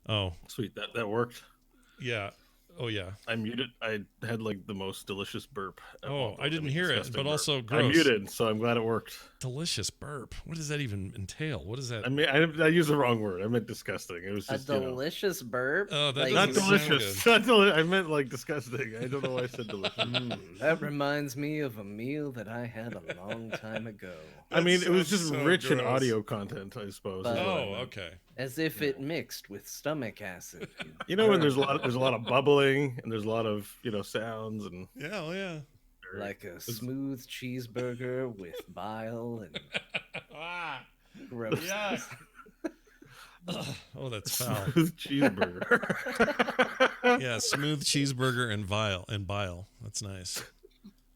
Oh, Sweet. That worked. yeah. Oh, yeah. I muted. I had like the most delicious burp. Oh, I didn't hear it, disgusting but burp. also I gross. muted, so I'm glad it worked. Delicious burp. What does that even entail? What is that? I mean, I used the wrong word. I meant disgusting. It was A just delicious burp. Oh, that Like, not doesn't sound delicious. good. I meant like disgusting. I don't know why I said delicious. That reminds me of a meal that I had a long time ago. I mean, it was sounds just so rich in gross. audio content, I suppose. But- is what I Oh, meant. okay. As if it mixed with stomach acid. You know when there's a lot of bubbling and there's a lot of sounds and Yeah, well, yeah. Like a smooth cheeseburger with bile and Ah, gross. yeah. Oh, that's foul. smooth cheeseburger. Yeah, smooth cheeseburger and bile. That's nice.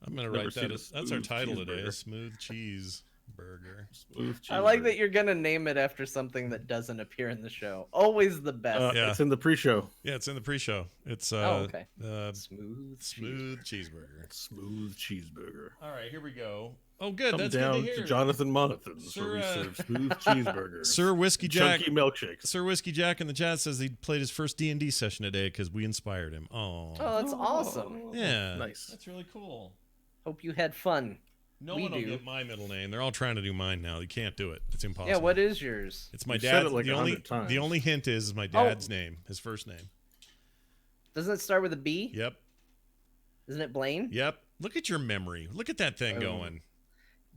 I'm gonna Never write seen that. a That's our smooth title today. A cheeseburger. smooth cheeseburger. Smooth cheeseburger. I like that you're gonna name it after something that doesn't appear in the show. Always the best. Yeah. It's in the pre-show. Yeah, it's in the pre-show. It's Okay. smooth cheeseburger. Smooth cheeseburger. All right, here we go. Oh, good. Come That's down good to to hear. Jonathan Monathan's Sir, where we uh, serve smooth cheeseburgers. Sir Whiskey Jack. Chunky milkshakes. Sir Whiskey Jack in the chat says he played his first D&D session today because we inspired him. Oh, Oh, that's awesome. yeah, Nice. That's really cool. Hope you had fun. No We one will do. get my middle name. They're all trying to do mine now. You can't do it. It's impossible. Yeah, what is yours? It's my You've said dad's. it like the 100 times. only hint is my dad's name, his first name. Doesn't it start with a B? Yep. Isn't it Blaine? Yep. Look at your memory. Look at that thing Oh. going.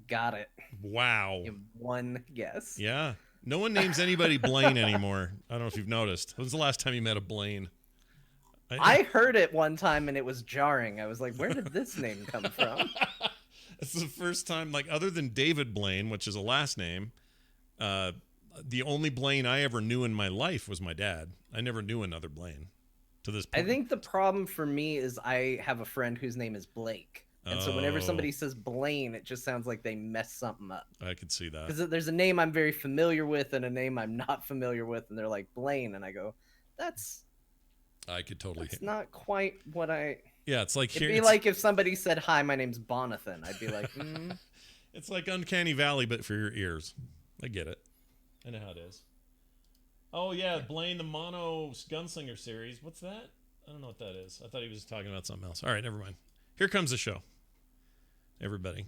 Got it. Wow. In one guess. Yeah. No one names anybody Blaine anymore. I don't know if you've noticed. When was the last time you met a Blaine? I heard it one time and it was jarring. I was like, where did this name come from? It's the first time, like, other than David Blaine, which is a last name, the only Blaine I ever knew in my life was my dad. I never knew another Blaine to this I point. think the problem for me is I have a friend whose name is Blake. And so whenever Oh. somebody says Blaine, it just sounds like they messed something up. I could see that. Because there's a name I'm very familiar with and a name I'm not familiar with, and they're like Blaine, and I go, that's I could totally that's not quite what I. Yeah, it's like It'd here. be It's, like if somebody said, "Hi, my name's Bonathan." I'd be like, it's like Uncanny Valley, but for your ears. I get it. I know how it is. Oh yeah, Blaine the Mono Gunslinger series. What's that? I don't know what that is. I thought he was talking about something else. All right, never mind. Here comes the show. Everybody.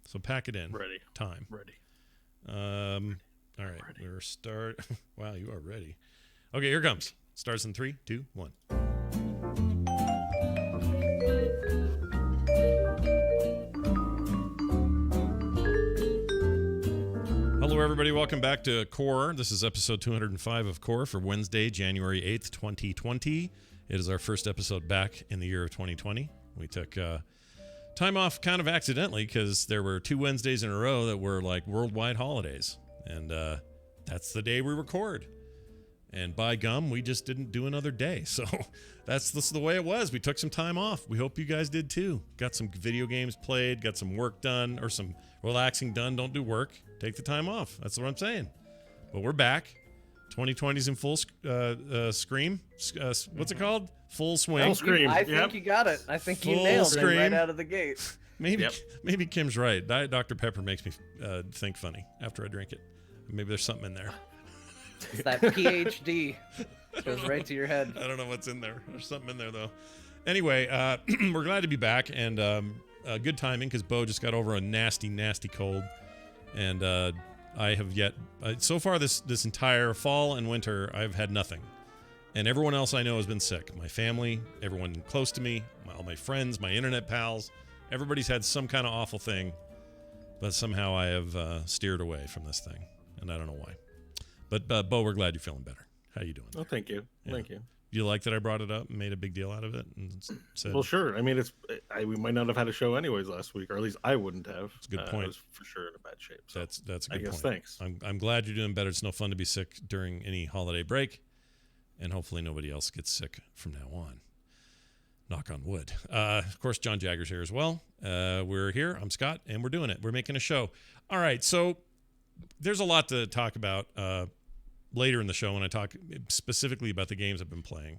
So pack it in. Ready. Time. Ready. All right. We're start. Wow, you are ready. Okay, here comes. Starts in 3, 2, 1. Hello, everybody. Welcome back to Core. This is episode 205 of Core for Wednesday, January 8th, 2020. It is our first episode back in the year of 2020. We took time off kind of accidentally because there were 2 Wednesdays in a row that were like worldwide holidays. And that's the day we record. And by gum, we just didn't do another day. So this is the way it was. We took some time off. We hope you guys did too. Got some video games played, got some work done, or some relaxing done. Don't do work. Take the time off. That's what I'm saying. But we're back. 2020's in full scream. What's it called? Full swing. Full scream. I think you got it. I think you Full nailed it scream. right out of the gate. Maybe Kim's right. Diet Dr. Pepper makes me think funny after I drink it. Maybe there's something in there. It's that PhD. Goes right to your head. I don't know what's in there. There's something in there, though. Anyway, we're glad to be back, and good timing because Bo just got over a nasty, nasty cold. And I have yet, so far this entire fall and winter, I've had nothing. And everyone else I know has been sick. My family, everyone close to me, all my friends, my internet pals. Everybody's had some kind of awful thing. But somehow I have steered away from this thing. And I don't know why. But Bo, we're glad you're feeling better. How you doing? Oh, thank you. Yeah. Thank you. You like that I brought it up and made a big deal out of it and said, Well, sure. I mean, we might not have had a show anyways last week, or at least I wouldn't have. It's a good I point. was for sure in a bad shape. So that's a I good guess point. thanks. I'm glad you're doing better. It's no fun to be sick during any holiday break, and hopefully nobody else gets sick from now on. Knock on wood. Of course, John Jagger's here as well. We're here. I'm Scott, and we're doing it. We're making a show. All right, so there's a lot to talk about later in the show when I talk specifically about the games I've been playing.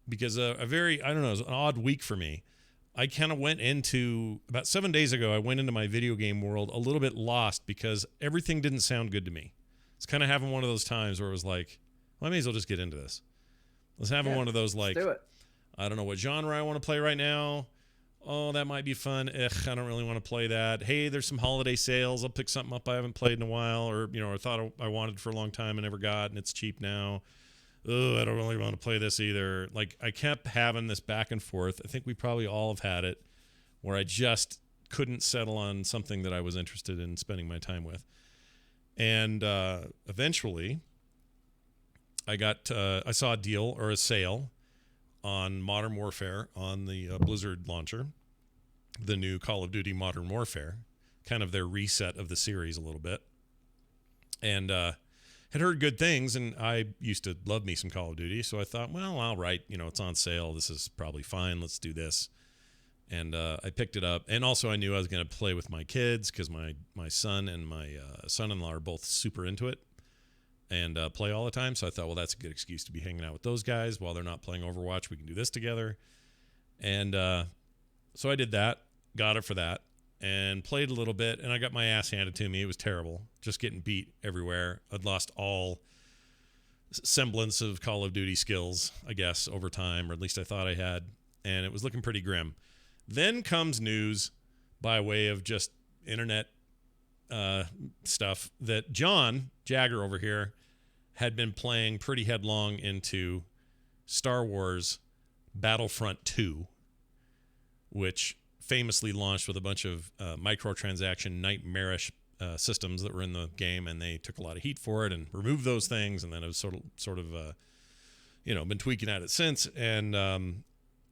Because it was an odd week for me. I kind of went into, about 7 days ago, I went into my video game world a little bit lost because everything didn't sound good to me. It's kind of having one of those times where it was like, well, I may as well just get into this. Let's have Yeah, one of those like, Let's do it. I don't know what genre I want to play right now. Oh, that might be fun. I don't really want to play that. Hey, there's some holiday sales. I'll pick something up I haven't played in a while, or I thought I wanted for a long time and never got, and it's cheap now. Oh, I don't really want to play this either. Like, I kept having this back and forth. I think we probably all have had it, where I just couldn't settle on something that I was interested in spending my time with. And eventually, I saw a deal or a sale on Modern Warfare on the Blizzard launcher, the new Call of Duty Modern Warfare, kind of their reset of the series a little bit. And had heard good things, and I used to love me some Call of Duty, so I thought, well, all right, it's on sale. This is probably fine. Let's do this. And I picked it up. And also I knew I was going to play with my kids because my son and my son-in-law are both super into it and play all the time. So I thought, well, that's a good excuse to be hanging out with those guys while they're not playing Overwatch. We can do this together. And so I did that, got it for that, and played a little bit, and I got my ass handed to me. It was terrible, just getting beat everywhere. I'd lost all semblance of Call of Duty skills, I guess, over time, or at least I thought I had, and it was looking pretty grim. Then comes news by way of just internet stuff that John Jagger over here had been playing pretty headlong into Star Wars Battlefront 2, which famously launched with a bunch of microtransaction nightmarish systems that were in the game, and they took a lot of heat for it and removed those things, and then it was sort of been tweaking at it since. And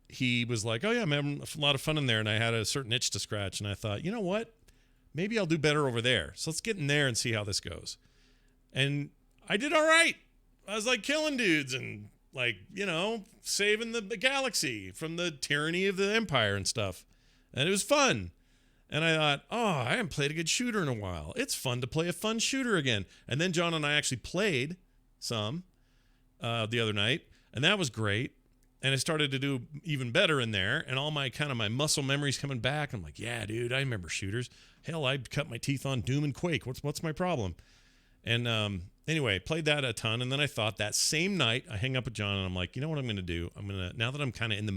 he was like, oh yeah, I'm having a lot of fun in there, and I had a certain itch to scratch, and I thought, you know what, maybe I'll do better over there, so let's get in there and see how this goes. And I did all right. I was like killing dudes and saving the galaxy from the tyranny of the Empire and stuff. And it was fun. And I thought, oh, I haven't played a good shooter in a while. It's fun to play a fun shooter again. And then John and I actually played some the other night, and that was great. And I started to do even better in there, and all my muscle memories coming back. I'm like, yeah, dude, I remember shooters. Hell, I cut my teeth on Doom and Quake. What's my problem? And anyway, played that a ton, and then I thought that same night, I hang up with John, and I'm like, you know what I'm going to do? Now that I'm kind of in the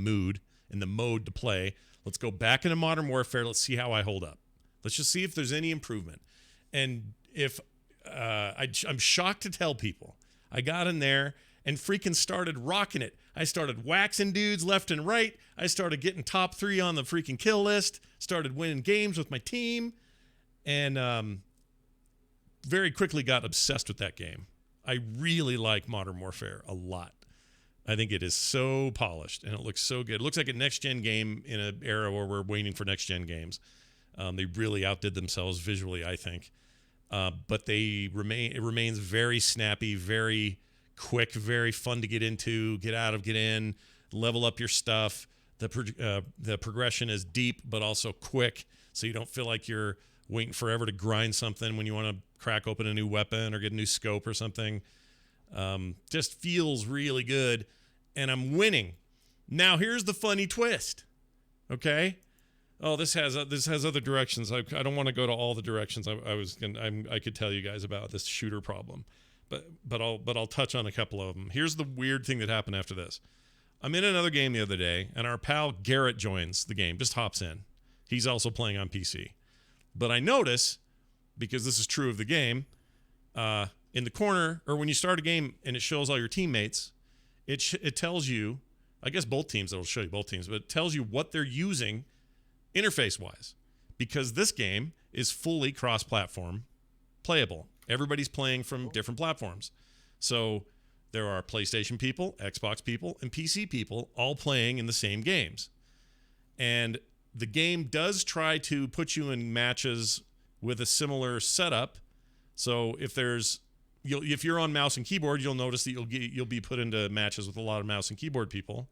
mode to play, let's go back into Modern Warfare. Let's see how I hold up. Let's just see if there's any improvement. And if I'm shocked to tell people, I got in there and freaking started rocking it. I started waxing dudes left and right. I started getting top 3 on the freaking kill list. Started winning games with my team. And very quickly got obsessed with that game. I really like Modern Warfare a lot. I think it is so polished, and it looks so good. It looks like a next-gen game in an era where we're waiting for next-gen games. They really outdid themselves visually, I think. But it remains very snappy, very quick, very fun to get into, get out of, get in, level up your stuff. The progression is deep but also quick, so you don't feel like you're waiting forever to grind something when you want to crack open a new weapon or get a new scope or something. Just feels really good, and I'm winning. Now here's the funny twist. Okay? Oh, this has other directions. I don't want to go to all the directions I could tell you guys about this shooter problem, but I'll touch on a couple of them. Here's the weird thing that happened after this. I'm in another game the other day, and our pal Garrett joins the game, just hops in. He's also playing on PC. But I notice, because this is true of the game, in the corner, or when you start a game and it shows all your teammates, it tells you, I guess both teams, it'll show you both teams, but it tells you what they're using interface-wise. Because this game is fully cross-platform playable. Everybody's playing from different platforms. So there are PlayStation people, Xbox people, and PC people all playing in the same games. And the game does try to put you in matches with a similar setup. So if you're on mouse and keyboard, you'll notice that you'll be put into matches with a lot of mouse and keyboard people,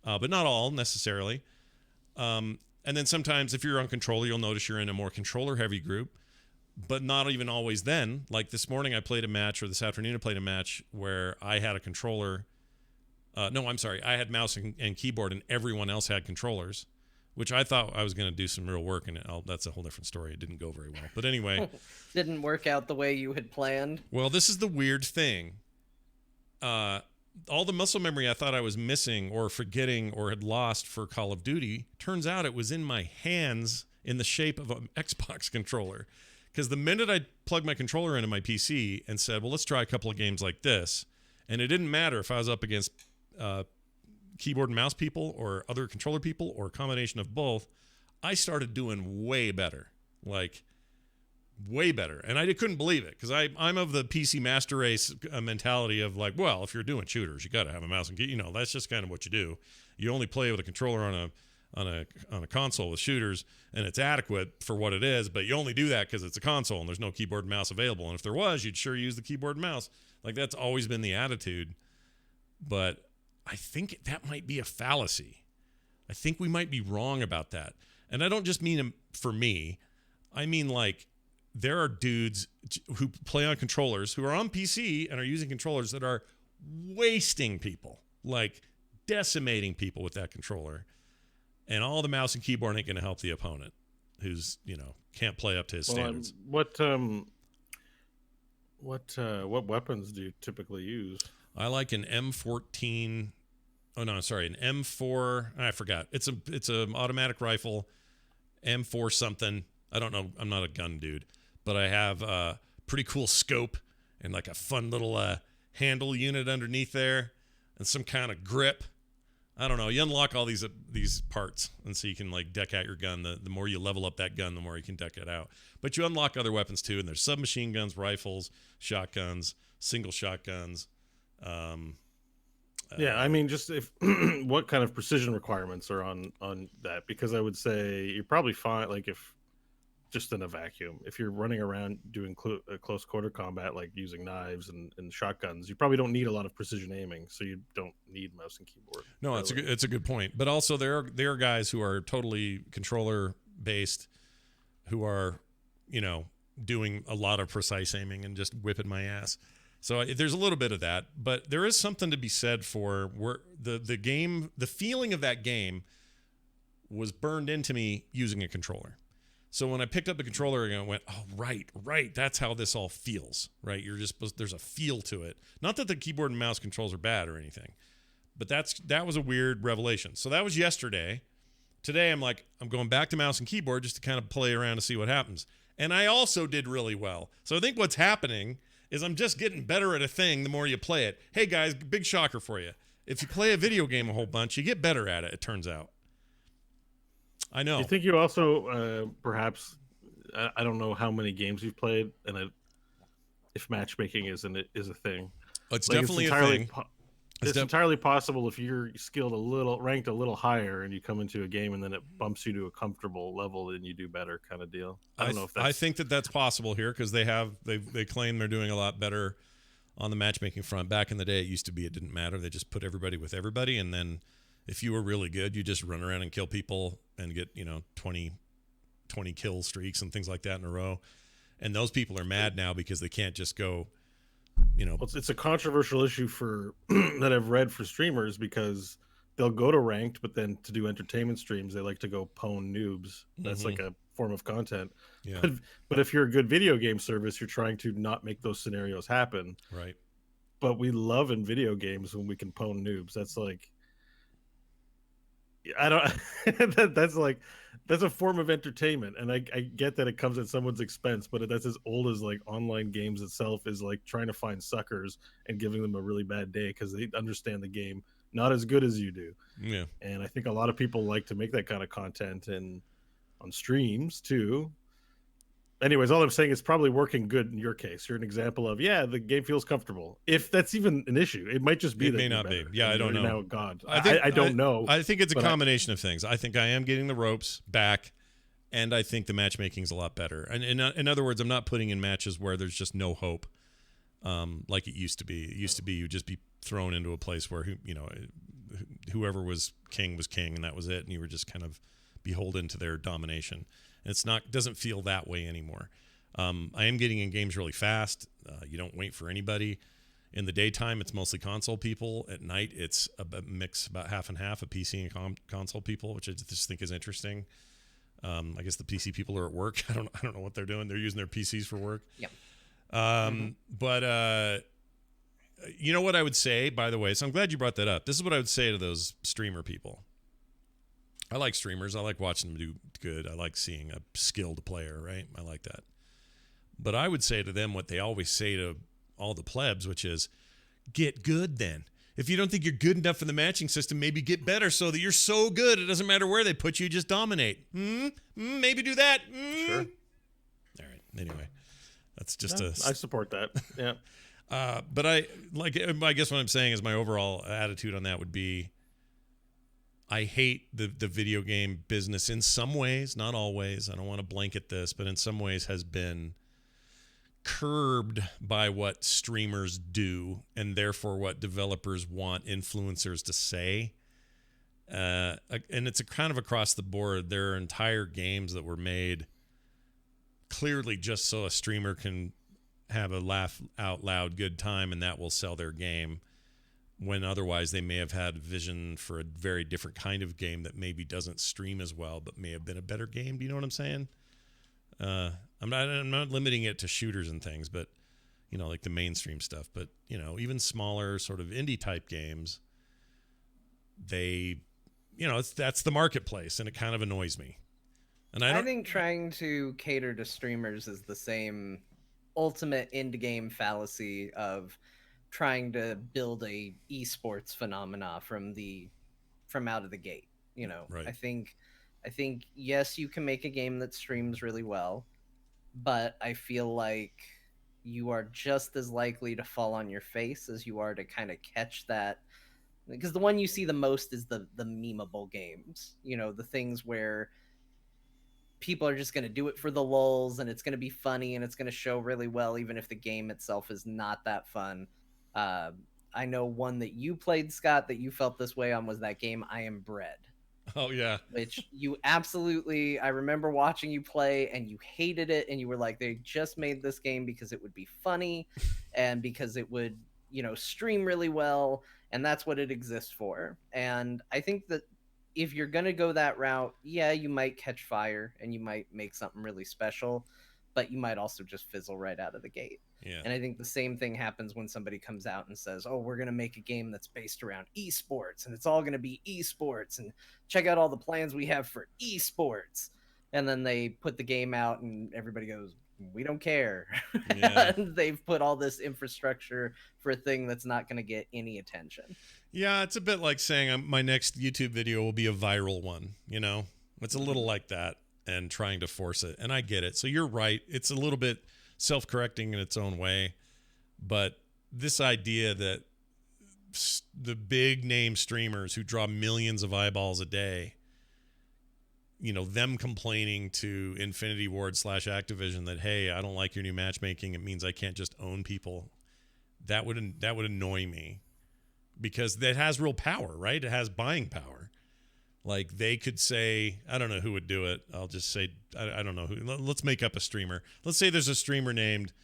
but not all necessarily. And then sometimes if you're on controller, you'll notice you're in a more controller-heavy group, but not even always then. Like this morning, this afternoon I played a match where I had a controller. I had mouse and keyboard, and everyone else had controllers, which I thought I was going to do some real work, and that's a whole different story. It didn't go very well. But anyway. Didn't work out the way you had planned. Well, this is the weird thing. all the muscle memory I thought I was missing or forgetting or had lost for Call of Duty, turns out it was in my hands in the shape of an Xbox controller. Because the minute I plugged my controller into my PC and said, well, let's try a couple of games like this, and it didn't matter if I was up against keyboard and mouse people or other controller people or a combination of both, I started doing way better. Like, way better. And I couldn't believe it because I'm of the PC master race mentality of like, well, if you're doing shooters, you got to have a mouse and key. That's just kind of what you do. You only play with a controller on a console with shooters, and it's adequate for what it is, but you only do that because it's a console and there's no keyboard and mouse available. And if there was, you'd sure use the keyboard and mouse. Like, that's always been the attitude. But I think that might be a fallacy. I think we might be wrong about that. And I don't just mean for me. I mean, like, there are dudes who play on controllers who are on PC and are using controllers that are wasting people, like decimating people with that controller. And all the mouse and keyboard ain't going to help the opponent who's, can't play up to his standards. What weapons do you typically use? I like an M14. Oh no, sorry, an M4. I forgot. It's a automatic rifle, M4 something. I don't know. I'm not a gun dude, but I have a pretty cool scope and like a fun little handle unit underneath there and some kind of grip. I don't know. You unlock all these parts, and so you can like deck out your gun. The more you level up that gun, the more you can deck it out. But you unlock other weapons too, and there's submachine guns, rifles, shotguns, single shotguns. Yeah, I mean, just if what kind of precision requirements are on that? Because I would say you're probably fine. Like if just in a vacuum, if you're running around doing close quarter combat, like using knives and shotguns, you probably don't need a lot of precision aiming, so you don't need mouse and keyboard. No, really. it's a good point. But also there are guys who are totally controller based, who are doing a lot of precise aiming and just whipping my ass. So there's a little bit of that, but there is something to be said for where the game, the feeling of that game was burned into me using a controller. So when I picked up the controller and I went, oh, right, that's how this all feels, right? You're just there's a feel to it. Not that the keyboard and mouse controls are bad or anything, but that was a weird revelation. So that was yesterday. Today I'm going back to mouse and keyboard just to kind of play around to see what happens. And I also did really well. So I think what's happening is I'm just getting better at a thing the more you play it. Hey guys, big shocker for you. If you play a video game a whole bunch, you get better at it sometimes I know. You think you also perhaps I don't know how many games you've played, and if matchmaking is a thing. It's definitely a thing. It's entirely possible if you're ranked a little higher, and you come into a game, and then it bumps you to a comfortable level, and you do better, kind of deal. I don't know if that's... I think that's possible here because they claim they're doing a lot better on the matchmaking front. Back in the day, it used to be it didn't matter. They just put everybody with everybody, and then if you were really good, you just run around and kill people and get 20 kill streaks and things like that in a row. And those people are mad now because they can't just go. Well, it's a controversial issue for that I've read for streamers because they'll go to ranked, but then to do entertainment streams, they like to go pwn noobs. That's like a form of content. Yeah. But if you're a good video game service, you're trying to not make those scenarios happen. Right. But we love in video games when we can pwn noobs. That's like, I don't. That's a form of entertainment, and I get that it comes at someone's expense, but that's as old as like online games itself is like trying to find suckers and giving them a really bad day because they understand the game not as good as you do. Yeah, and I think a lot of people like to make that kind of content and on streams too. Anyways, all I'm saying is probably working good in your case. You're an example of the game feels comfortable. If that's even an issue, it might just be. It may not be. Yeah, I don't know. Now, God, I don't know. I think it's a combination of things. I think I am getting the ropes back, and I think the matchmaking's a lot better. And in other words, I'm not putting in matches where there's just no hope, like it used to be. It used to be you'd just be thrown into a place where whoever was king, and that was it, and you were just kind of beholden to their domination. Doesn't feel that way anymore. I am getting in games really fast. You don't wait for anybody. In the daytime, it's mostly console people. At night, it's a mix about half and half of PC and console people, which I just think is interesting. I guess the PC people are at work. I don't know what they're doing. They're using their PCs for work. Yep. But you know what I would say, by the way? So I'm glad you brought that up. This is what I would say to those streamer people. I like streamers. I like watching them do good. I like seeing a skilled player, right? I like that. But I would say to them what they always say to all the plebs, which is, get good then. If you don't think you're good enough for the matching system, maybe get better so that you're so good it doesn't matter where they put you, just dominate. Maybe do that. Sure. All right. Anyway, that's just I support that. Yeah. But I guess what I'm saying is my overall attitude on that would be, I hate the video game business in some ways, not always. I don't want to blanket this, but in some ways has been curbed by what streamers do and therefore what developers want influencers to say. And it's a kind of across the board. There are entire games that were made clearly just so a streamer can have a laugh out loud good time and that will sell their game, when otherwise they may have had vision for a very different kind of game that maybe doesn't stream as well but may have been a better game. Do you know what I'm saying? I'm not limiting it to shooters and things, but like the mainstream stuff, but even smaller sort of indie type games, they that's the marketplace, and it kind of annoys me. And I think trying to cater to streamers is the same ultimate end game fallacy of trying to build a esports phenomena from out of the gate. Right. I think yes, you can make a game that streams really well, but I feel like you are just as likely to fall on your face as you are to kind of catch that, because the one you see the most is the memeable games, the things where people are just going to do it for the lulz and it's going to be funny and it's going to show really well even if the game itself is not that fun. I know one that you played, Scott, that you felt this way on was that game I Am Bread. Oh yeah. Which you absolutely, I remember watching you play and you hated it and you were like, they just made this game because it would be funny and because it would, stream really well, and that's what it exists for. And I think that if you're going to go that route, yeah, you might catch fire and you might make something really special, but you might also just fizzle right out of the gate. Yeah. And I think the same thing happens when somebody comes out and says, oh, we're going to make a game that's based around esports and it's all going to be esports and check out all the plans we have for esports. And then they put the game out and everybody goes, we don't care. Yeah. And they've put all this infrastructure for a thing that's not going to get any attention. Yeah, it's a bit like saying my next YouTube video will be a viral one, It's a little like that, and trying to force it. And I get it. So you're right. It's a little bit self-correcting in its own way. But this idea that the big name streamers who draw millions of eyeballs a day, them complaining to Infinity Ward / Activision that, hey, I don't like your new matchmaking, it means I can't just own people. That would annoy me, because that has real power, right? It has buying power. Like, they could say, I don't know who would do it. I'll just say, I don't know who. Let's make up a streamer. Let's say there's a streamer named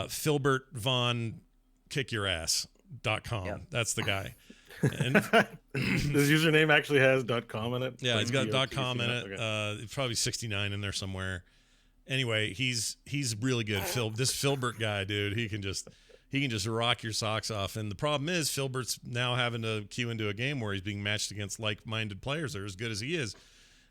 Filbert Von KickYourAss.com. Yep. That's the guy. And his username actually has .com in it. Yeah, he's got .com in it. Okay. Probably 69 in there somewhere. Anyway, he's really good. This Filbert guy, dude, he can just rock your socks off. And the problem is, Filbert's now having to queue into a game where he's being matched against like-minded players that are as good as he is.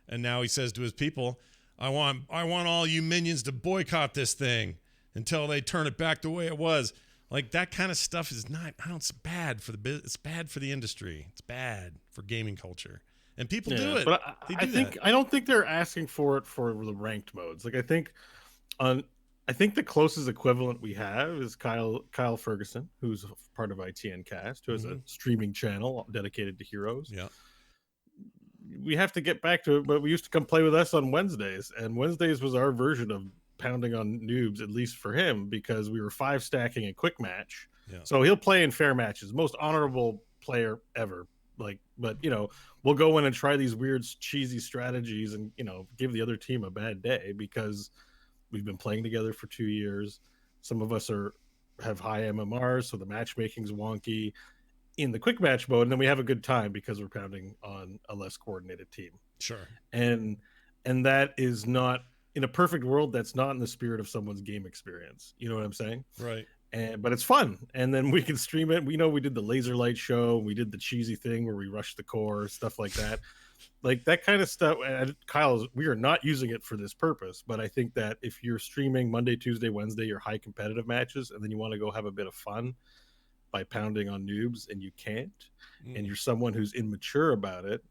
And now he says to his people, I want all you minions to boycott this thing until they turn it back the way it was. Like, that kind of stuff is not, it's bad for the business. It's bad for the industry. It's bad for gaming culture. And people do it. But I don't think they're asking for it for the ranked modes. Like, I think the closest equivalent we have is Kyle Ferguson, who's part of ITN Cast, who has a streaming channel dedicated to heroes. Yeah. We have to get back to it, but we used to come play with us on Wednesdays, and Wednesdays was our version of pounding on noobs, at least for him, because we were 5 stacking a quick match. Yeah. So he'll play in fair matches, most honorable player ever. But we'll go in and try these weird cheesy strategies and give the other team a bad day because we've been playing together for 2 years. Some of us have high MMRs, so the matchmaking's wonky in the quick match mode, and then we have a good time because we're pounding on a less coordinated team. Sure. And that is not, in a perfect world, that's not in the spirit of someone's game experience. You know what I'm saying? Right. but it's fun, and then we can stream it. We know we did the laser light show, we did the cheesy thing where we rushed the core, stuff like that. Like that kind of stuff. And Kyle, we are not using it for this purpose, but I think that if you're streaming Monday, Tuesday, Wednesday, your high competitive matches, and then you want to go have a bit of fun by pounding on noobs and you can't, and you're someone who's immature about it,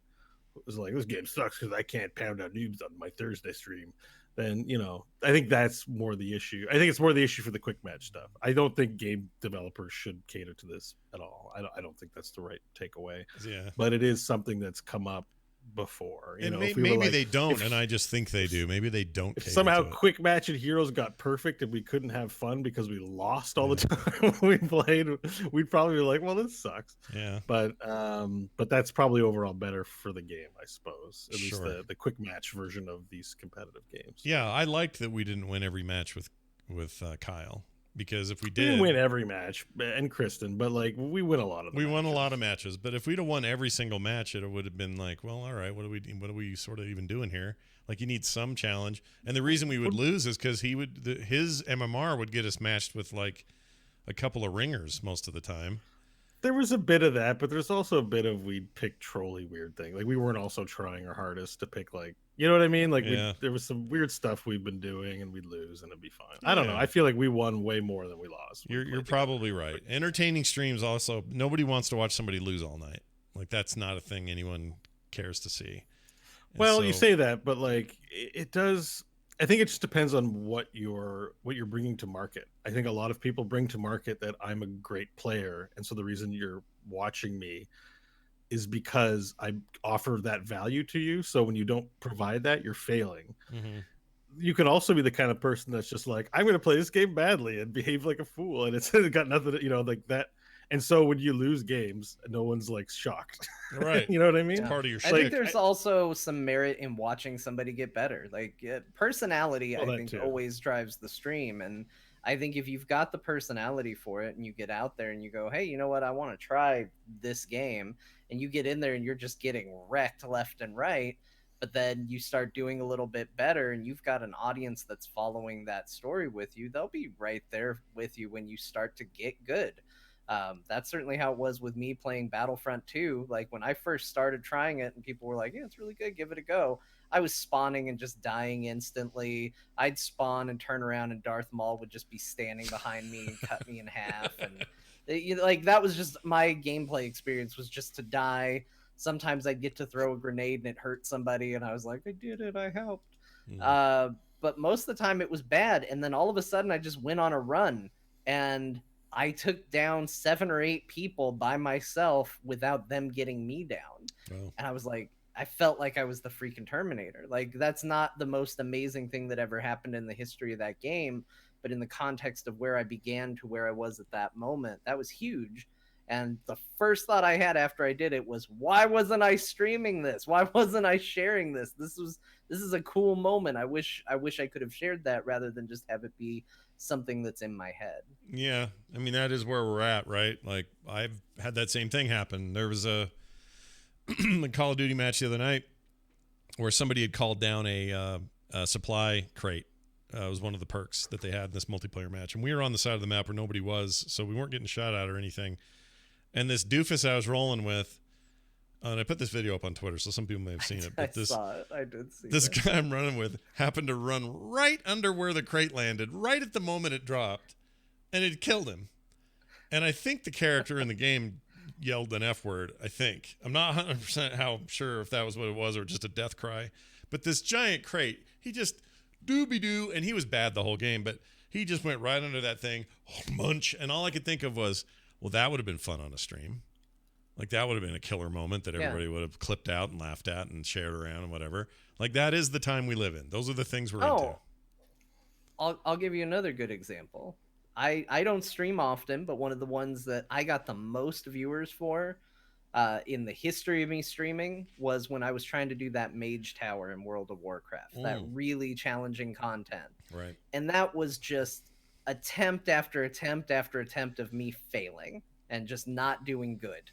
was like, this game sucks because I can't pound out noobs on my Thursday stream, then I think that's more the issue. I think it's more the issue for the quick match stuff. I don't think game developers should cater to this at all. I don't think that's the right takeaway. Yeah, but it is something that's come up before. And if maybe like, they don't, and I just think they do. Maybe they don't. If somehow quick match and heroes got perfect and we couldn't have fun because we lost all the time we played, we'd probably be like, well, this sucks. Yeah. But that's probably overall better for the game, I suppose. At Sure. least the quick match version of these competitive games. Yeah, I liked that we didn't win every match with Kyle, because if we We did, didn't win every match, and Kristen, but like we win a lot of them. We won a lot of matches, but if we'd have won every single match, it would have been like, well, all right, what are we sort of even doing here? Like, you need some challenge. And the reason we would lose is because his MMR would get us matched with like a couple of ringers most of the time. There was a bit of that, but there's also a bit of we'd pick trolly weird thing. Like, we weren't also trying our hardest to pick, like, you know what I mean? Like, there was some weird stuff we've been doing, and we'd lose, and it'd be fine. I don't know. I feel like we won way more than we lost. You're probably right. Entertaining streams also. Nobody wants to watch somebody lose all night. Like, that's not a thing anyone cares to see. And well, you say that, but like it does. I think it just depends on what you're bringing to market. I think a lot of people bring to market that I'm a great player, and so the reason you're watching me is because I offer that value to you. So when you don't provide that, you're failing. Mm-hmm. You can also be the kind of person that's just like, I'm going to play this game badly and behave like a fool, and it's got nothing to, like that. And so when you lose games, no one's like shocked. Right. You know what I mean? It's part of your I think there's also some merit in watching somebody get better. Like personality, I think always drives the stream. And I think if you've got the personality for it and you get out there and you go, hey, you know what? I want to try this game. And you get in there and you're just getting wrecked left and right. But then you start doing a little bit better and you've got an audience that's following that story with you. They'll be right there with you when you start to get good. That's certainly how it was with me playing Battlefront 2. Like when I first started trying it and people were like, yeah, it's really good, give it a go. I was spawning and just dying instantly. I'd spawn and turn around and Darth Maul would just be standing behind me and cut me in half. And like that was just my gameplay experience, was just to die. Sometimes I'd get to throw a grenade and it hurt somebody and I was like, I did it, I helped. But most of the time it was bad. And then all of a sudden I just went on a run and I took down 7 or 8 people by myself without them getting me down. Oh. And I was like, I felt like I was the freaking Terminator. Like, that's not the most amazing thing that ever happened in the history of that game, but in the context of where I began to where I was at that moment, that was huge. And the first thought I had after I did it was, why wasn't I streaming this? Why wasn't I sharing this? This is a cool moment. I wish I could have shared that rather than just have it be something that's in my head. Yeah, I mean, that is where we're at, right? Like, I've had that same thing happen. There was a Call of Duty match the other night where somebody had called down a supply crate. It was one of the perks that they had in this multiplayer match, and we were on the side of the map where nobody was, so we weren't getting shot at or anything. And this doofus I was rolling with, and I put this video up on Twitter, so some people may have seen it. But I did see this guy I'm running with happened to run right under where the crate landed, right at the moment it dropped, and it killed him. And I think the character in the game yelled an F word, I think. I'm not 100% sure if that was what it was or just a death cry. But this giant crate, he just dooby-doo, and he was bad the whole game, but he just went right under that thing, munch, and all I could think of was, well, that would have been fun on a stream. Like, that would have been a killer moment that everybody would have clipped out and laughed at and shared around and whatever. Like, that is the time we live in. Those are the things we're into. I'll give you another good example. I don't stream often, but one of the ones that I got the most viewers for in the history of me streaming was when I was trying to do that Mage Tower in World of Warcraft. That really challenging content. Right. And that was just attempt after attempt after attempt of me failing and just not doing good.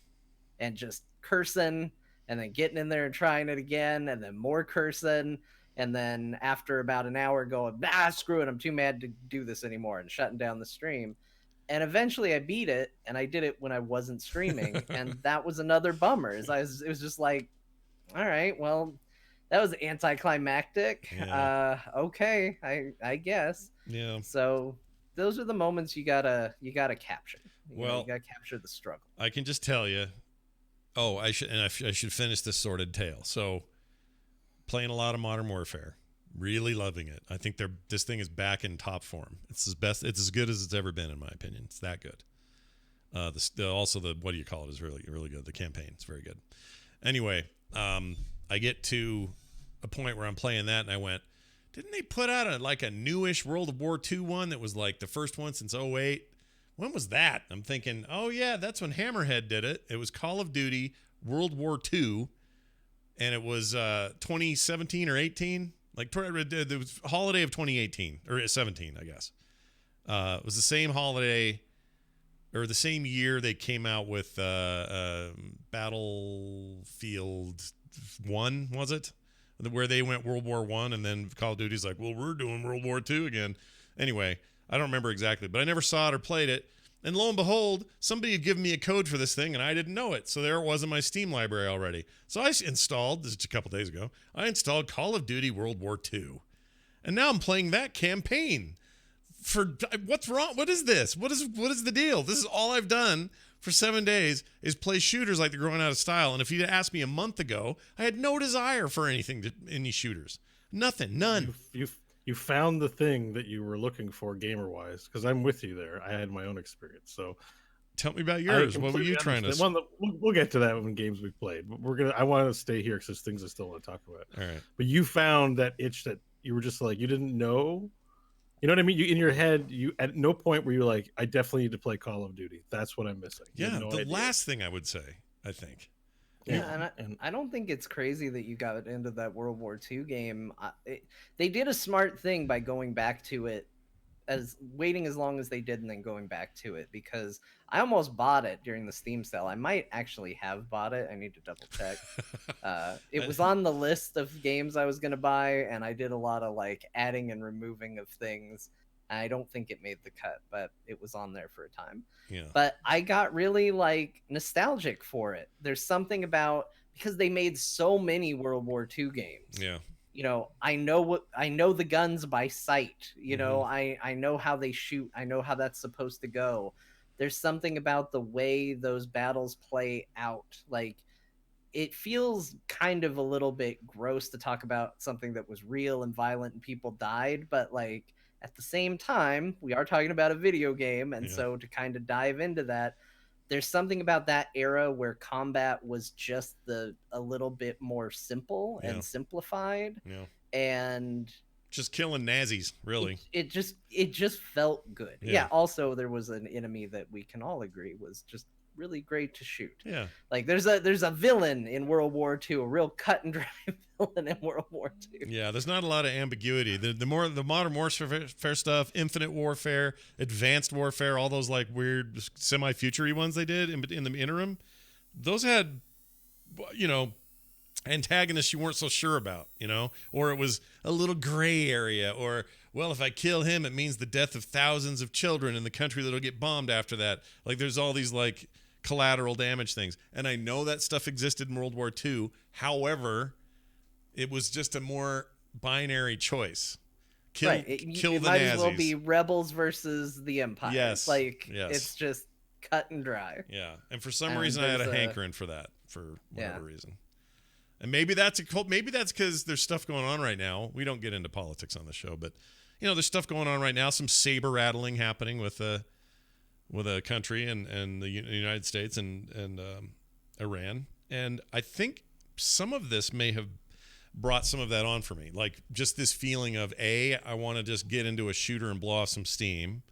And just cursing and then getting in there and trying it again and then more cursing. And then after about an hour going, screw it, I'm too mad to do this anymore, and shutting down the stream. And eventually I beat it, and I did it when I wasn't streaming, and that was another bummer. It was just like, all right, well, that was anticlimactic. Yeah. Okay, I guess. Yeah. So those are the moments you gotta capture. You Well, gotta capture the struggle. I can just tell you. Oh, I should finish this sordid tale. So, playing a lot of Modern Warfare, really loving it. I think this thing is back in top form. It's as good as it's ever been, in my opinion. It's that good. Also the what do you call it is really really good. The campaign is very good. Anyway, I get to a point where I'm playing that, and I went, didn't they put out a newish World of War II one that was like the first one since 2008? When was that? I'm thinking, oh yeah, that's when Hammerhead did it. It was Call of Duty World War II, and it was 2017 or 18. Like it was holiday of 2018 or 17, I guess. It was the same holiday or the same year they came out with Battlefield 1, was it? Where they went World War I, and then Call of Duty's like, well, we're doing World War II again. Anyway, I don't remember exactly, but I never saw it or played it. And lo and behold, somebody had given me a code for this thing, and I didn't know it. So there it was in my Steam library already. So I installed, this is a couple days ago, I installed Call of Duty World War II. And now I'm playing that campaign. What's wrong? What is this? What is the deal? This is all I've done for 7 days is play shooters like they're growing out of style. And if you'd asked me a month ago, I had no desire for any shooters. Nothing. None. You found the thing that you were looking for gamer-wise, because I'm with you there. I had my own experience. So tell me about yours. What were you trying to... We'll get to that when games we've played. But I want to stay here because there's things I still want to talk about. All right. But you found that itch that you were just like, you didn't know. You know what I mean? In your head, you at no point were you like, I definitely need to play Call of Duty. That's what I'm missing. Yeah, the last thing I would say, I think. Yeah, and I don't think it's crazy that you got into that World War II game. They did a smart thing by going back to it, waiting as long as they did and then going back to it, because I almost bought it during the Steam sale. I might actually have bought it. I need to double check. It was on the list of games I was going to buy, and I did a lot of like adding and removing of things. I don't think it made the cut, but it was on there for a time. Yeah. But I got really like nostalgic for it. There's something about, because they made so many World War II games. Yeah. You know, I know the guns by sight. You know, I know how they shoot. I know how that's supposed to go. There's something about the way those battles play out. Like, it feels kind of a little bit gross to talk about something that was real and violent and people died, but like at the same time, we are talking about a video game, and so to kind of dive into that, there's something about that era where combat was just a little bit more simple and simplified, and just killing Nazis, really. It just felt good. Yeah. Also, there was an enemy that we can all agree was just really great to shoot. Yeah. Like there's a villain in World War II, a real cut and dry villain in World War II. Yeah, there's not a lot of ambiguity. The modern warfare stuff, infinite warfare, advanced warfare, all those like weird semi-future-y ones they did in the interim, those had, you know, antagonists you weren't so sure about, you know, or it was a little gray area, or, well, if I kill him, it means the death of thousands of children in the country that'll get bombed after that. Like there's all these like collateral damage things. And I know that stuff existed in World War II. However, it was just a more binary choice. Kill it the might Nazis. As well be rebels versus the Empire. Yes. It's just cut and dry. Yeah. And for some reason I had a hankering for that, for whatever reason. And maybe that's because there's stuff going on right now. We don't get into politics on the show, but you know, there's stuff going on right now, some saber rattling happening with a country and the United States and Iran. And I think some of this may have brought some of that on for me. Like just this feeling of I want to just get into a shooter and blow off some steam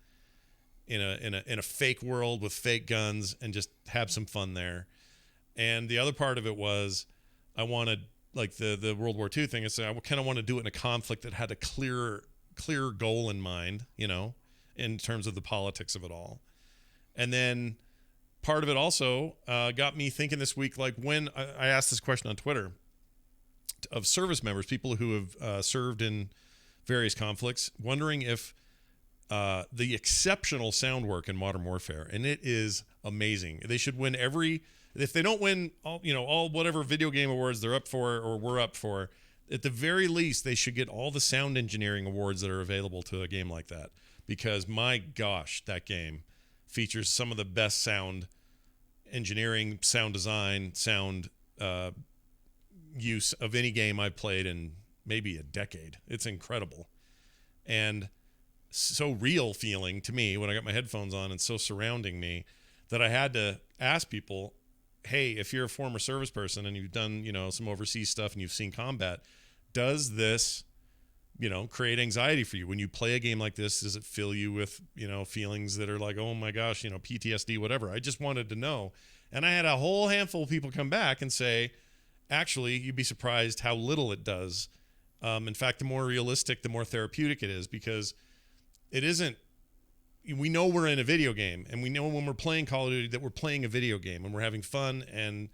in a fake world with fake guns and just have some fun there. And the other part of it was I wanted, like the World War II thing, I kind of want to do it in a conflict that had a clear goal in mind, you know, in terms of the politics of it all. And then part of it also got me thinking this week, like when I asked this question on Twitter of service members, people who have served in various conflicts, wondering if the exceptional sound work in Modern Warfare, and it is amazing. They should win if they don't win all whatever video game awards they're up for or we're up for, at the very least they should get all the sound engineering awards that are available to a game like that, because my gosh, that game features some of the best sound engineering, sound design, sound use of any game I've played in maybe a decade. It's incredible. And so real feeling to me when I got my headphones on, and so surrounding me that I had to ask people, hey, if you're a former service person and you've done, some overseas stuff and you've seen combat, does this, create anxiety for you when you play a game like this? Does it fill you with, feelings that are like, oh my gosh, PTSD, whatever? I just wanted to know. And I had a whole handful of people come back and say, actually, you'd be surprised how little it does. In fact, the more realistic, the more therapeutic it is, because it isn't, we know we're in a video game, and we know when we're playing Call of Duty that we're playing a video game and we're having fun, and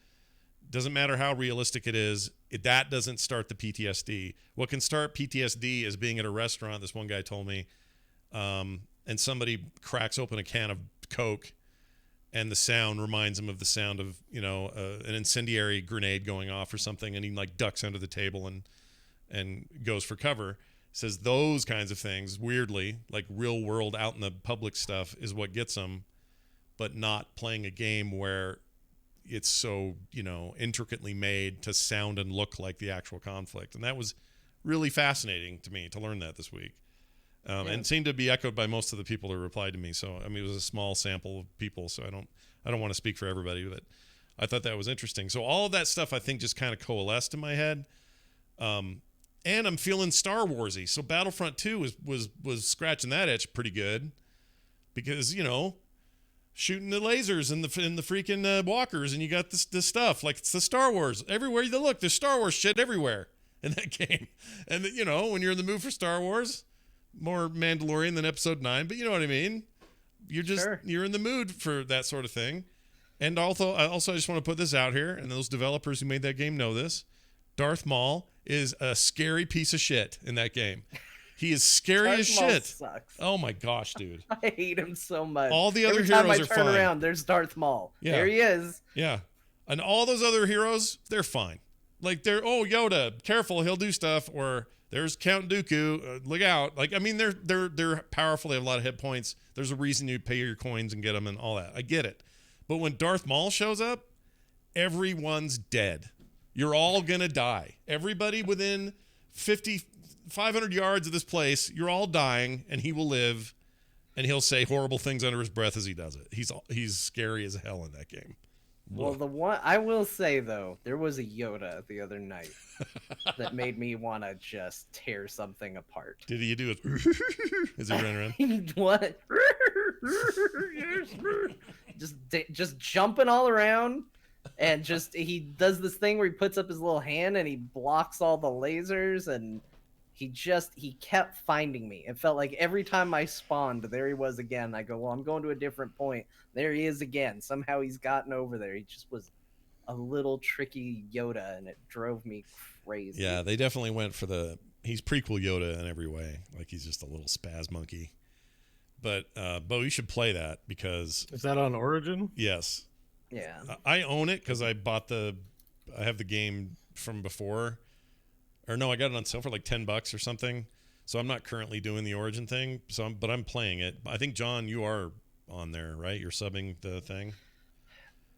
doesn't matter how realistic it is, that doesn't start the PTSD. What can start PTSD is being at a restaurant, this one guy told me, and somebody cracks open a can of Coke, and the sound reminds him of the sound of, an incendiary grenade going off or something, and he ducks under the table and goes for cover. Says those kinds of things, weirdly, like real world out in the public stuff, is what gets them, but not playing a game where it's so, intricately made to sound and look like the actual conflict. And that was really fascinating to me to learn that this week. And it seemed to be echoed by most of the people who replied to me. So, it was a small sample of people, so I don't want to speak for everybody, but I thought that was interesting. So all of that stuff, I think, just kind of coalesced in my head. And I'm feeling Star Warsy. So Battlefront 2 was scratching that itch pretty good, because, shooting the lasers and the freaking walkers, and you got this stuff like it's the Star Wars. Everywhere you look, there's Star Wars shit everywhere in that game. And, when you're in the mood for Star Wars, more Mandalorian than Episode 9, but you know what I mean? You're in the mood for that sort of thing. And also I just want to put this out here, and those developers who made that game know this. Darth Maul is a scary piece of shit in that game. He is scary as shit. Sucks. Oh my gosh, dude. I hate him so much. All the other Every time heroes I are turn fine. around, there's Darth Maul. Yeah. There he is. Yeah. And all those other heroes, they're fine. Like they're, oh, Yoda, careful, he'll do stuff. Or there's Count Dooku, look out. They're powerful. They have a lot of hit points. There's a reason you pay your coins and get them and all that. I get it. But when Darth Maul shows up, everyone's dead. You're all going to die. Everybody within 500 yards of this place, you're all dying, and he will live, and he'll say horrible things under his breath as he does it. He's scary as hell in that game. Well, the one I will say, though, there was a Yoda the other night that made me want to just tear something apart. Did he do it? Is he running around? What? just jumping all around. And he does this thing where he puts up his little hand and he blocks all the lasers, and he kept finding me. It felt like every time I spawned, there he was again. I go, well, I'm going to a different point. There he is again. Somehow he's gotten over there. He just was a little tricky Yoda, and it drove me crazy. Yeah, they definitely went for he's prequel Yoda in every way. Like he's just a little spaz monkey. But Bo, you should play that, because... Is that on Origin? Yes. Yeah. I own it because I have the game from before. Or no, I got it on sale for like $10 or something. So I'm not currently doing the Origin thing, but I'm playing it. I think, John, you are on there, right? You're subbing the thing?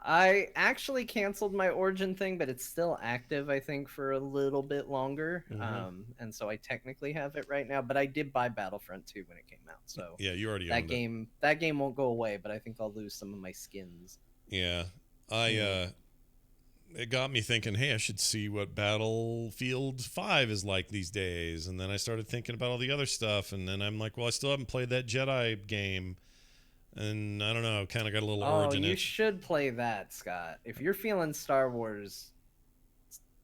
I actually canceled my Origin thing, but it's still active, I think, for a little bit longer. Mm-hmm. And so I technically have it right now, but I did buy Battlefront 2 when it came out. So yeah, you already that owned game it. That game won't go away, but I think I'll lose some of my skins. Yeah. It got me thinking, hey, I should see what Battlefield 5 is like these days. And then I started thinking about all the other stuff, and then I'm like, well, I still haven't played that Jedi game. And I don't know, kind of got a little Origin. You should play that, Scott. If you're feeling Star Wars,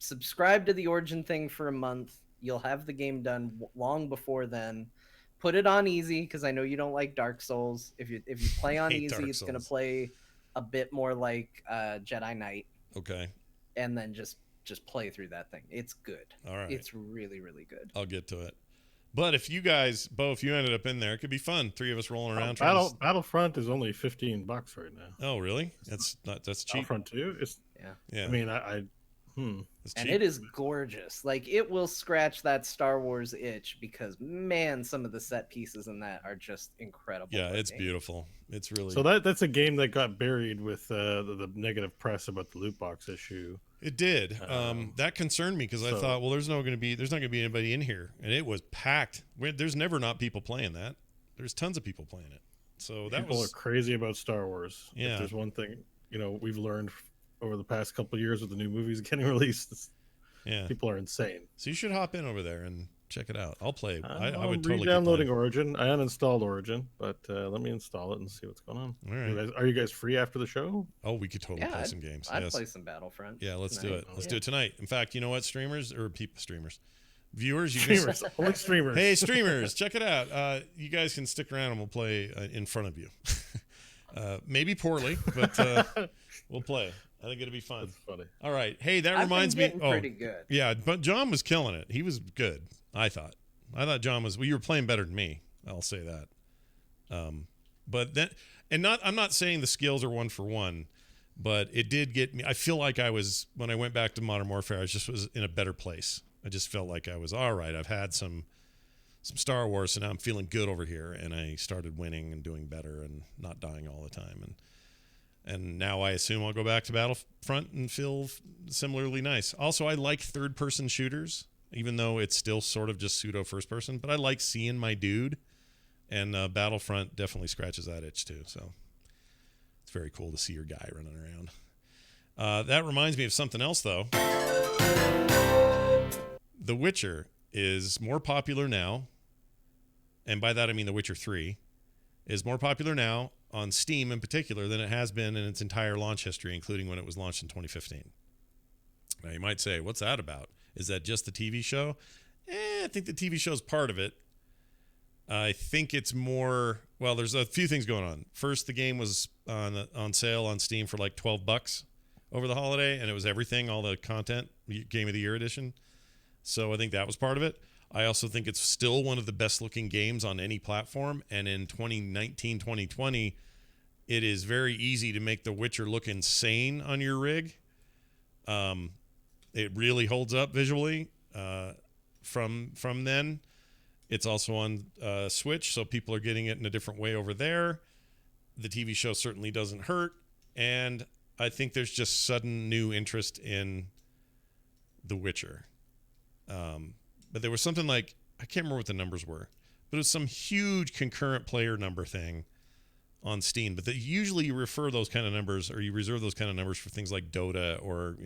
subscribe to the Origin thing for a month. You'll have the game done long before then. Put it on easy, because I know you don't like Dark Souls. If you play on easy, it's going to play a bit more like Jedi Knight. Okay. And then just play through that thing. It's good. All right. It's really, really good. I'll get to it. But if you guys, Bo, if you ended up in there, it could be fun. 3 of us rolling around. trying to... Battlefront is only $15 right now. Oh, really? That's cheap. Battlefront 2 is. Yeah. I mean, It's and cheap. it is gorgeous. Like, it will scratch that Star Wars itch because, man, some of the set pieces in that are just incredible. Yeah, looking. it's beautiful. It's really so that's a game that got buried with the negative press about the loot box issue. It did. That concerned me because I thought, well, there's not going to be anybody in here, and it was packed. There's never not people playing that. There's tons of people playing it. So people are crazy about Star Wars. Yeah. If there's one thing we've learned over the past couple of years with the new movies getting released, people are insane. So you should hop in over there and check it out. I'll play. I I'm would totally re-downloading Origin. I uninstalled Origin, but let me install it and see what's going on. All right. Are you guys free after the show? Oh, we could totally play some games. I'd play some Battlefront. Yeah, let's do tonight. it. Let's do it tonight. In fact, you know what? Streamers, viewers, Streamers, only streamers. Hey, streamers, check it out. You guys can stick around and we'll play in front of you. Maybe poorly, but we'll play. I think it'll be fun. That's funny. All right. Hey, that reminds me. Oh, pretty good. Yeah, but John was killing it. He was good. I thought John was. Well, you were playing better than me. I'll say that. But then, I'm not saying the skills are one for one, but it did get me. I feel like when I went back to Modern Warfare, was in a better place. I just felt like I was all right. I've had some Star Wars, so now I'm feeling good over here, and I started winning and doing better and not dying all the time. And now I assume I'll go back to Battlefront and feel similarly nice. Also, I like third-person shooters, even though it's still sort of just pseudo first-person. But I like seeing my dude, and Battlefront definitely scratches that itch too. So it's very cool to see your guy running around. That reminds me of something else, though. The Witcher is more popular now, and by that I mean The Witcher 3 is more popular now on Steam in particular than it has been in its entire launch history, including when it was launched in 2015. Now you might say, what's that about? Is that just the TV show? I think the TV show is part of it. I think it's more, well, there's a few things going on. First, the game was on sale on Steam for like $12 over the holiday, and it was everything, all the content, Game of the Year edition. So I think that was part of it. I also think it's still one of the best looking games on any platform. And in 2019, 2020, it is very easy to make The Witcher look insane on your rig. It really holds up visually from then. It's also on Switch, so people are getting it in a different way over there. The TV show certainly doesn't hurt. And I think there's just sudden new interest in The Witcher. But there was something like, I can't remember what the numbers were, but it was some huge concurrent player number thing on Steam. But usually you refer those kind of numbers, or you reserve those kind of numbers for things like Dota or,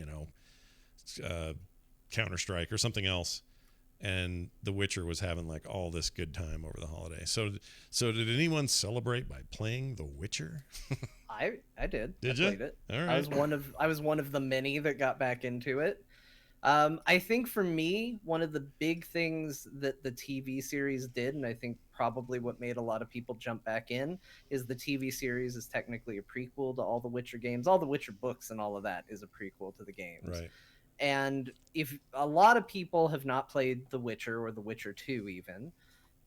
Counter-Strike or something else. And The Witcher was having like all this good time over the holiday. So did anyone celebrate by playing The Witcher? I did. Did I you? played it. All right. I was one of the many that got back into it. I think for me, one of the big things that the TV series did, and I think probably what made a lot of people jump back in, is the TV series is technically a prequel to all the Witcher games. All the Witcher books and all of that is a prequel to the games. Right. And if a lot of people have not played The Witcher or The Witcher 2 even,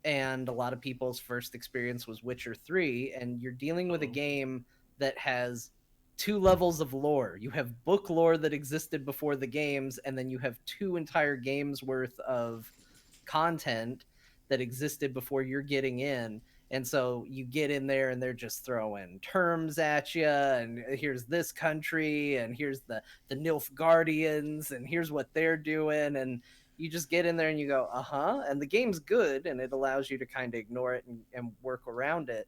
and a lot of people's first experience was Witcher 3, and you're dealing with a game that has 2 levels of lore. You have book lore that existed before the games, and then you have 2 entire games worth of content that existed before you're getting in. And so you get in there and they're just throwing terms at you, and here's this country, and here's the Nilfgaardians, and here's what they're doing, and you just get in there and you go, and the game's good, and it allows you to kind of ignore it and work around it.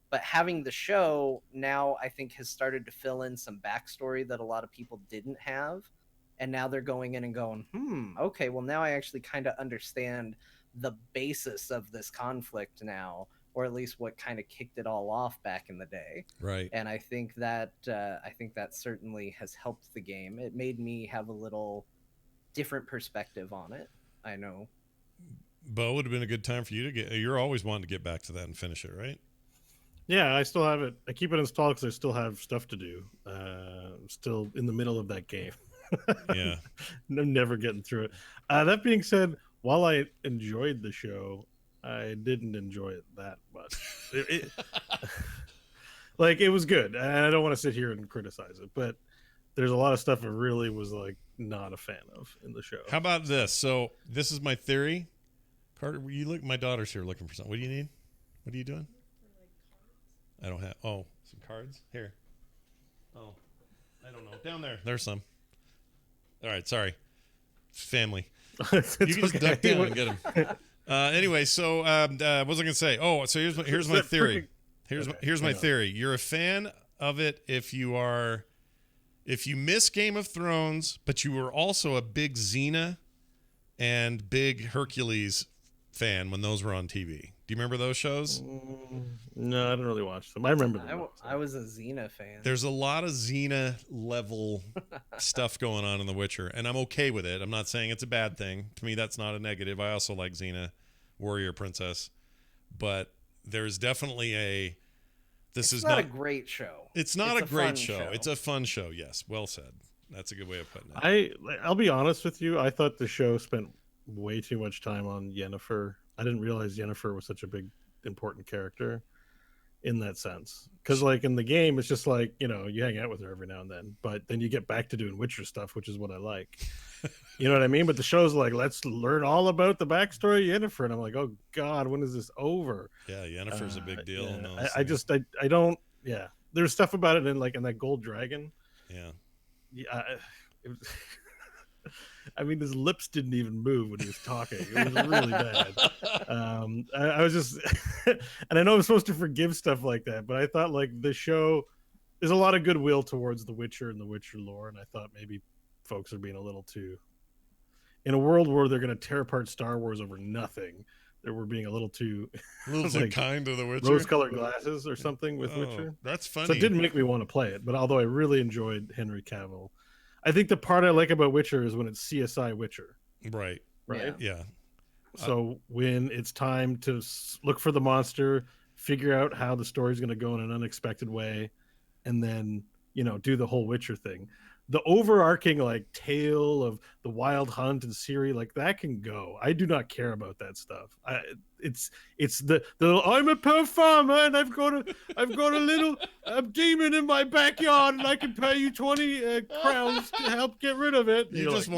But having the show now, I think, has started to fill in some backstory that a lot of people didn't have. And now they're going in and going, okay, well, now I actually kind of understand the basis of this conflict now, or at least what kind of kicked it all off back in the day. Right. And I think that certainly has helped the game. It made me have a little different perspective on it. I know. Bo, would have been a good time for you to get. You're always wanting to get back to that and finish it, right? Yeah, I still have it. I keep it installed because I still have stuff to do. I'm still in the middle of that game. Yeah. I'm never getting through it. That being said, while I enjoyed the show, I didn't enjoy it that much. Like it was good. I don't want to sit here and criticize it, but there's a lot of stuff I really was like not a fan of in the show. How about this? So this is my theory. Carter, you look. My daughter's here looking for something. What do you need? What are you doing? I don't have. Oh, some cards here. Oh, I don't know. Down there. There's some. All right. Sorry. Family. You can just duck down and get them. Anyway, so what was I gonna say? Oh, so here's my theory. Here's my theory. You're a fan of it if you miss Game of Thrones, but you were also a big Xena and big Hercules fan when those were on TV. Do you remember those shows? No, I don't really watch them. I remember them. I was a Xena fan. There's a lot of Xena level stuff going on in The Witcher, and I'm okay with it. I'm not saying it's a bad thing. To me, that's not a negative. I also like Xena, warrior princess, but there's definitely it's not a great show. It's not a great show. It's a fun show. Yes, well said. That's a good way of putting it. I'll be honest with you. I thought the show spent way too much time on Yennefer. I didn't realize Yennefer was such a big, important character in that sense. Because, like, in the game, it's just like, you know, you hang out with her every now and then. But then you get back to doing Witcher stuff, which is what I like. You know what I mean? But the show's like, let's learn all about the backstory of Yennefer. And I'm like, oh, God, when is this over? Yeah, Yennefer's a big deal. Yeah. I don't, yeah. There's stuff about it in that Gold Dragon. Yeah. Yeah. I mean, his lips didn't even move when he was talking. It was really bad. I was just, and I know I'm supposed to forgive stuff like that, but I thought like the show, there's a lot of goodwill towards The Witcher and The Witcher lore, and I thought maybe folks are being a little too, in a world where they're going to tear apart Star Wars over nothing, they were being a little too like, kind to The Witcher, rose-colored glasses or something with Witcher. That's funny. So it didn't make me want to play it, but although I really enjoyed Henry Cavill. I think the part I like about Witcher is when it's CSI Witcher. Right. Yeah. So when it's time to look for the monster, figure out how the story's going to go in an unexpected way, and then, you know, do the whole Witcher thing. The overarching like tale of the Wild Hunt and Ciri, like that can go. I do not care about that stuff. It's the I'm a poor farmer and I've got a little demon in my backyard and I can pay you 20 crowns to help get rid of it. You just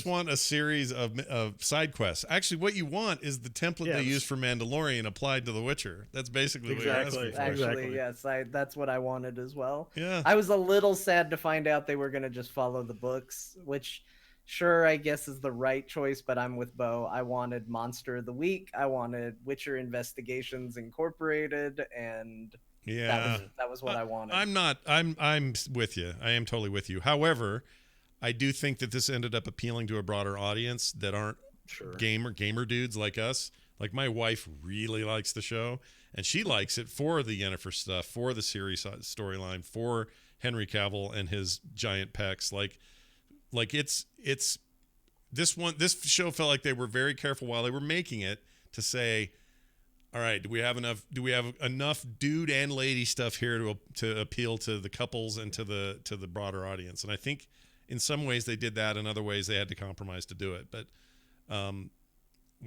want a series of side quests. Actually, what you want is the template they use for Mandalorian applied to The Witcher. That's basically what you're asking for. Actually, yes, that's what I wanted as well. Yeah, I was a little sad to find out they were going to just follow the books, which sure, I guess is the right choice, but I'm with Bo. I wanted Monster of the Week. I wanted Witcher Investigations Incorporated, and that was what I wanted. I'm with you. I am totally with you. However, I do think that this ended up appealing to a broader audience that aren't gamer dudes like us. Like my wife really likes the show, and she likes it for the Yennefer stuff, for the series storyline, for Henry Cavill and his giant pecs. Like it's this show felt like they were very careful while they were making it to say, all right, do we have enough dude and lady stuff here to appeal to the couples and to the broader audience? And I think in some ways they did that, in other ways they had to compromise to do it. But one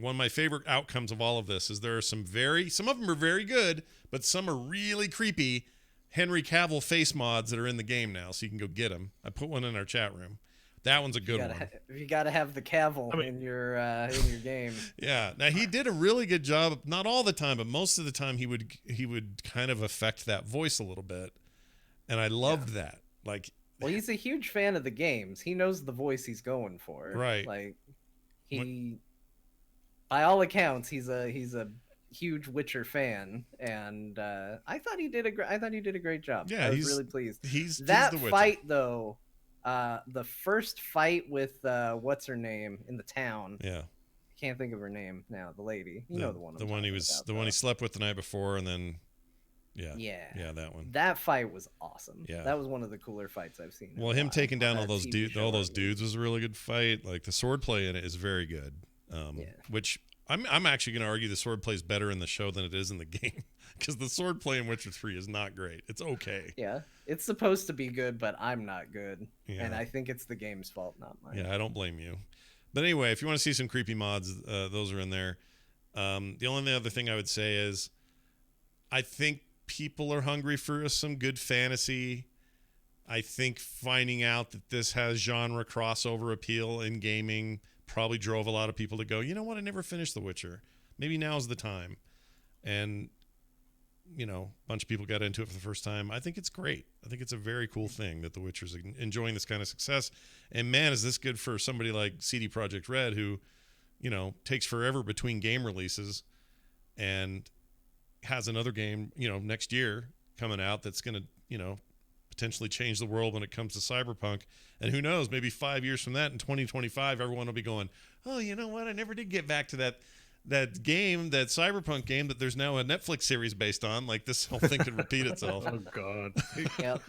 of my favorite outcomes of all of this is there are some of them are very good, but some are really creepy Henry Cavill face mods that are in the game now, so you can go get them. I put one in our chat room. That one's a good one. You got to have the Cavill in your game. Yeah. Now he did a really good job. Not all the time, but most of the time he would kind of affect that voice a little bit, and I loved that. Like, well, he's a huge fan of the games. He knows the voice he's going for. Right. Like by all accounts, he's a huge Witcher fan, and I thought he did a great job. Yeah, I was really pleased. He's that the Witcher. Fight though. The first fight with what's her name in the town. Yeah. Can't think of her name now. The lady. You know the one. One he slept with the night before, and then. Yeah, that one. That fight was awesome. Yeah, that was one of the cooler fights I've seen. Well, him taking down all those dudes was a really good fight. Like the swordplay in it is very good. Which I'm actually going to argue the swordplay is better in the show than it is in the game, because the swordplay in Witcher 3 is not great. It's okay. Yeah, it's supposed to be good, but I'm not good, and I think it's the game's fault, not mine. Yeah, I don't blame you. But anyway, if you want to see some creepy mods, those are in there. The only other thing I would say is I think people are hungry for some good fantasy. I think finding out that this has genre crossover appeal in gaming probably drove a lot of people to go, you know what, I never finished The Witcher. Maybe now's the time. And, you know, a bunch of people got into it for the first time. I think it's great. I think it's a very cool thing that The Witcher's enjoying this kind of success. And, man, is this good for somebody like CD Projekt Red who, you know, takes forever between game releases and has another game, you know, next year coming out that's going to, you know, potentially change the world when it comes to Cyberpunk. And who knows, maybe 5 years from that in 2025, everyone will be going, oh, you know what? I never did get back to that game, that Cyberpunk game that there's now a Netflix series based on. Like, this whole thing could repeat itself. Oh, God.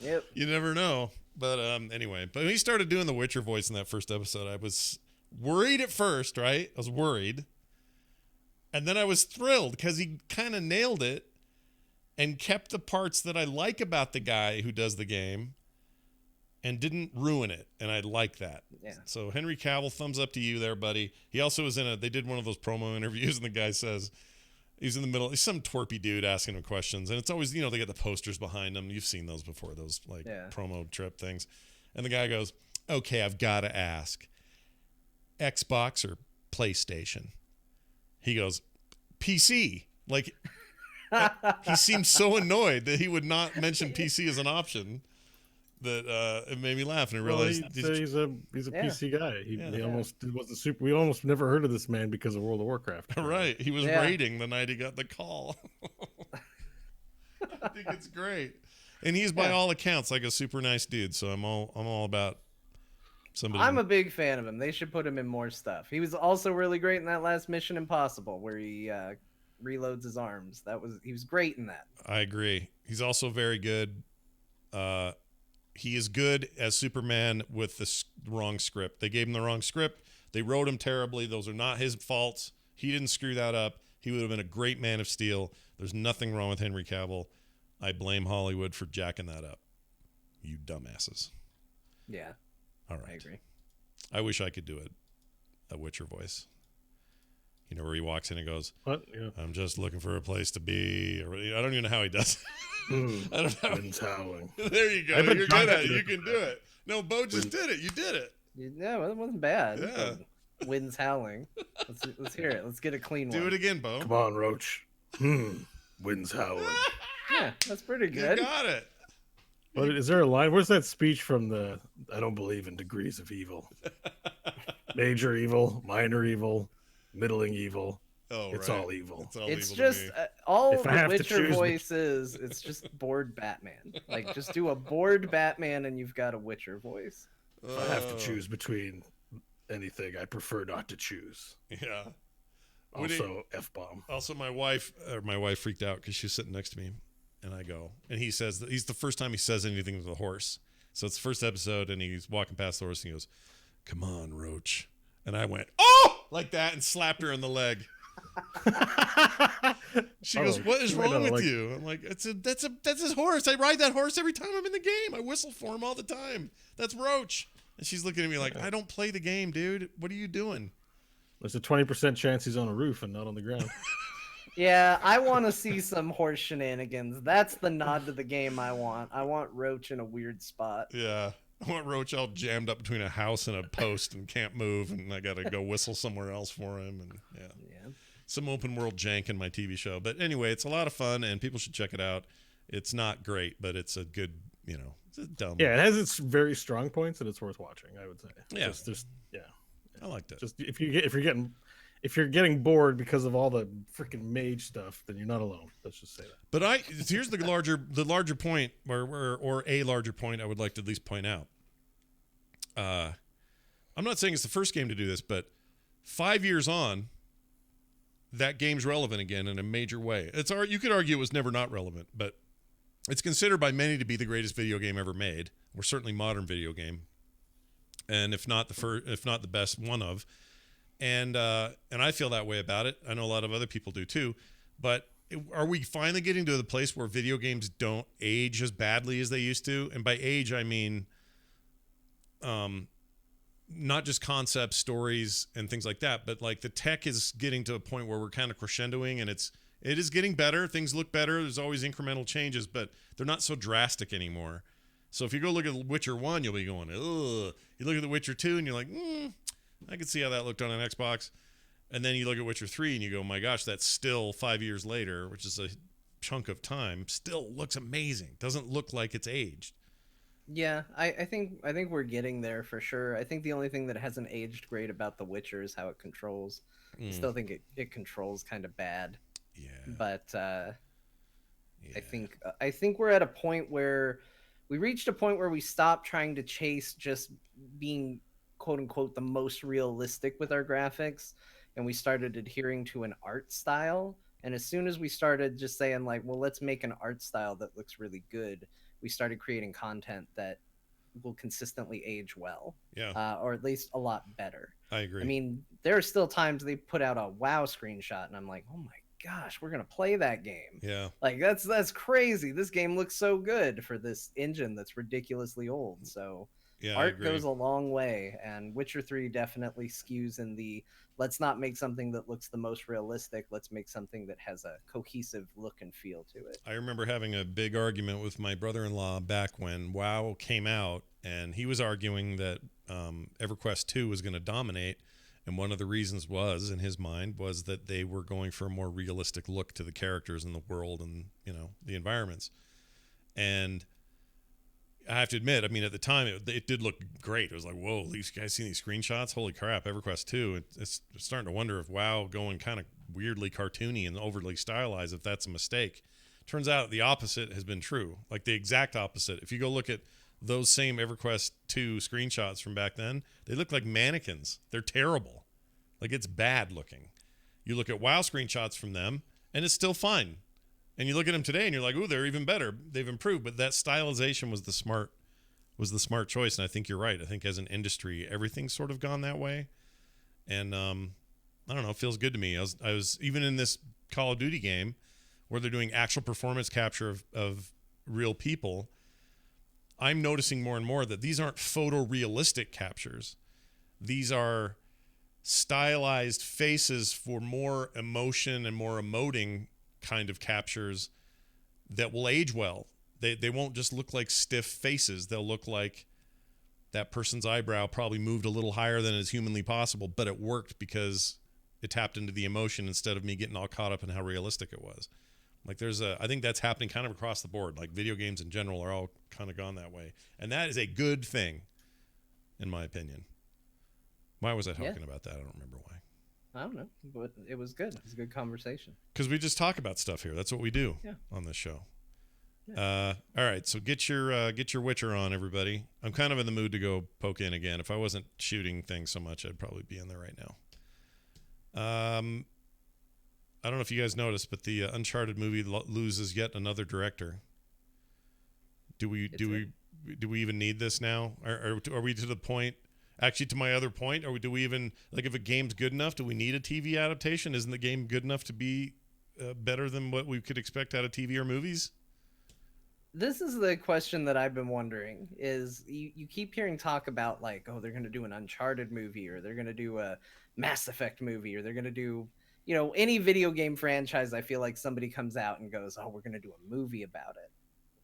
Yep. You never know. But anyway, but when he started doing the Witcher voice in that first episode, I was worried at first, right? I was worried. And then I was thrilled because he kind of nailed it and kept the parts that I like about the guy who does the game and didn't ruin it. And I like that. Yeah. So Henry Cavill, thumbs up to you there, buddy. He also was they did one of those promo interviews and the guy says, he's in the middle, he's some twerpy dude asking him questions. And it's always, you know, they get the posters behind them. You've seen those before, those like promo trip things. And the guy goes, okay, I've got to ask, Xbox or PlayStation? He goes, PC. Like, he seemed so annoyed that he would not mention PC as an option that it made me laugh. And I realized he's a PC guy. He almost wasn't super. We almost never heard of this man because of World of Warcraft. Right. He was raiding the night he got the call. I think it's great. And he's by all accounts like a super nice dude. So I'm all about somebody. I'm a big fan of him. They should put him in more stuff. He was also really great in that last Mission Impossible where he reloads his arms. He was great in that. I agree. He's also very good. He is good as Superman with the wrong script. They gave him the wrong script. They wrote him terribly. Those are not his faults. He didn't screw that up. He would have been a great Man of Steel. There's nothing wrong with Henry Cavill. I blame Hollywood for jacking that up. You dumbasses. Yeah. All right. I agree. I wish I could do a Witcher voice. You know, where he walks in and goes, "What? Yeah. I'm just looking for a place to be." Or, I don't even know how he does it. I don't know. Wind's howling. There you go. You're good at it. You can do it. No, Bo just did it. You did it. Yeah, well, it wasn't bad. Yeah. Wind's howling. Let's hear it. Let's get a clean one. Do it again, Bo. Come on, Roach. Wind's howling. Yeah, that's pretty good. You got it. What, is there a line? Where's that speech from the I don't believe in degrees of evil? Major evil, minor evil, middling evil. Oh, it's all evil. It's evil just all the Witcher choose voice is. It's just bored Batman. Like, just do a bored Batman and you've got a Witcher voice. If I have to choose between anything, I prefer not to choose. Yeah. Also, F-bomb. Also, my wife freaked out because she's sitting next to me, and I go, and he says that he's the first time he says anything to the horse. So it's the first episode, and he's walking past the horse, and he goes, "Come on, Roach," and I went, "Oh!" like that, and slapped her in the leg. She goes, "What is wrong with you?" I'm like, "That's his horse. I ride that horse every time I'm in the game. I whistle for him all the time. That's Roach." And she's looking at me like, "I don't play the game, dude. What are you doing?" There's a 20% chance he's on a roof and not on the ground. Yeah, I want to see some horse shenanigans. That's the nod to the game I want. I want Roach in a weird spot. Yeah. I want Roach all jammed up between a house and a post and can't move, and I got to go whistle somewhere else for him. And yeah. Some open world jank in my TV show. But anyway, it's a lot of fun, and people should check it out. It's not great, but it's a good, it's a dumb. Yeah, it has its very strong points, and it's worth watching, I would say. Yeah. Yeah. I liked it. Just if you're getting bored because of all the freaking mage stuff, then you're not alone. Let's just say that. But here's the larger point, or a larger point I would like to at least point out. I'm not saying it's the first game to do this, but 5 years on, that game's relevant again in a major way. You could argue it was never not relevant, but it's considered by many to be the greatest video game ever made, or certainly modern video game. And if not the best, one of, and I feel that way about it. I know a lot of other people do too. But are we finally getting to the place where video games don't age as badly as they used to? And by age, I mean, not just concepts, stories, and things like that, but like the tech is getting to a point where we're kind of crescendoing, and it is getting better. Things look better. There's always incremental changes, but they're not so drastic anymore. So if you go look at Witcher 1, you'll be going, ugh. You look at The Witcher 2, and you're like, I could see how that looked on an Xbox. And then you look at Witcher 3, and you go, my gosh, that's still 5 years later, which is a chunk of time, still looks amazing. Doesn't look like it's aged. Yeah, I think we're getting there for sure. I think the only thing that hasn't aged great about The Witcher is how it controls. I still think it controls kind of bad. Yeah. But Yeah. I think we're at a point where we reached a point where we stopped trying to chase just being quote unquote the most realistic with our graphics, and we started adhering to an art style. And as soon as we started just saying like, well, let's make an art style that looks really good, we started creating content that will consistently age well. Yeah. Or at least a lot better. I agree. I mean, there are still times they put out a WoW screenshot and I'm like, oh my gosh, we're gonna play that game. Yeah. Like that's crazy. This game looks so good for this engine that's ridiculously old. So Yeah, art goes a long way, and Witcher 3 definitely skews in the let's not make something that looks the most realistic, let's make something that has a cohesive look and feel to it. I remember having a big argument with my brother-in-law back when WoW came out, and he was arguing that EverQuest 2 was going to dominate, and one of the reasons was, in his mind, was that they were going for a more realistic look to the characters and the world and, the environments. And I have to admit, I mean, at the time, it did look great. It was like, whoa, these guys seen these screenshots? Holy crap, EverQuest 2. It's starting to wonder if WoW going kind of weirdly cartoony and overly stylized, if that's a mistake. Turns out the opposite has been true, like the exact opposite. If you go look at those same EverQuest 2 screenshots from back then, they look like mannequins. They're terrible. Like, it's bad looking. You look at WoW screenshots from them, and it's still fine. And you look at them today, and you're like, "Ooh, they're even better. They've improved." But that stylization was the smart choice. And I think you're right. I think as an industry, everything's sort of gone that way. And I don't know. It feels good to me. I was even in this Call of Duty game where they're doing actual performance capture of real people. I'm noticing more and more that these aren't photorealistic captures. These are stylized faces for more emotion and more emoting kind of captures that will age well. They won't just look like stiff faces. They'll look like that person's eyebrow probably moved a little higher than is humanly possible, but it worked because it tapped into the emotion instead of me getting all caught up in how realistic it was. Like I think that's happening kind of across the board. Like video games in general are all kind of gone that way. And that is a good thing, in my opinion. Why was I talking about that? I don't remember why. I don't know, but it was good. It was a good conversation. Because we just talk about stuff here. That's what we do on this show. Yeah. All right, so get your Witcher on, everybody. I'm kind of in the mood to go poke in again. If I wasn't shooting things so much, I'd probably be in there right now. I don't know if you guys noticed, but the Uncharted movie loses yet another director. Do we even need this now? Are we to the point? Actually, to my other point, do we even, like, if a game's good enough, do we need a TV adaptation? Isn't the game good enough to be better than what we could expect out of TV or movies? This is the question that I've been wondering, is you keep hearing talk about, like, oh, they're going to do an Uncharted movie, or they're going to do a Mass Effect movie, or they're going to do, any video game franchise. I feel like somebody comes out and goes, oh, we're going to do a movie about it.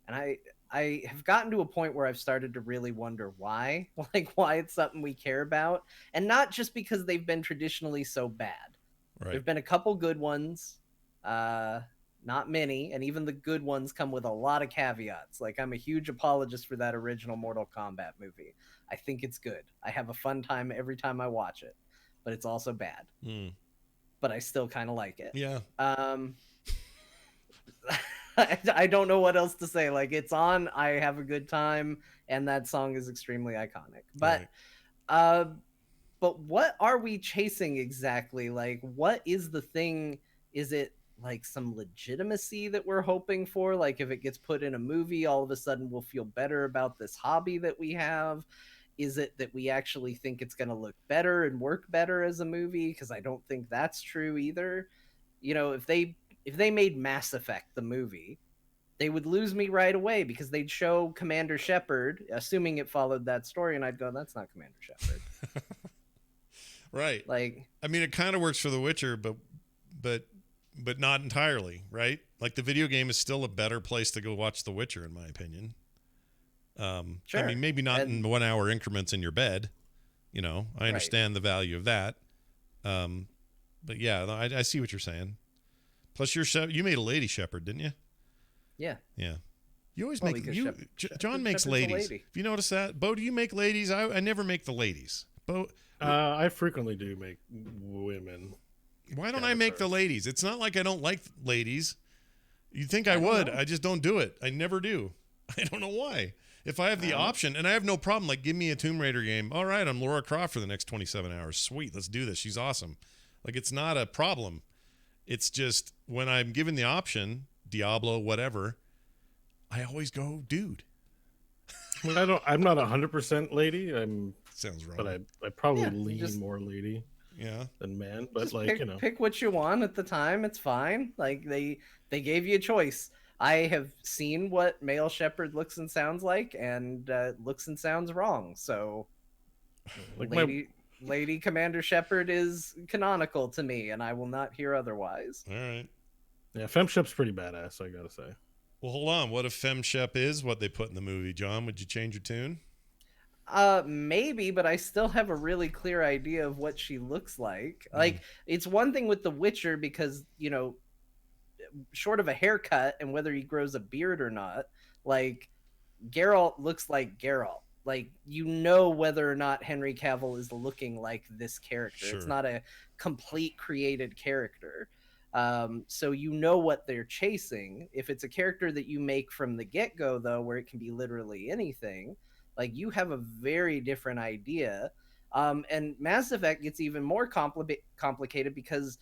And I have gotten to a point where I've started to really wonder why, like why it's something we care about, and not just because they've been traditionally so bad. Right. There've been a couple good ones, not many, and even the good ones come with a lot of caveats. Like, I'm a huge apologist for that original Mortal Kombat movie. I think it's good. I have a fun time every time I watch it, but it's also bad. But I still kind of like it. Yeah. I don't know what else to say. Like, it's on, I have a good time, and that song is extremely iconic. But right. But what are we chasing exactly? Like, what is the thing? Is it like some legitimacy that we're hoping for? Like, if it gets put in a movie, all of a sudden we'll feel better about this hobby that we have? Is it that we actually think it's going to look better and work better as a movie? Because I don't think that's true either. If they made Mass Effect the movie, they would lose me right away because they'd show Commander Shepard, assuming it followed that story, and I'd go, "That's not Commander Shepard." Right. Like, I mean, it kind of works for The Witcher, but not entirely, right? Like the video game is still a better place to go watch The Witcher, in my opinion. sure. I mean, maybe not And- in 1 hour increments in your bed. You know, I understand the value of that. But yeah, I see what you're saying. Plus, you made a lady shepherd, didn't you? Yeah. Yeah. You always Well, make because John makes Shepherd's a ladies. lady. Have you noticed that? Bo, do you make ladies? I never make the ladies. Bo, I frequently do make women. why don't I make the ladies? It's not like I don't like ladies. You'd think I would. know. I just don't do it. I never do. I don't know why. If I have the option, and I have no problem, like give me a Tomb Raider game. All right, I'm Laura Croft for the next 27 hours. Sweet, let's do this. She's awesome. Like it's not a problem. It's just when I'm given the option, Diablo, whatever, I always go, dude. Well, I'm not 100% lady. Sounds wrong. But I probably Yeah, lean more lady yeah. than man. But Just like, pick what you want at the time. It's fine. Like they gave you a choice. I have seen what male shepherd looks and sounds like, and looks and sounds wrong. So, like Lady Commander Shepard is canonical to me, and I will not hear otherwise. All right. yeah, FemShep's pretty badass, I gotta say. Well, hold on. What if FemShep is what they put in the movie, John? Would you change your tune? Maybe, but I still have a really clear idea of what she looks like. Like, it's one thing with The Witcher because, short of a haircut and whether he grows a beard or not, like, Geralt looks like Geralt. Like, whether or not Henry Cavill is looking like this character. Sure. It's not a complete created character. So what they're chasing. If it's a character that you make from the get-go, though, where it can be literally anything, like you have a very different idea. And Mass Effect gets even more complicated because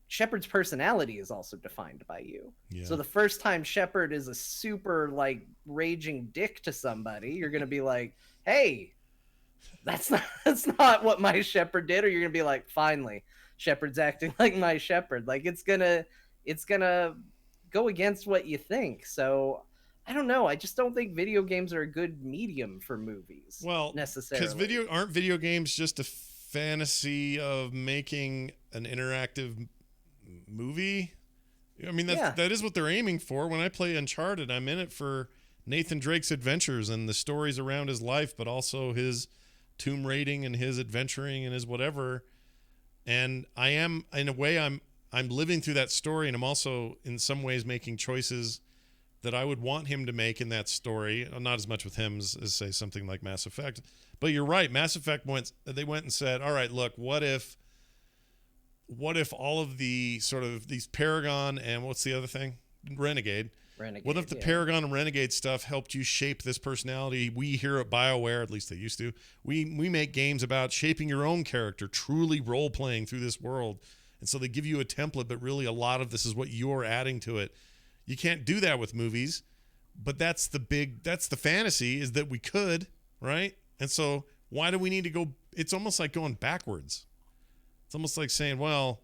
Shepard's personality is also defined by you. Yeah. So the first time Shepard is a super like raging dick to somebody, you're gonna be like, "Hey, that's not what my Shepard did," or you're gonna be like, "Finally, Shepard's acting like my Shepard." Like it's gonna go against what you think. So I don't know. I just don't think video games are a good medium for movies. Well, necessarily because aren't video games just a fantasy of making an interactive movie? I mean, that is what they're aiming for. When I play Uncharted, I'm in it for Nathan Drake's adventures and the stories around his life, but also his tomb raiding and his adventuring and his whatever. And I am, in a way, I'm living through that story, and I'm also in some ways making choices that I would want him to make in that story. Not as much with him as say something like Mass Effect. But you're right. Mass Effect went and said, all right, look, what if all of the sort of these Paragon and what's the other thing? Renegade. What if the Paragon and Renegade stuff helped you shape this personality? We here at BioWare, at least they used to, we make games about shaping your own character, truly role-playing through this world. And so they give you a template, but really a lot of this is what you're adding to it. You can't do that with movies, but that's the fantasy, is that we could, right? And so why do we need to go? It's almost like going backwards. It's almost like saying, well,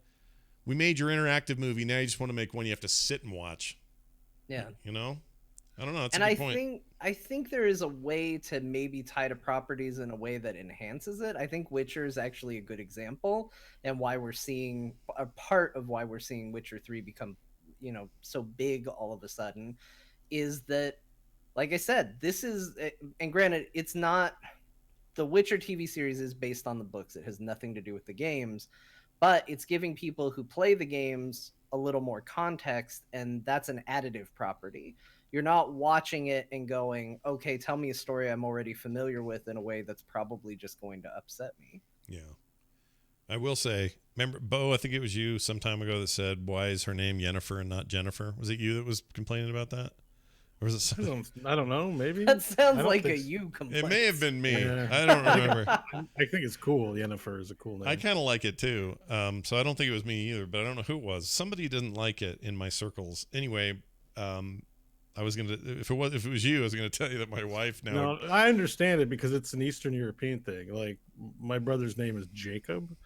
we made your interactive movie. Now you just want to make one you have to sit and watch. Yeah. I don't know. That's and a good point. I think there is a way to maybe tie to properties in a way that enhances it. I think Witcher is actually a good example, and why we're seeing a part of why we're seeing Witcher 3 become so big all of a sudden is that, like I said, this is, and granted, it's not, the Witcher TV series is based on the books. It has nothing to do with the games, but it's giving people who play the games a little more context, and that's an additive property. You're not watching it and going, okay, tell me a story I'm already familiar with in a way that's probably just going to upset me. Yeah. I will say, remember, Bo, I think it was you some time ago that said, why is her name Yennefer and not Jennifer? Was it you that was complaining about that? Or was it something? I don't know. Maybe that sounds like a you complaint. It may have been me. Yeah. I don't remember. I think it's cool. Yennefer is a cool name. I kind of like it too. So I don't think it was me either, but I don't know who it was. Somebody didn't like it in my circles. Anyway, I was gonna, if it was you, I was gonna tell you that my wife now. No, I understand it because it's an Eastern European thing. Like my brother's name is Jacob,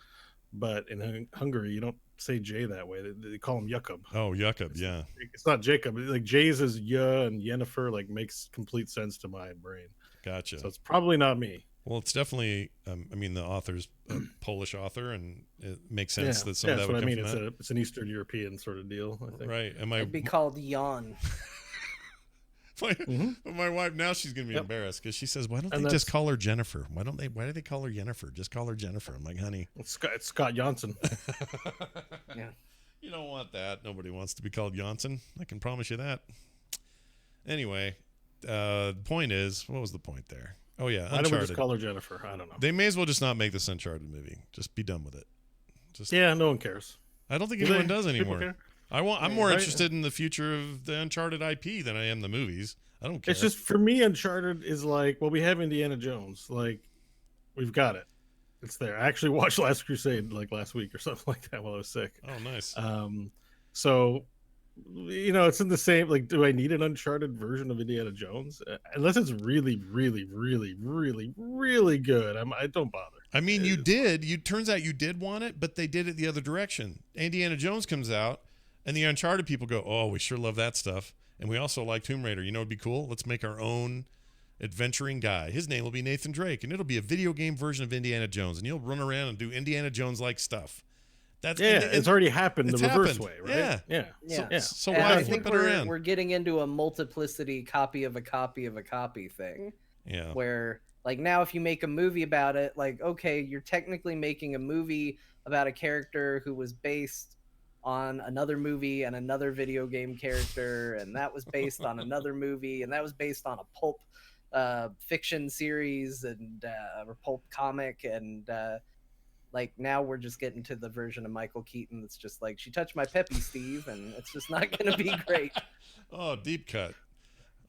but in Hungary you don't say Jay that way. They call him Jakob. Oh, Jakob, yeah. It's not Jacob. Like Jay's is Ya and Yennefer like makes complete sense to my brain. Gotcha. So it's probably not me. Well, it's definitely. I mean, the author's a Polish author, and it makes sense that some of that that's would what I come mean. from that. It's an Eastern European sort of deal. I think. Right? It'd be called Jan. My wife now she's gonna be embarrassed because she says, "Why don't they just call her Jennifer? Why do they call her Yennefer? Just call her Jennifer." I'm like, "Honey, it's Scott Johnson." Yeah. You don't want that. Nobody wants to be called Johnson. I can promise you that. Anyway, the point is, what was the point there? Oh yeah, Why Uncharted. don't we just call her Jennifer? I don't know. They may as well just not make this Uncharted movie. Just be done with it. No one cares. I don't think anyone does anymore. Care? I'm more interested in the future of the Uncharted IP than I am the movies. I don't care. It's just for me, Uncharted is like, well, we have Indiana Jones. Like, we've got it. It's there. I actually watched Last Crusade like last week or something like that while I was sick. Oh, nice. So, it's in the same. Like, do I need an Uncharted version of Indiana Jones? Unless it's really, really, really, really, really good, I don't bother. I mean, you did. Turns out you did want it, but they did it the other direction. Indiana Jones comes out, and the Uncharted people go, "Oh, we sure love that stuff." And we also like Tomb Raider. You know, it'd be cool. Let's make our own adventuring guy. His name will be Nathan Drake, and it'll be a video game version of Indiana Jones, and you'll run around and do Indiana Jones-like stuff. It's already happened the reverse way, right? Yeah. So and why I flip think it around? we're getting into a multiplicity copy of a copy of a copy thing. Yeah. Where like now if you make a movie about it, like okay, you're technically making a movie about a character who was based on another movie and another video game character, and that was based on another movie, and that was based on a pulp fiction series and or pulp comic, and like now we're just getting to the version of Michael Keaton that's just like, she touched my peppy, Steve, and it's just not going to be great. Oh, deep cut.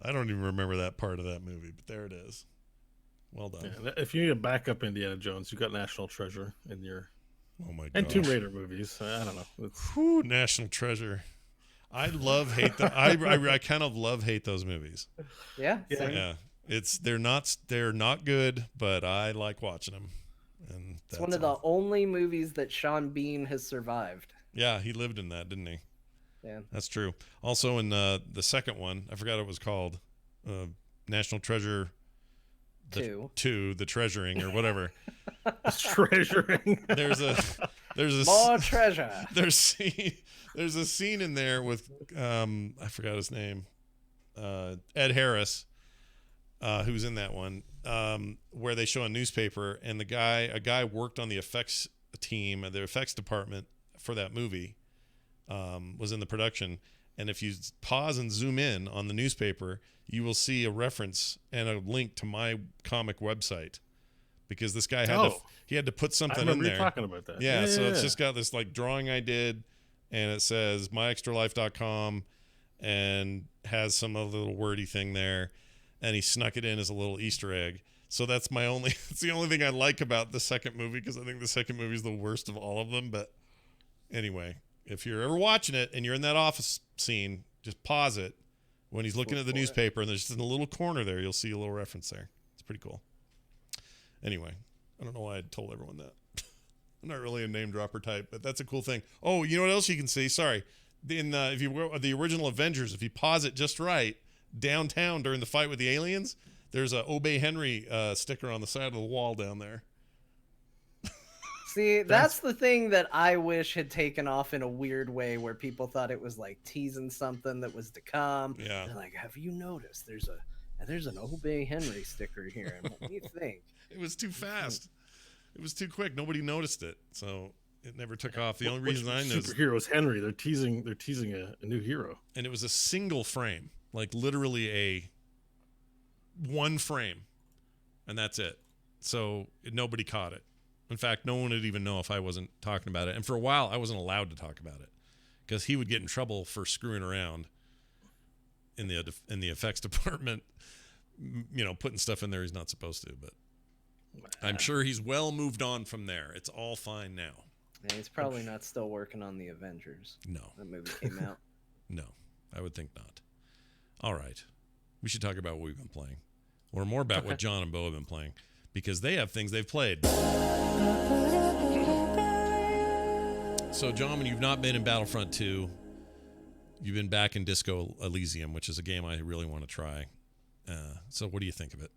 I don't even remember that part of that movie, but there it is. Well done. Yeah, if you need a backup Indiana Jones, you got National Treasure in your and Tomb Raider movies. I don't know. Whew, National Treasure. I hate I kind of hate those movies. Yeah. They're not good, but I like watching them. And it's one of the only movies that Sean Bean has survived. Yeah, he lived in that, didn't he? Yeah, that's true. Also in the second one, I forgot what it was called, National Treasure 2, the Treasuring or whatever. Treasuring. There's a more treasure. There's a scene in there with I forgot his name, Ed Harris, who's in that one, where they show a newspaper, and a guy worked on the effects team, the effects department for that movie, was in the production. And if you pause and zoom in on the newspaper, you will see a reference and a link to my comic website, because this guy had to put something in there. I remember you talking about that. Yeah, so it's just got this like drawing I did, and it says myextralife.com and has some other little wordy thing there, and he snuck it in as a little Easter egg. So it's the only thing I like about the second movie, because I think the second movie is the worst of all of them. But anyway, if you're ever watching it and you're in that office scene, just pause it when he's looking at the newspaper, and there's just in a little corner there, you'll see a little reference there. It's pretty cool. Anyway, I don't know why I told everyone that. I'm not really a name dropper type, but that's a cool thing. Oh, you know what else you can see? Sorry. If you were the original Avengers, if you pause it just right, downtown during the fight with the aliens, there's a Obey Henry sticker on the side of the wall down there. See, that's the thing that I wish had taken off in a weird way, where people thought it was like teasing something that was to come. Yeah. They're like, have you noticed there's an Obey Henry sticker here? And what do you think? It was too fast. It was too quick. Nobody noticed it, so it never took off. The only reason I noticed, superheroes Henry. They're teasing a new hero, and it was a single frame, like literally one frame, and that's it. So nobody caught it. In fact, no one would even know if I wasn't talking about it. And for a while, I wasn't allowed to talk about it, because he would get in trouble for screwing around in the effects department, putting stuff in there he's not supposed to. But I'm sure he's well moved on from there. It's all fine now. Yeah, he's probably not still working on the Avengers. No. That movie came out. No, I would think not. All right. We should talk about what we've been playing, or more about what John and Bo have been playing, because they have things they've played. So, John, when you've not been in Battlefront 2, you've been back in Disco Elysium, which is a game I really want to try. So what do you think of it?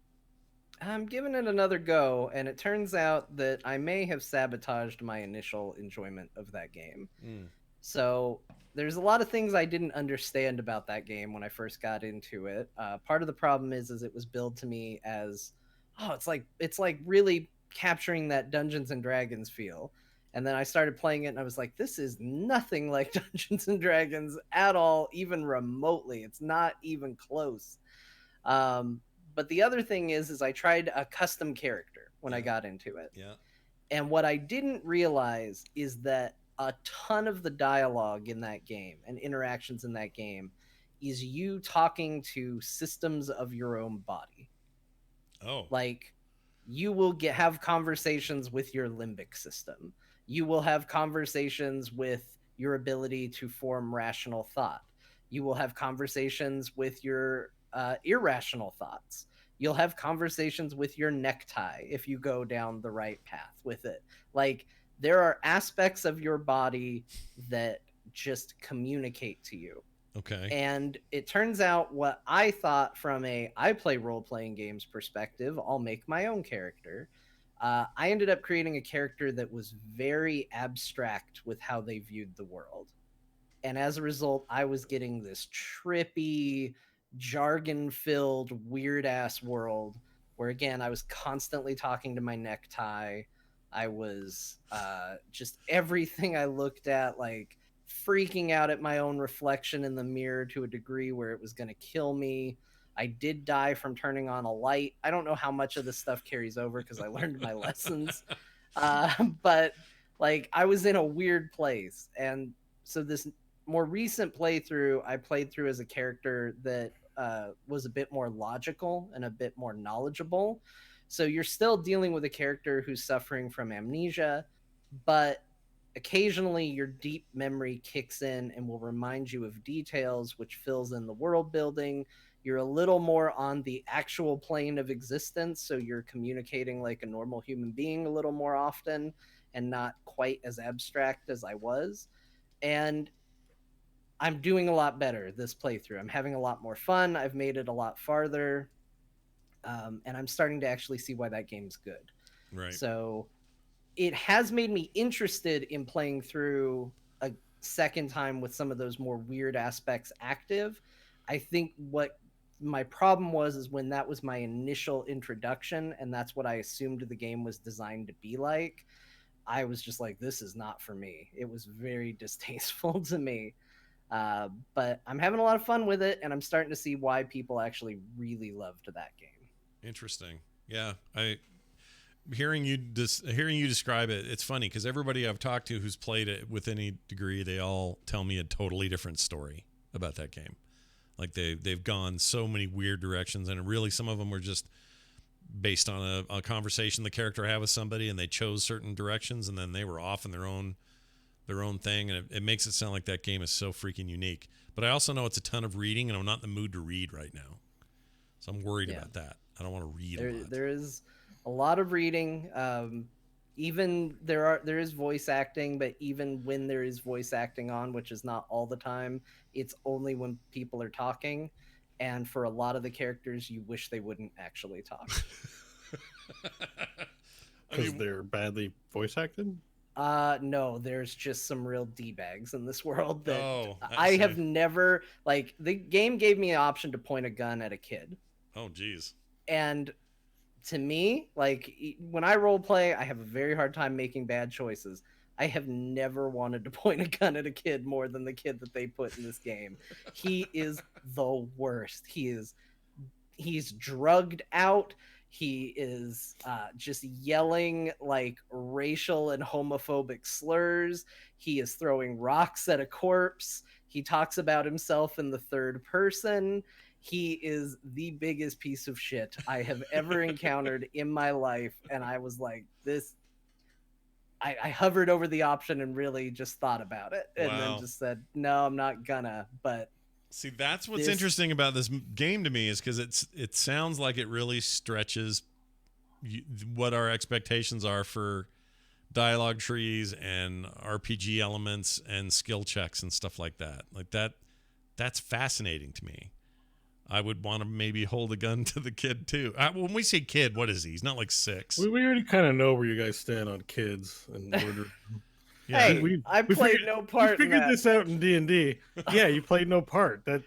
I'm giving it another go, and it turns out that I may have sabotaged my initial enjoyment of that game. So there's a lot of things I didn't understand about that game when I first got into it. Part of the problem is it was billed to me as, oh, it's like really capturing that Dungeons and Dragons feel. And then I started playing it, and I was like, this is nothing like Dungeons and Dragons at all, even remotely. It's not even close. But the other thing is I tried a custom character when I got into it. Yeah. And what I didn't realize is that a ton of the dialogue in that game and interactions in that game is you talking to systems of your own body. Oh. Like, you will have conversations with your limbic system. You will have conversations with your ability to form rational thought. You will have conversations with your irrational thoughts. You'll have conversations with your necktie if you go down the right path with it. Like, there are aspects of your body that just communicate to you. Okay. And it turns out what I thought from I play role-playing games perspective, I'll make my own character. I ended up creating a character that was very abstract with how they viewed the world. And as a result, I was getting this trippy, jargon-filled, weird-ass world where, again, I was constantly talking to my necktie. I was just everything I looked at, like, freaking out at my own reflection in the mirror to a degree where it was going to kill me. I did die from turning on a light. I don't know how much of this stuff carries over because I learned my lessons. But, like, I was in a weird place. And so this more recent playthrough, I played through as a character that was a bit more logical and a bit more knowledgeable. So you're still dealing with a character who's suffering from amnesia, but occasionally your deep memory kicks in and will remind you of details, which fills in the world building. You're a little more on the actual plane of existence, so you're communicating like a normal human being a little more often and not quite as abstract as I was. And I'm doing a lot better this playthrough. I'm having a lot more fun. I've made it a lot farther. And I'm starting to actually see why that game's good. Right. So it has made me interested in playing through a second time with some of those more weird aspects active. I think what my problem was is when that was my initial introduction, and that's what I assumed the game was designed to be like, I was just like, this is not for me. It was very distasteful to me. But I'm having a lot of fun with it, and I'm starting to see why people actually really loved that game. Interesting. Yeah, hearing you describe it, it's funny because everybody I've talked to who's played it with any degree, they all tell me a totally different story about that game. Like they've gone so many weird directions, and really some of them were just based on a conversation the character had with somebody, and they chose certain directions, and then they were off in their own thing, and it makes it sound like that game is so freaking unique. But I also know it's a ton of reading, and I'm not in the mood to read right now, so I'm worried about that. I don't want to read a lot. There is a lot of reading. Even there is voice acting, but even when there is voice acting on, which is not all the time, it's only when people are talking. And for a lot of the characters, you wish they wouldn't actually talk. Because they're badly voice acted? No, there's just some real D-bags in this world that I have never, like, the game gave me an option to point a gun at a kid. Oh, geez. And to me, like, when I role play, I have a very hard time making bad choices. I have never wanted to point a gun at a kid more than the kid that they put in this game. He is the worst. He's drugged out. He is just yelling like racial and homophobic slurs. He is throwing rocks at a corpse. He talks about himself in the third person. He is the biggest piece of shit I have ever encountered in my life. And I was like, I hovered over the option and really just thought about it. And then just said, no, I'm not gonna. But see, that's what's interesting about this game to me is because it sounds like it really stretches what our expectations are for dialogue trees and RPG elements and skill checks and stuff like that. Like that's fascinating to me. I would want to maybe hold a gun to the kid too. When we say kid, what is he? He's not like 6. We already kind of know where you guys stand on kids and murder. Yeah. Hey, I played no part We in figured that. this out in D&D. Yeah, you played no part. That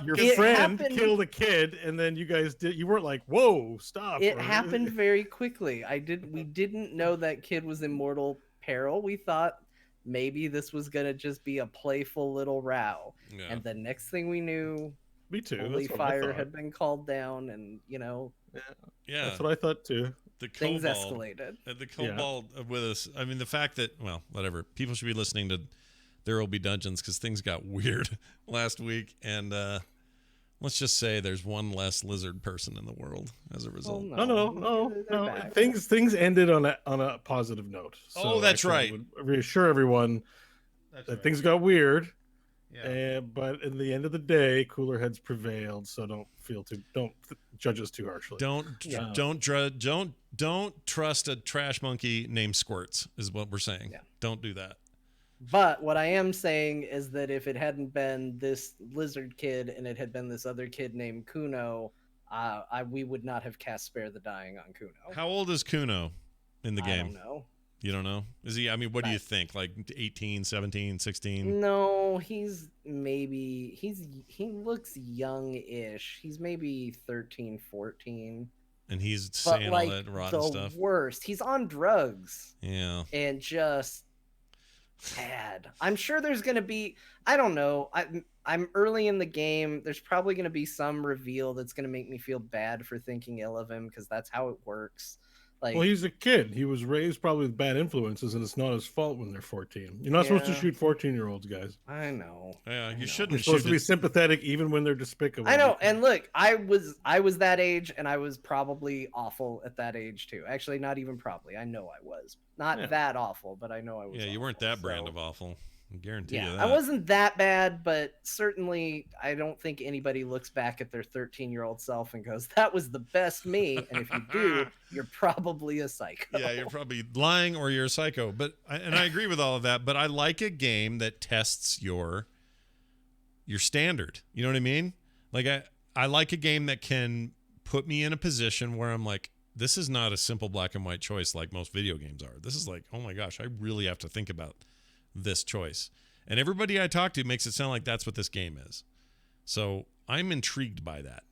your It friend happened- killed a kid, and then you guys did. You weren't like, "Whoa, stop!" It or- happened very quickly. We didn't know that kid was in mortal peril. We thought maybe this was gonna just be a playful little row. Yeah. And the next thing we knew, Me too. holy That's what I fire thought. had been called down, and Yeah. That's what I thought too. The things kobold. escalated. The kobold with us. I mean, the fact that, well, whatever. People should be listening to There Will Be Dungeons because things got weird last week. And let's just say there's one less lizard person in the world as a result. No. Things ended on a positive note. Oh, that's right. I would reassure everyone that things got weird. Yeah. But in the end of the day, cooler heads prevailed. So don't judge us too harshly. Don't trust a trash monkey named Squirts is what we're saying. Yeah. Don't do that. But what I am saying is that if it hadn't been this lizard kid and it had been this other kid named Kuno, we would not have cast Spare the Dying on Kuno. How old is Kuno in the game? I don't know. You don't know? Is he, I mean, what do you think? Like 18, 17, 16? No, he looks young-ish. He's maybe 13, 14. And he's But saying like all that rotten the stuff. worst. He's on drugs. Yeah. And just bad. I'm sure there's gonna be. I don't know. I'm early in the game. There's probably gonna be some reveal that's gonna make me feel bad for thinking ill of him because that's how it works. Like, Well, he's a kid. He was raised probably with bad influences, and it's not his fault when they're 14. You're not supposed to Yeah. shoot 14-year-olds, guys. I know. Yeah, you know. shouldn't You're supposed shoot to be it. sympathetic even when they're despicable. I know, and look, I was that age, and I was probably awful at that age too. Actually, not even probably. I know I was not that awful, but I know I was. Yeah, you weren't awful, that brand so- of awful. I guarantee Yeah, you that. I wasn't that bad, but certainly I don't think anybody looks back at their 13-year-old self and goes, "That was the best me." And if you do, you're probably a psycho. Yeah, you're probably lying or you're a psycho. But I agree with all of that. But I like a game that tests your standard. You know what I mean? Like I like a game that can put me in a position where I'm like, this is not a simple black and white choice like most video games are. This is like, oh my gosh, I really have to think about this choice. And everybody I talk to makes it sound like that's what this game is. So I'm intrigued by that.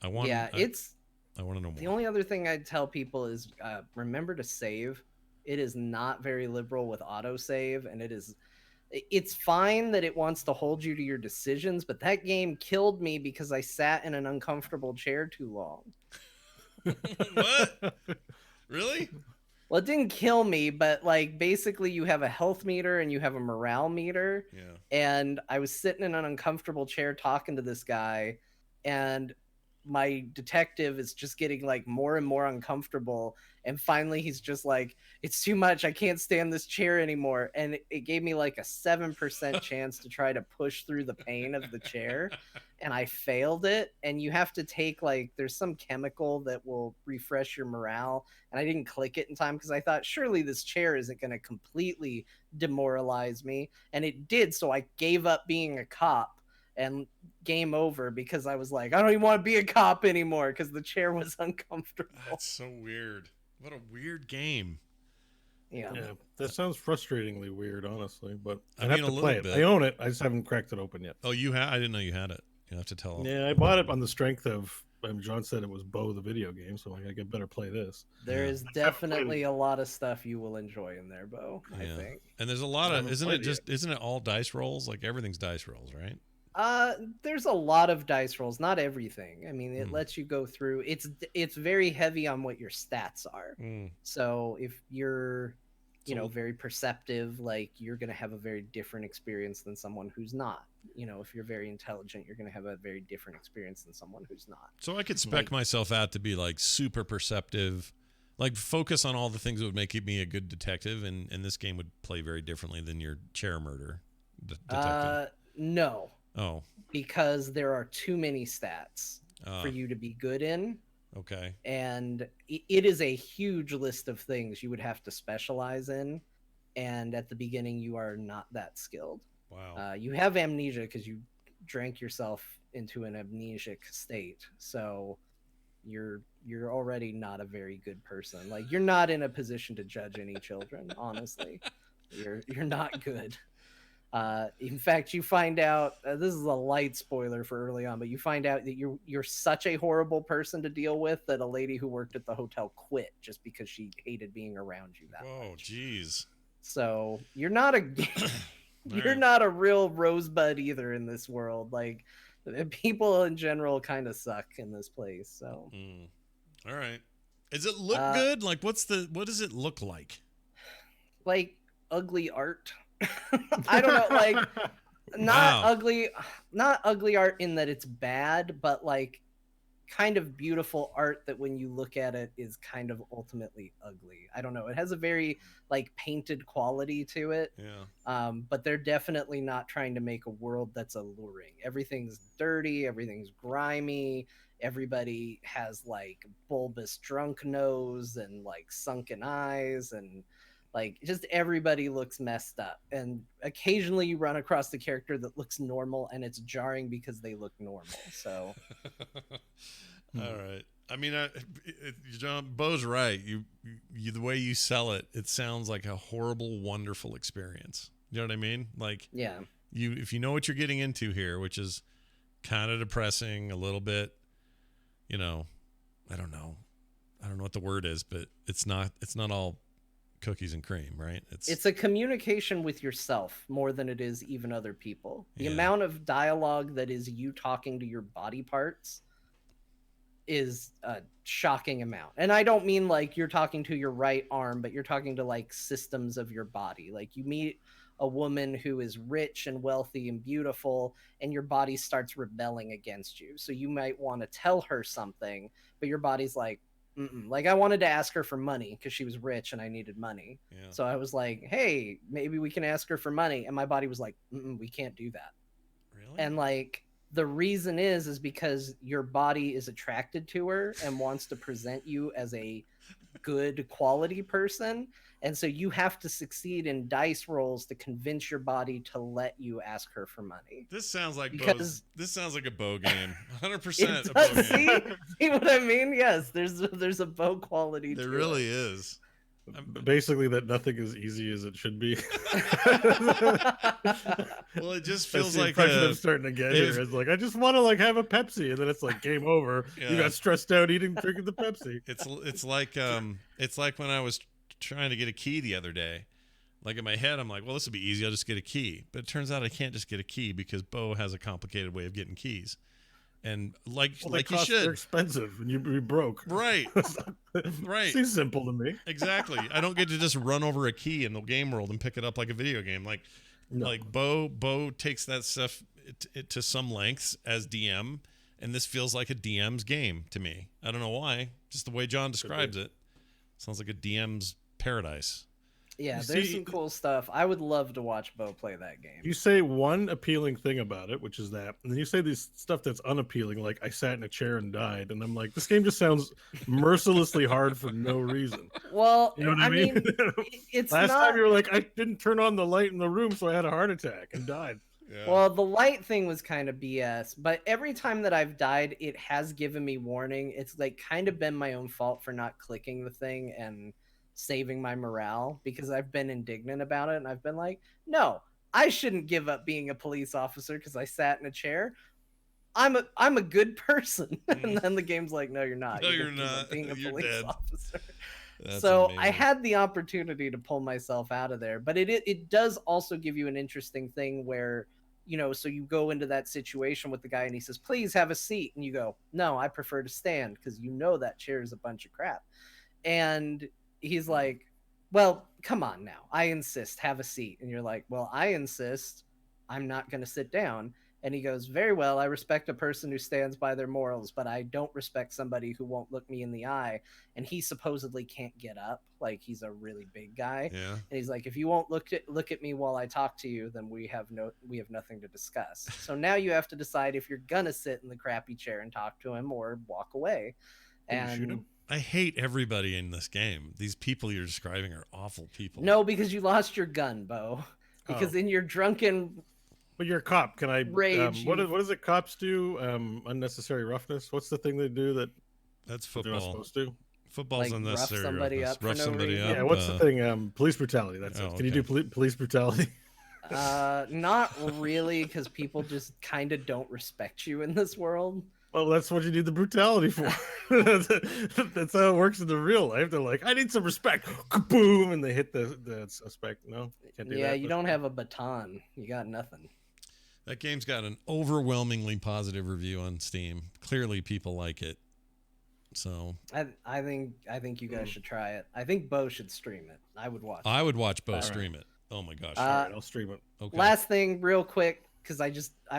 I want to know more. The only other thing I'd tell people is remember to save. It is not very liberal with autosave, and it's fine that it wants to hold you to your decisions, but that game killed me because I sat in an uncomfortable chair too long. What? Really? Well, it didn't kill me, but like basically you have a health meter and you have a morale meter. Yeah. And I was sitting in an uncomfortable chair talking to this guy, and my detective is just getting like more and more uncomfortable. And finally he's just like, "It's too much. I can't stand this chair anymore." And it gave me like a 7% chance to try to push through the pain of the chair. And I failed it. And you have to take there's some chemical that will refresh your morale. And I didn't click it in time because I thought surely this chair isn't going to completely demoralize me. And it did. So I gave up being a cop. And game over because I was like, I don't even want to be a cop anymore because the chair was uncomfortable. That's so weird. What a weird game. Yeah. That sounds frustratingly weird, honestly. But I I mean, have a to little play it. bit. I own it. I just haven't cracked it open yet. Oh, you had? I didn't know you had it. You have to tell. Yeah, I bought it on the strength of. John said it was Bo the video game, so I better play this. There Yeah. is definitely a lot of stuff you will enjoy in there, Bo. I Yeah. think. And there's a lot of, haven't isn't played it isn't it all dice rolls? Like everything's dice rolls, right? There's a lot of dice rolls, not everything. I mean, it Hmm. lets you go through. It's very heavy on what your stats are. Mm. So if you're, So- very perceptive, like you're going to have a very different experience than someone who's not. If you're very intelligent, you're going to have a very different experience than someone who's not. So I could spec myself out to be like super perceptive, like focus on all the things that would make me a good detective, and this game would play very differently than your chair murder detective. No, Oh, because there are too many stats uh, for you to be good in. Okay. And it is a huge list of things you would have to specialize in, and at the beginning you are not that skilled. Wow. You have amnesia because you drank yourself into an amnesic state, so you're already not a very good person. Like, you're not in a position to judge any children, honestly. You're not good. In fact, you find out, this is a light spoiler for early on, but you find out that you're such a horrible person to deal with that a lady who worked at the hotel quit just because she hated being around you that Whoa, much. jeez. So you're not a you're not a real rosebud either in this world. Like, people in general kind of suck in this place. So All right. Does it look good? Like, what does it look like ugly art. I don't know, like, not ugly art in that it's bad, but like kind of beautiful art that when you look at it is kind of ultimately ugly. I don't know. It has a very like painted quality to it. Yeah. But they're definitely not trying to make a world that's alluring. Everything's dirty, everything's grimy, everybody has like bulbous drunk nose and like sunken eyes, and like just everybody looks messed up. And occasionally you run across the character that looks normal, and it's jarring because they look normal. So all right. I mean, John, Bo's right. You, the way you sell it, it sounds like a horrible, wonderful experience. You know what I mean? Like, yeah, if you know what you're getting into here, which is kind of depressing, a little bit, you know, I don't know what the word is, but it's not all cookies and cream, right? It's a communication with yourself more than it is even other people. The amount of dialogue that is you talking to your body parts is a shocking amount. And I don't mean like you're talking to your right arm, but you're talking to like systems of your body. Like, you meet a woman who is rich and wealthy and beautiful, and your body starts rebelling against you. So you might want to tell her something, but your body's like, mm-mm. Like, I wanted to ask her for money because she was rich and I needed money. Yeah. So I was like, hey, maybe we can ask her for money. And my body was like, we can't do that. Really? And like, the reason is because your body is attracted to her and wants to present you as a good quality person. And so you have to succeed in dice rolls to convince your body to let you ask her for money. This sounds like this sounds like a Bo game. 100% a Bo game. See what I mean? Yes, there's a Bo quality there to really it. is. Basically, that nothing is easy as it should be. Well, it just feels the like impression I'm starting to get here is like, I just want to like have a Pepsi, and then it's like game over. Yeah. You got stressed out drinking the Pepsi. It's like when I was trying to get a key the other day. Like, in my head, I'm like, well, this will be easy. I'll just get a key. But it turns out I can't just get a key because Bo has a complicated way of getting keys. And like you should. They're expensive, and you'd be broke. Right. Right. Seems simple to me. Exactly. I don't get to just run over a key in the game world and pick it up like a video game. Like Bo takes that stuff to some lengths as DM, and this feels like a DM's game to me. I don't know why. Just the way John describes it. Sounds like a DM's paradise. Yeah, there's some cool stuff. I would love to watch Bo play that game. You say one appealing thing about it, which is that, and then you say this stuff that's unappealing, like I sat in a chair and died, and I'm like, this game just sounds mercilessly hard for no reason. Well, you know what I mean? It's last not... time you were like, I didn't turn on the light in the room, so I had a heart attack and died. Yeah. Well, the light thing was kind of BS, but every time that I've died, it has given me warning. It's like kind of been my own fault for not clicking the thing and saving my morale, because I've been indignant about it, and I've been like, no, I shouldn't give up being a police officer because I sat in a chair. I'm a good person. And then the game's like, no, you're not. No, you're not. Being a police dead. officer. That's so amazing. I had the opportunity to pull myself out of there, but it does also give you an interesting thing where, you know, so you go into that situation with the guy and he says, please have a seat. And you go, no, I prefer to stand, because you know that chair is a bunch of crap. And he's like, well, come on now. I insist, have a seat. And you're like, well, I insist. I'm not going to sit down. And he goes, very well, I respect a person who stands by their morals, but I don't respect somebody who won't look me in the eye. And he supposedly can't get up. Like, he's a really big guy. Yeah. And he's like, if you won't look at me while I talk to you, then we have nothing to discuss. So now you have to decide if you're going to sit in the crappy chair and talk to him or walk away. Can you shoot And him? I hate everybody in this game. These people you're describing are awful people. no, because you lost your gun, Bo. Because Oh. in your drunken But you're a cop. Can I? rage, What does it cops do? Unnecessary roughness. What's the thing they do that That's they're not football. supposed to? Football's Like, unnecessary. rough somebody roughness. up for Rough no somebody reason? up. Yeah. What's the thing? Police brutality. That's Oh, it. Can you do police brutality? not really, because people just kind of don't respect you in this world. Well, that's what you need the brutality for. That's how it works in the real life. They're like, I need some respect. Boom, and they hit the suspect. No, can't do Yeah, that. you don't have a baton. You got nothing. That game's got an overwhelmingly positive review on Steam. Clearly, people like it. So I think you guys should try it. I think Bo should stream it. I would watch. I would watch Bo All right. stream it. Oh my gosh. All right, I'll stream it. Okay. Last thing, real quick, because I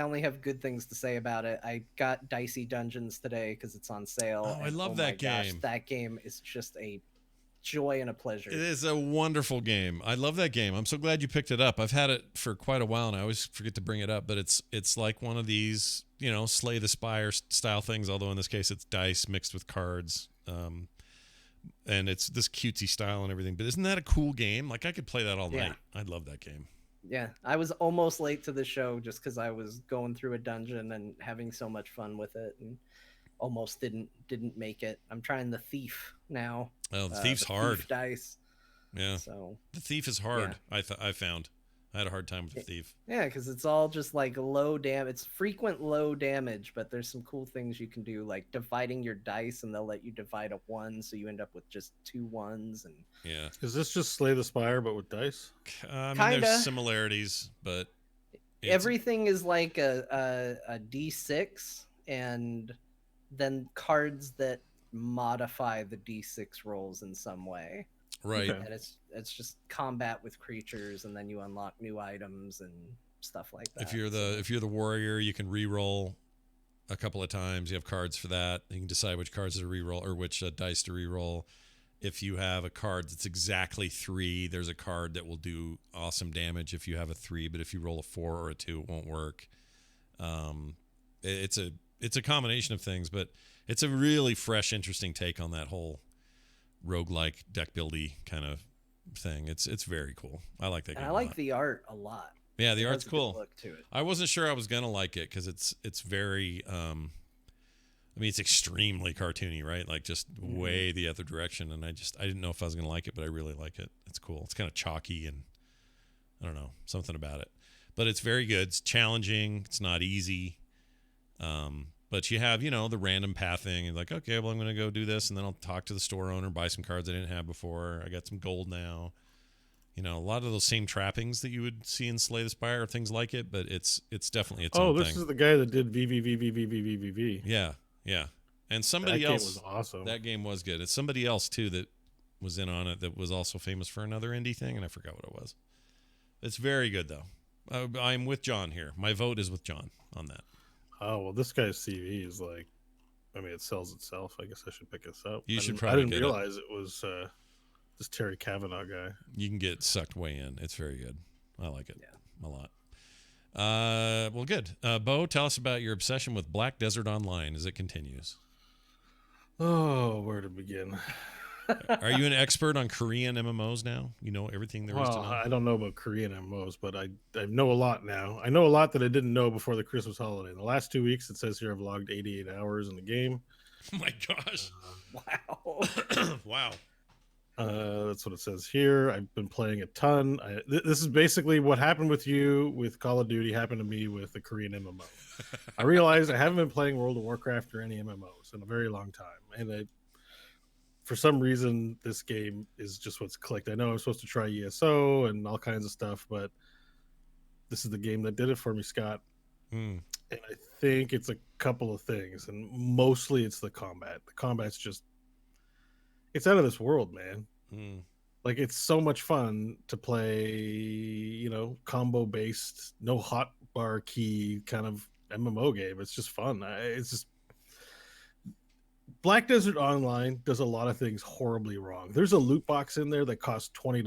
only have good things to say about it. I got Dicey Dungeons today because it's on sale. Oh, I and love my that gosh, game. that game is just a joy and a pleasure. It is a wonderful game. I love that game. I'm so glad you picked it up. I've had it for quite a while and I always forget to bring it up, but it's like one of these, Slay the Spire style things, although in this case it's dice mixed with cards. And it's this cutesy style and everything. But isn't that a cool game? Like I could play that all night. I love that game. Yeah, I was almost late to the show just because I was going through a dungeon and having so much fun with it, and almost didn't make it. I'm trying the Thief now. Oh, the Thief's the hard. Thief dice. Yeah. So The Thief is hard. I found. I had a hard time with the Thief. yeah, because it's all just like low damage. It's frequent low damage, but there's some cool things you can do, like dividing your dice, and they'll let you divide a 1, so you end up with just 2 1s. And Yeah. Is this just Slay the Spire but with dice? I mean, Kinda. there's similarities, but everything is like a D6, and then cards that modify the D6 rolls in some way. right. Okay. And it's just combat with creatures, and then you unlock new items and stuff like that. If you're the warrior, you can re-roll a couple of times. You have cards for that. You can decide which cards to re-roll or which dice to re-roll. If you have a card that's exactly 3, there's a card that will do awesome damage if you have a 3. But if you roll a 4 or a 2, it won't work. It's a combination of things, but it's a really fresh, interesting take on that whole roguelike deck buildy kind of thing. It's very cool. I like that game. And I like the art a lot. Yeah, the It art's has a good cool. look to it. I wasn't sure I was gonna like it because it's very it's extremely cartoony, right? Like just way the other direction, and I didn't know if I was gonna like it, but I really like it. It's cool. It's kind of chalky and I don't know, something about it, but it's very good. It's challenging. It's not easy. But you have, the random pathing and like, okay, well, I'm going to go do this. And then I'll talk to the store owner, buy some cards I didn't have before. I got some gold now. A lot of those same trappings that you would see in Slay the Spire or things like it, but it's definitely its own thing. Oh, this is the guy that did VVVVVVVV. Yeah, yeah. And somebody That game else. was awesome. That game was good. It's somebody else, too, that was in on it that was also famous for another indie thing, and I forgot what it was. It's very good, though. I'm with John here. My vote is with John on that. Oh, well, this guy's CV is like, it sells itself. I guess I should pick this up. You should I probably didn't get it. realize it was this Terry Kavanaugh guy. You can get sucked way in. It's very good. I like it a lot. Well, good. Bo, tell us about your obsession with Black Desert Online as it continues. Oh, where to begin? Are you an expert on Korean MMOs now? You know everything there is to Well, know? I don't know about Korean MMOs, but I know a lot now. I know a lot that I didn't know before the Christmas holiday. In the last 2 weeks, it says here I've logged 88 hours in the game. Oh, my gosh. Wow. Wow. That's what it says here. I've been playing a ton. This is basically what happened with you with Call of Duty happened to me with the Korean MMO. I realized I haven't been playing World of Warcraft or any MMOs in a very long time. And for some reason, this game is just what's clicked. I know I'm supposed to try ESO and all kinds of stuff, but this is the game that did it for me, Scott. Mm. And I think it's a couple of things, and mostly it's the combat. The combat's just, it's out of this world, man. Mm. Like, it's so much fun to play, combo based, no hot bar key kind of MMO game. It's just fun. It's just, Black Desert Online does a lot of things horribly wrong. There's a loot box in there that costs $20.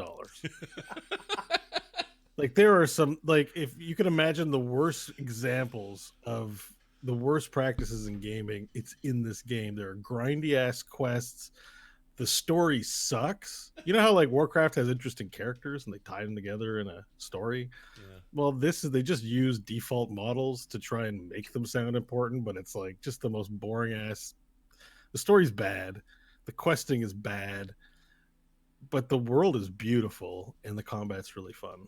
Like, there are some, like, if you can imagine the worst examples of the worst practices in gaming, it's in this game. There are grindy ass quests. The story sucks. You know how like Warcraft has interesting characters and they tie them together in a story? Yeah. Well, this is they just use default models to try and make them sound important, but it's like just the most boring ass. The story's bad, the questing is bad, but the world is beautiful and the combat's really fun.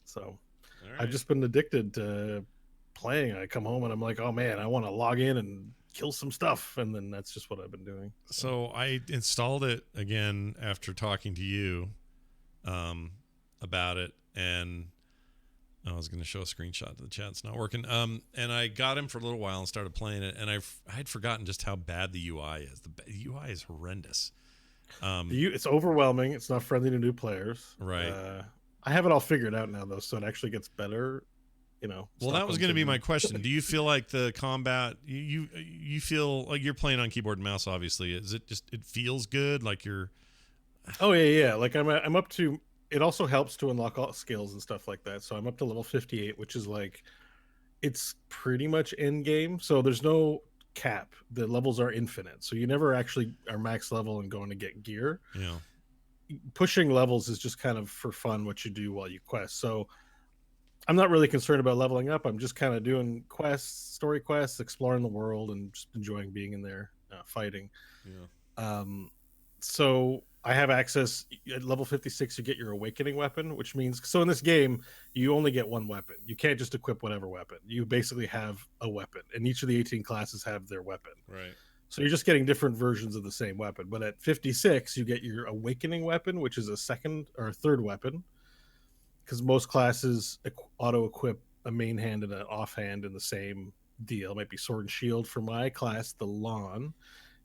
So All right. I've just been addicted to playing. I come home and I'm like, oh man, I want to log in and kill some stuff, and then that's just what I've been doing. So I installed it again after talking to you about it, and I was going to show a screenshot to the chat. It's not working. And I got him for a little while and started playing it, and I'd forgotten just how bad the UI is. The UI is horrendous. It's overwhelming. It's not friendly to new players. Right. I have it all figured out now, though, so it actually gets better. Well, that was going to be my question. Do you feel like the combat? You feel like you're playing on keyboard and mouse? Obviously, is it just it feels good? Like you're. Oh yeah. Like I'm up to. It also helps to unlock all skills and stuff like that. So I'm up to level 58, which is like, it's pretty much end game. So there's no cap. The levels are infinite. So you never actually are max level and going to get gear. Yeah. Pushing levels is just kind of for fun what you do while you quest. So I'm not really concerned about leveling up. I'm just kind of doing quests, story quests, exploring the world, and just enjoying being in there fighting. Yeah. So I have access at level 56. You get your awakening weapon, which means so in this game you only get one weapon. You can't just equip whatever weapon. You basically have a weapon, and each of the 18 classes have their weapon. Right. So you're just getting different versions of the same weapon. But at 56, you get your awakening weapon, which is a second or a third weapon. Because most classes auto equip a main hand and an offhand in the same deal. It might be sword and shield. For my class, the Lawn,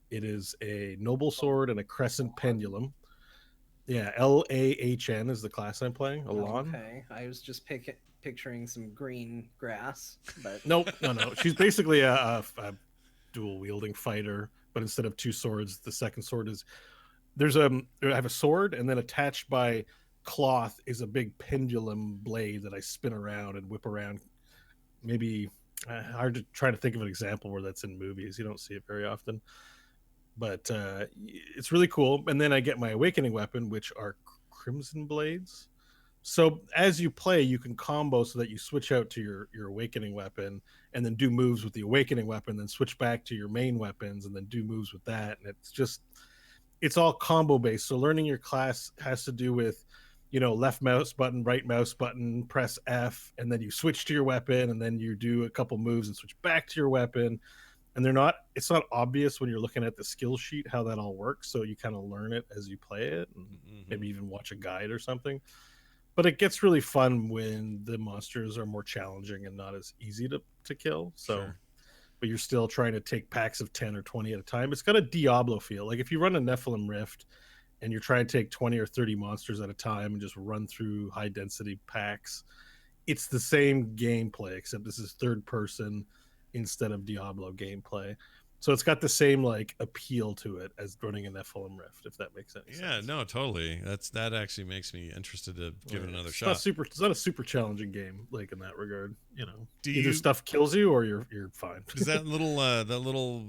it is a noble sword and a crescent pendulum. Yeah, LAHN is the class I'm playing. A Lawn. Okay, I was just picturing some green grass, but Nope, no. She's basically a dual wielding fighter, but instead of two swords, the second sword is I have a sword, and then attached by cloth is a big pendulum blade that I spin around and whip around. Maybe hard to try to think of an example where that's in movies. You don't see it very often, but it's really cool. And then I get my awakening weapon, which are crimson blades. So as you play, you can combo so that you switch out to your awakening weapon and then do moves with the awakening weapon, then switch back to your main weapons and then do moves with that. And it's all combo based. So learning your class has to do with, left mouse button, right mouse button, press F, and then you switch to your weapon, and then you do a couple moves and switch back to your weapon. And it's not obvious when you're looking at the skill sheet how that all works. So you kind of learn it as you play it, and maybe even watch a guide or something. But it gets really fun when the monsters are more challenging and not as easy to kill. So, Sure. But you're still trying to take packs of 10 or 20 at a time. It's got a Diablo feel. Like if you run a Nephilim Rift and you're trying to take 20 or 30 monsters at a time and just run through high density packs, it's the same gameplay, except this is third person instead of Diablo gameplay. So it's got the same like appeal to it as running a Nephilim Rift, if that makes any sense. Yeah, no, totally. That actually makes me interested to give it another shot. It's not a super challenging game, like in that regard. Either stuff kills you or you're fine. Is that little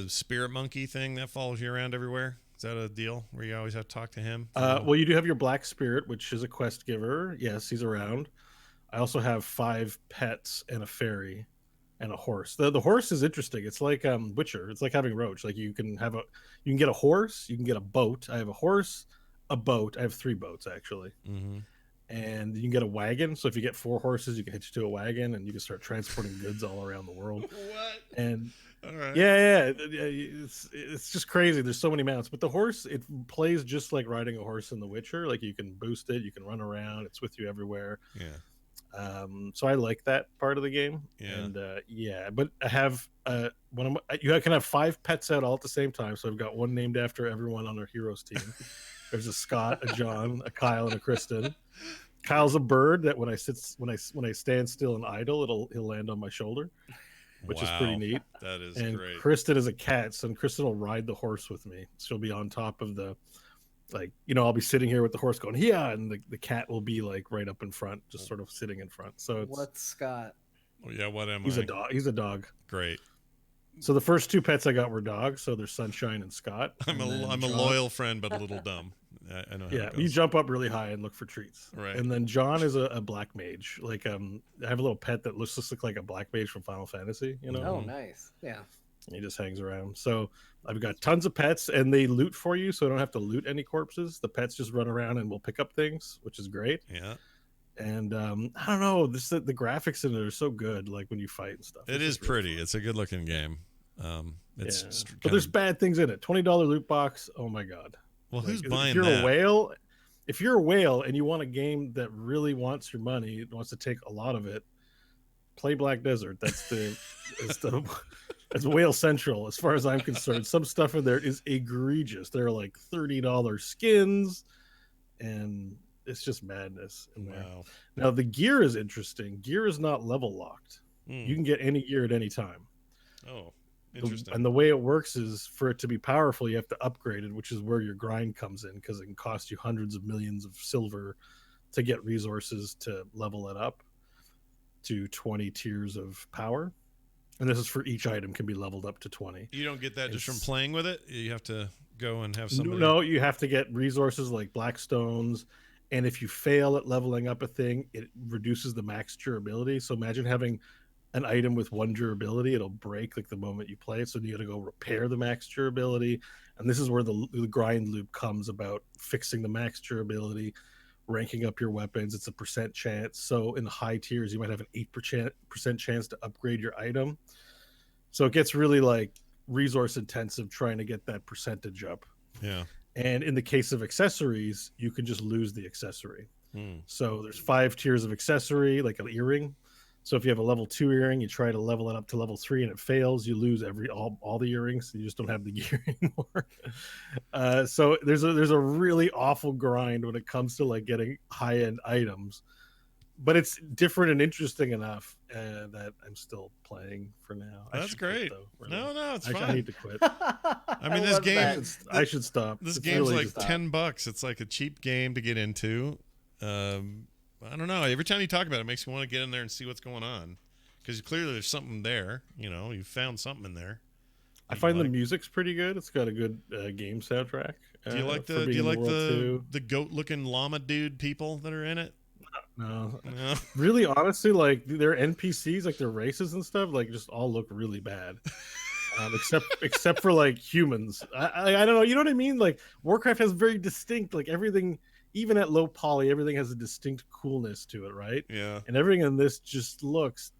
spirit monkey thing that follows you around everywhere? Is that a deal where you always have to talk to him? Well, you do have your black spirit, which is a quest giver. Yes, he's around. I also have 5 pets and a fairy and a horse. The horse is interesting. It's like Witcher. It's like having Roach. Like you can get a horse, you can get a boat. I have a horse, a boat. I have 3 boats actually. Mm-hmm. And you can get a wagon. So if you get 4 horses, you can hitch to a wagon and you can start transporting goods all around the world. What? And all right. Yeah. It's just crazy. There's so many mounts, but the horse, it plays just like riding a horse in The Witcher. Like you can boost it, you can run around. It's with you everywhere. Yeah. So I like that part of the game. Yeah. And but I have you can have 5 pets out all at the same time. So I've got one named after everyone on our heroes team. There's a Scott, a John, a Kyle, and a Kristen. Kyle's a bird that when I stand still and idle, he'll land on my shoulder, which is pretty neat. That is and great. Kristen is a cat, so Kristen will ride the horse with me. She'll be on top of I'll be sitting here with the horse going, yeah, and the cat will be like right up in front, just sort of sitting in front. So what's Scott? Oh yeah, what am He's I? a dog. He's a dog. Great. So the first two pets I got were dogs. So there's Sunshine and Scott. I'm a loyal friend, but a little dumb. I know how Yeah, it goes. you jump up really high and look for treats. Right. And then John is a black mage. Like I have a little pet that looks just like a black mage from Final Fantasy. You know. Oh, nice. Yeah. He just hangs around. So I've got tons of pets, and they loot for you, so I don't have to loot any corpses. The pets just run around and will pick up things, which is great. Yeah. And I don't know, the graphics in it are so good. Like when you fight and stuff. It is pretty. It's a good looking game. But there's bad things in it. $20 loot box. Oh my god. Well, who's buying if you're that? a whale, if you're a whale and you want a game that really wants your money, wants to take a lot of it, play Black Desert. That's Whale Central, as far as I'm concerned. Some stuff in there is egregious. They're like $30 skins, and it's just madness in there. Wow. Now the gear is interesting. Gear is not level locked. You can get any gear at any time. Oh, interesting. And the way it works is, for it to be powerful, you have to upgrade it, which is where your grind comes in, because it can cost you hundreds of millions of silver to get resources to level it up to 20 tiers of power. And this is for each item can be leveled up to 20. You don't get that just from playing with it? You have to go and have somebody... No, you have to get resources like black stones. And if you fail at leveling up a thing, it reduces the max durability. So imagine having an item with 1 durability. It'll break like the moment you play it. So you got to go repair the max durability. And this is where the grind loop comes about, fixing the max durability, ranking up your weapons. It's a percent chance. So in the high tiers, you might have an 8% chance to upgrade your item. So it gets really like resource intensive trying to get that percentage up. Yeah. And in the case of accessories, you can just lose the accessory. So there's 5 tiers of accessory, like an earring. So if you have a level 2 earring, you try to level it up to level 3 and it fails, you lose all the earrings. You just don't have the gear anymore. So there's a really awful grind when it comes to like getting high-end items. But it's different and interesting enough that I'm still playing for now. That's great. Quit, though, really. No, it's fine. I need to quit. I mean, this game... I should stop. This game's really like $10. It's like a cheap game to get into. I don't know. Every time you talk about it, it makes me want to get in there and see what's going on. Because clearly there's something there. You know, you found something in there. I find the music's pretty good. It's got a good game soundtrack. Do you like the goat-looking llama dude people that are in it? No. Really, honestly, like their NPCs, like their races and stuff, like just all look really bad. Except for like humans. I don't know. You know what I mean? Like Warcraft has very distinct, like everything, even at low poly, everything has a distinct coolness to it, right? Yeah. And everything in this just looks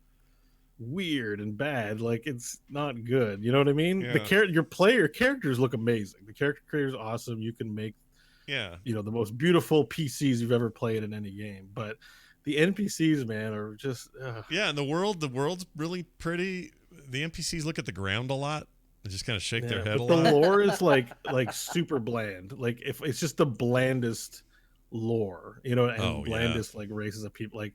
weird and bad. Like it's not good. You know what I mean? Yeah. Your characters look amazing. The character creator's awesome. You can make the most beautiful PCs you've ever played in any game. But the NPCs, man, are just and the world's really pretty. The NPCs look at the ground a lot. They just kind of shake their head a lot. The lore is like super bland. Like if it's just the blandest lore, you know, and blandest like races of people, like,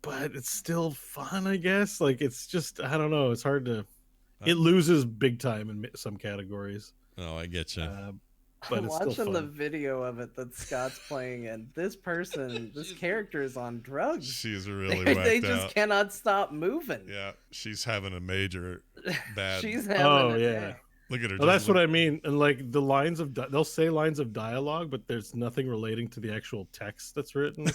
but it's still fun, I guess. Like it's just, I don't know, it's hard to it loses big time in some categories. Oh, I get you. But I'm it's still watching fun. the video of it that Scott's playing, and this character is on drugs. She's really they whacked just out. cannot stop moving. Yeah, she's having a major bad. She's having day. Look at her. Well, that's what I mean. And like the lines of they'll say lines of dialogue, but there's nothing relating to the actual text that's written.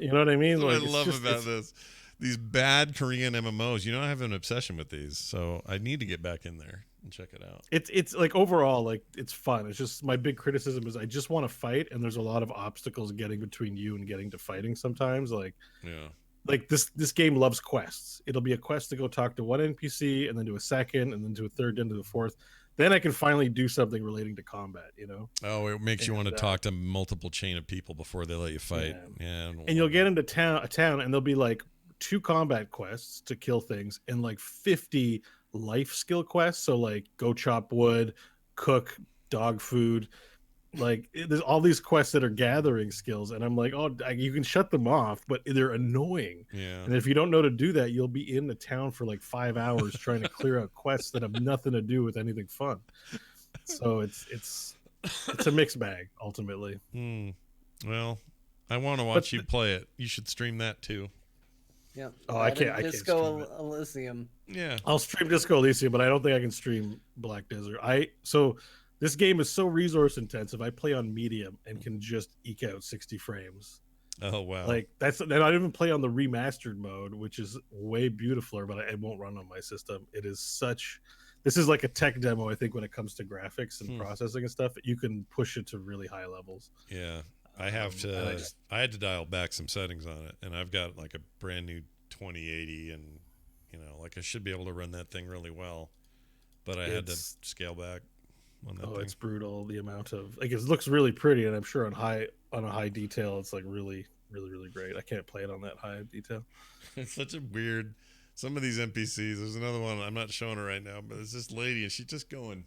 You know what I mean? That's like, what I love about this. These bad Korean MMOs. You know, I have an obsession with these, so I need to get back in there and check it out. It's like overall, like it's fun. It's just my big criticism is I just want to fight, and there's a lot of obstacles getting between you and getting to fighting sometimes. Like this game loves quests. It'll be a quest to go talk to one NPC, and then to a second, and then to a third, and to the fourth. Then I can finally do something relating to combat. You know? Oh, it makes you want to talk to multiple chain of people before they let you fight. Yeah, and you'll get into a town, and there'll be like 2 combat quests to kill things, and like 50 life skill quests. So like go chop wood, cook dog food. Like there's all these quests that are gathering skills, and I'm like, you can shut them off, but they're annoying. Yeah. And if you don't know to do that, you'll be in the town for like 5 hours trying to clear out quests that have nothing to do with anything fun. So it's a mixed bag ultimately. Well, I want to watch you play it. You should stream that too. Yep. Oh, That and I can't Disco stream it. Elysium. Yeah. I'll stream Disco Elysium, but I don't think I can stream Black Desert. So this game is so resource intensive. I play on medium and can just eke out 60 frames. Oh wow. Like that's then I even play on the remastered mode, which is way beautifuler, but it won't run on my system. It is such. This is like a tech demo, I think, when it comes to graphics and processing and stuff. You can push it to really high levels. Yeah, I have to. I had to dial back some settings on it, and I've got like a brand new 2080, and like I should be able to run that thing really well, but I had to scale back on that thing. It's brutal. The amount of it looks really pretty, and I'm sure on a high detail, it's like really, really, really great. I can't play it on that high detail. It's such a weird. Some of these NPCs. There's another one. I'm not showing her right now, but it's this lady, and she's just going.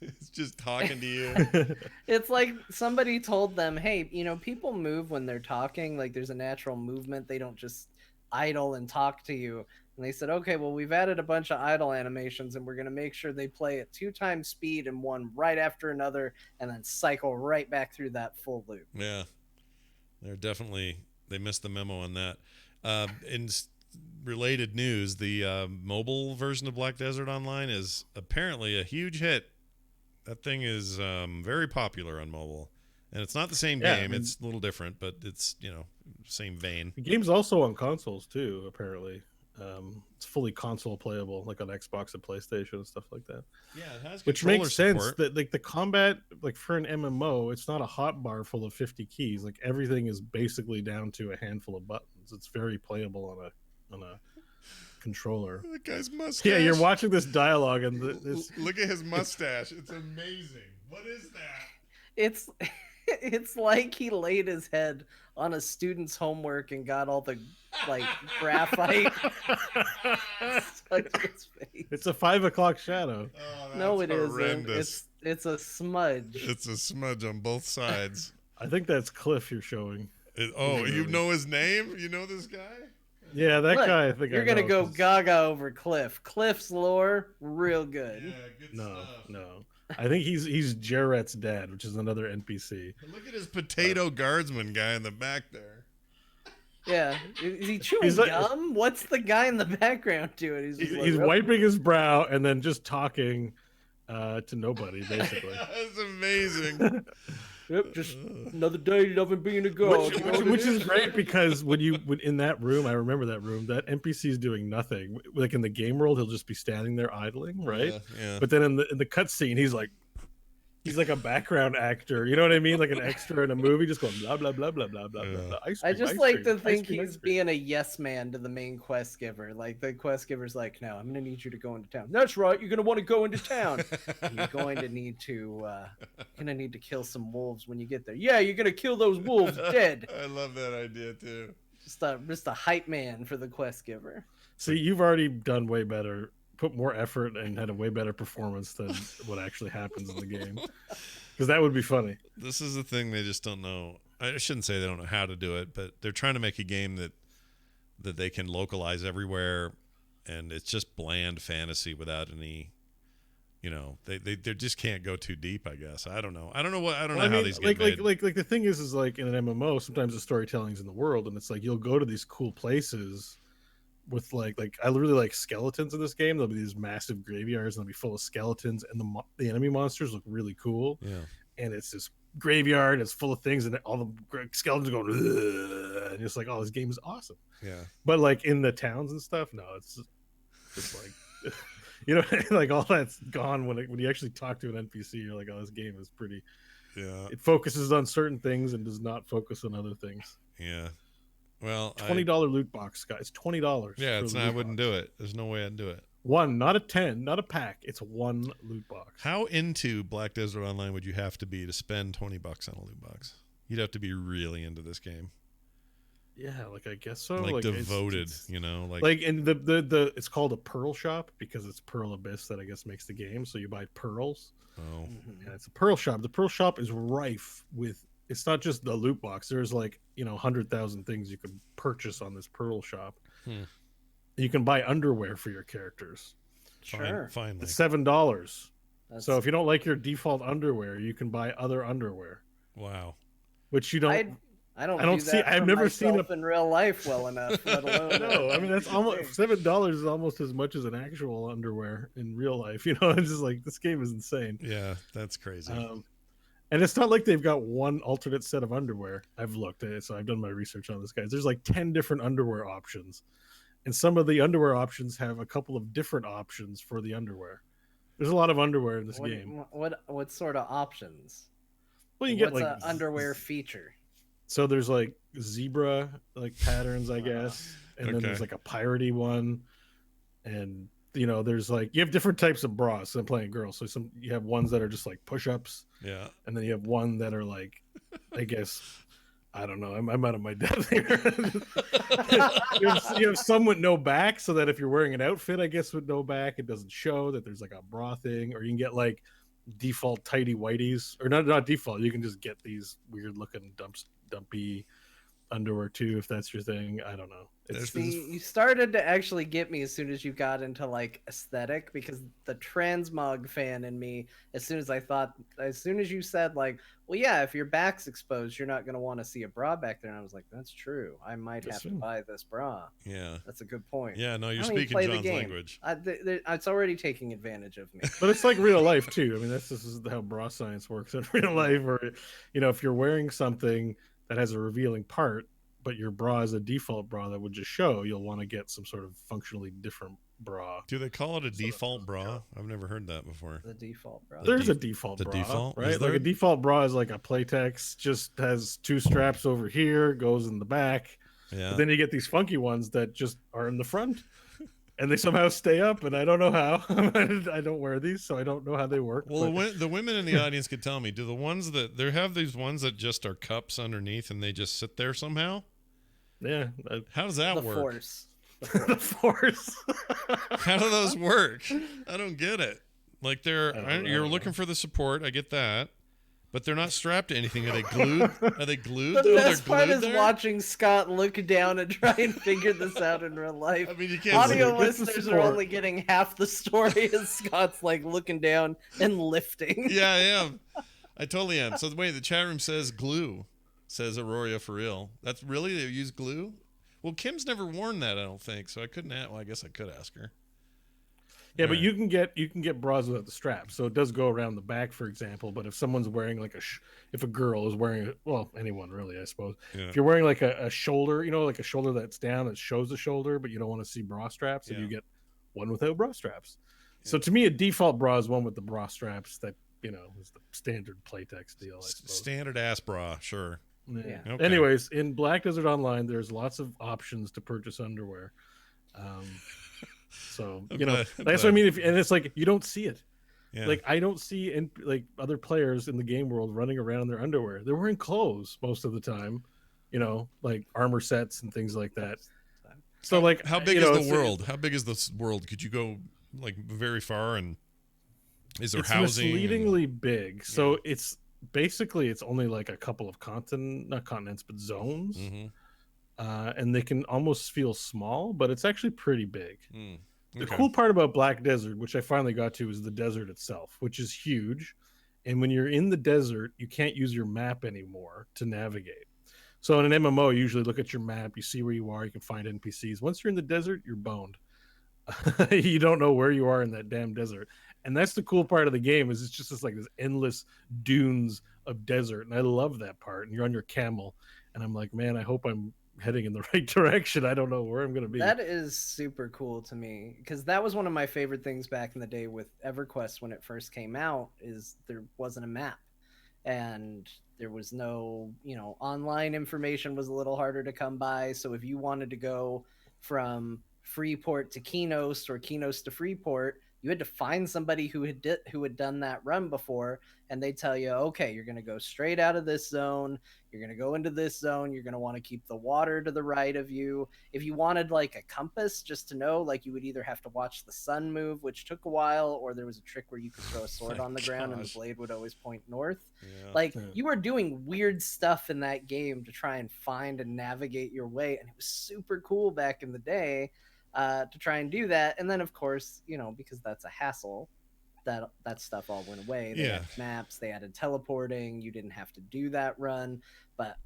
It's just talking to you. It's like somebody told them, hey, people move when they're talking. Like there's a natural movement. They don't just idle and talk to you. And they said, okay, well, we've added a bunch of idle animations, and we're going to make sure they play at 2 times speed and one right after another, and then cycle right back through that full loop. Yeah, they missed the memo on that. In related news, the mobile version of Black Desert Online is apparently a huge hit. That thing is very popular on mobile, and it's not the same game. It's a little different, but it's same vein. The game's also on consoles too. Apparently, it's fully console playable, like on Xbox and PlayStation and stuff like that. Yeah, it has which makes sense. That like the combat, like for an MMO, it's not a hotbar full of 50 keys. Like everything is basically down to a handful of buttons. It's very playable on a controller. The guy's mustache. Yeah, you're watching this dialogue and this. Look at his mustache. It's amazing. What is that? It's like he laid his head on a student's homework and got all the graphite stuck to his face. It's a 5 o'clock shadow. Oh, no, it horrendous. isn't. It's a smudge. It's a smudge on both sides. I think that's Cliff you're showing. You know his name? You know this guy? Yeah, that guy. I think you're gonna go gaga over Cliff. Cliff's lore, real good. Yeah, good stuff. No. I think he's Jarrett's dad, which is another NPC. Look at his potato guardsman guy in the back there. Yeah, is he chewing gum? What's the guy in the background doing? He's wiping his brow and then just talking to nobody, basically. That's amazing. Yep, just another day of being a god. Which is great because when in that room, I remember that room, that NPC is doing nothing. Like in the game world, he'll just be standing there idling, right? Yeah. But then in the cutscene, he's like a background actor. You know what I mean? Like an extra in a movie, just going blah blah blah blah blah blah blah. I just like to think he's being a yes man to the main quest giver. Like the quest giver's like, no, I'm gonna need you to go into town. That's right, you're gonna want to go into town. You're going to need to kill some wolves when you get there. Yeah, you're gonna kill those wolves dead. I love that idea too. Just a hype man for the quest giver. See, you've already done way better. Put more effort and had a way better performance than what actually happens in the game, because that would be funny. This is the thing they just don't know. I shouldn't say they don't know how to do it, but they're trying to make a game that they can localize everywhere, and it's just bland fantasy without any, they just can't go too deep. I guess I don't know how these get made. Like the thing is like in an MMO, sometimes the storytelling's in the world, and it's like you'll go to these cool places with like I really like skeletons in this game. There'll be these massive graveyards and they'll be full of skeletons, and the enemy monsters look really cool. Yeah, and it's this graveyard, it's full of things, and all the skeletons are going, ugh, and it's like, oh, this game is awesome. Yeah, but like in the towns and stuff, no, it's like like all that's gone when you actually talk to an NPC. You're like, oh, this game is pretty. Yeah, it focuses on certain things and does not focus on other things. Yeah. Well, $20 loot box, guys. It's $20. Yeah, I wouldn't do it. There's no way I'd do it. One, not a 10, not a pack. It's one loot box. How into Black Desert Online would you have to be to spend $20 on a loot box? You'd have to be really into this game. Yeah, I guess so. Like devoted, like in the it's called a pearl shop because it's Pearl Abyss that I guess makes the game. So you buy pearls. Oh, and it's a pearl shop. The pearl shop is rife with. It's not just the loot box. There's 100,000 things you can purchase on this pearl shop. You can buy underwear for your characters. Sure. Finally. It's $7. So if you don't like your default underwear, you can buy other underwear. Wow. Which you don't. I don't I don't do see. that I've for never seen myself in real life well enough. Let alone No, I mean that's almost thing. $7 is almost as much as an actual underwear in real life. You know, it's just like this game is insane. Yeah, that's crazy. And it's not like they've got one alternate set of underwear. I've looked at it, so I've done my research on this, guys. There's like 10 different underwear options, and some of the underwear options have a couple of different options for the underwear. There's a lot of underwear in this game. What sort of options? Well, you get What's like a underwear feature? so there's like zebra like patterns, I guess, and then there's like a piratey one, and you know there's like you have different types of bras. I'm playing girls, so some you have ones that are just like push-ups, Yeah. and then you have one that are like, I guess, I don't know. I'm out of my depth here. you have some with no back, so that if you're wearing an outfit, I guess with no back, it doesn't show that there's like a bra thing. Or you can get like default tidy whiteys, or not default. You can just get these weird looking dumpy underwear too, if that's your thing. I don't know. You started to actually get me as soon as you got into like aesthetic, because the transmog fan in me, as soon as you said like, well, yeah, if your back's exposed, you're not going to want to see a bra back there. And I was like, that's true. I might have to buy this bra. Yeah. That's a good point. Yeah, no, you're I don't even speaking play the John's game. language. It's already taking advantage of me. But it's like real life too. I mean, this is how bra science works in real life. Or, you know, if you're wearing something that has a revealing part, but your bra is a default bra that would just show, you'll want to get some sort of functionally different bra. Do they call it a default bra? I've never heard that before. The default bra. There's a default bra, default? right? Like a default bra is like a Playtex, just has two straps over here, goes in the back. Yeah. But then you get these funky ones that just are in the front, and they somehow stay up, and I don't know how. I don't wear these, so I don't know how they work. Well, the women in the audience could tell me, do the ones that there have these ones that just are cups underneath and they just sit there somehow? Yeah. How does that work? Force. The force. How do those work? I don't get it. Like you're looking for the support. I get that. But they're not strapped to anything. Are they glued? Are they glued? The best part is there? watching Scott look down and try and figure this out in real life. I mean, you can't Audio listeners are only getting half the story as Scott's like looking down and lifting. Yeah, I am. I totally am. So wait, the chat room says glue. Says Aurora for real. That's really, they use glue? Well, Kim's never worn that, I don't think. So I couldn't. Well, I guess I could ask her. Yeah, but you can get bras without the strap, so it does go around the back, for example. But if someone's wearing like if a girl is wearing, well, anyone really, I suppose. Yeah. If you're wearing like a shoulder, you know, like a shoulder that's down that shows the shoulder, but you don't want to see bra straps, and you get one without bra straps. Yeah. So to me, a default bra is one with the bra straps. That, you know, is the standard Playtex deal, I suppose. Standard ass bra, sure. Yeah. Okay. Anyways, in Black Desert Online, there's lots of options to purchase underwear. So, you know, that's what I mean. And it's like, you don't see it. Yeah. Like, I don't see like other players in the game world running around in their underwear. They're wearing clothes most of the time, you know, like armor sets and things like that. So, like, how big is the world? How big is this world? Could you go like very far? And is there housing? It's misleadingly big. So it's basically, it's only like a couple of not continents, but zones. Mm-hmm. And they can almost feel small, but it's actually pretty big. Okay. The cool part about Black Desert, which I finally got to, is the desert itself, which is huge. And when you're in the desert, you can't use your map anymore to navigate. So in an MMO, you usually look at your map, you see where you are, you can find NPCs. Once you're in the desert, you're boned. You don't know where you are in that damn desert. And that's the cool part of the game, is it's just this endless dunes of desert. And I love that part. And you're on your camel. And I'm like, man, I hope I'm heading in the right direction. I don't know where I'm going to be. That is super cool to me, because that was one of my favorite things back in the day with EverQuest when it first came out, is there wasn't a map. And there was no, you know, online information was a little harder to come by. So if you wanted to go from Freeport to Kenos or Kenos to Freeport, you had to find somebody who had done that run before, and they tell you, okay, you're going to go straight out of this zone. You're going to go into this zone. You're going to want to keep the water to the right of you. If you wanted like a compass just to know, like, you would either have to watch the sun move, which took a while, or there was a trick where you could throw a sword on the ground and the blade would always point north. Yeah. Like, you were doing weird stuff in that game to try and find and navigate your way. And it was super cool back in the day to try and do that. And then, of course, you know, because that's a hassle, that stuff all went away. They had maps, they added teleporting. You didn't have to do that run. But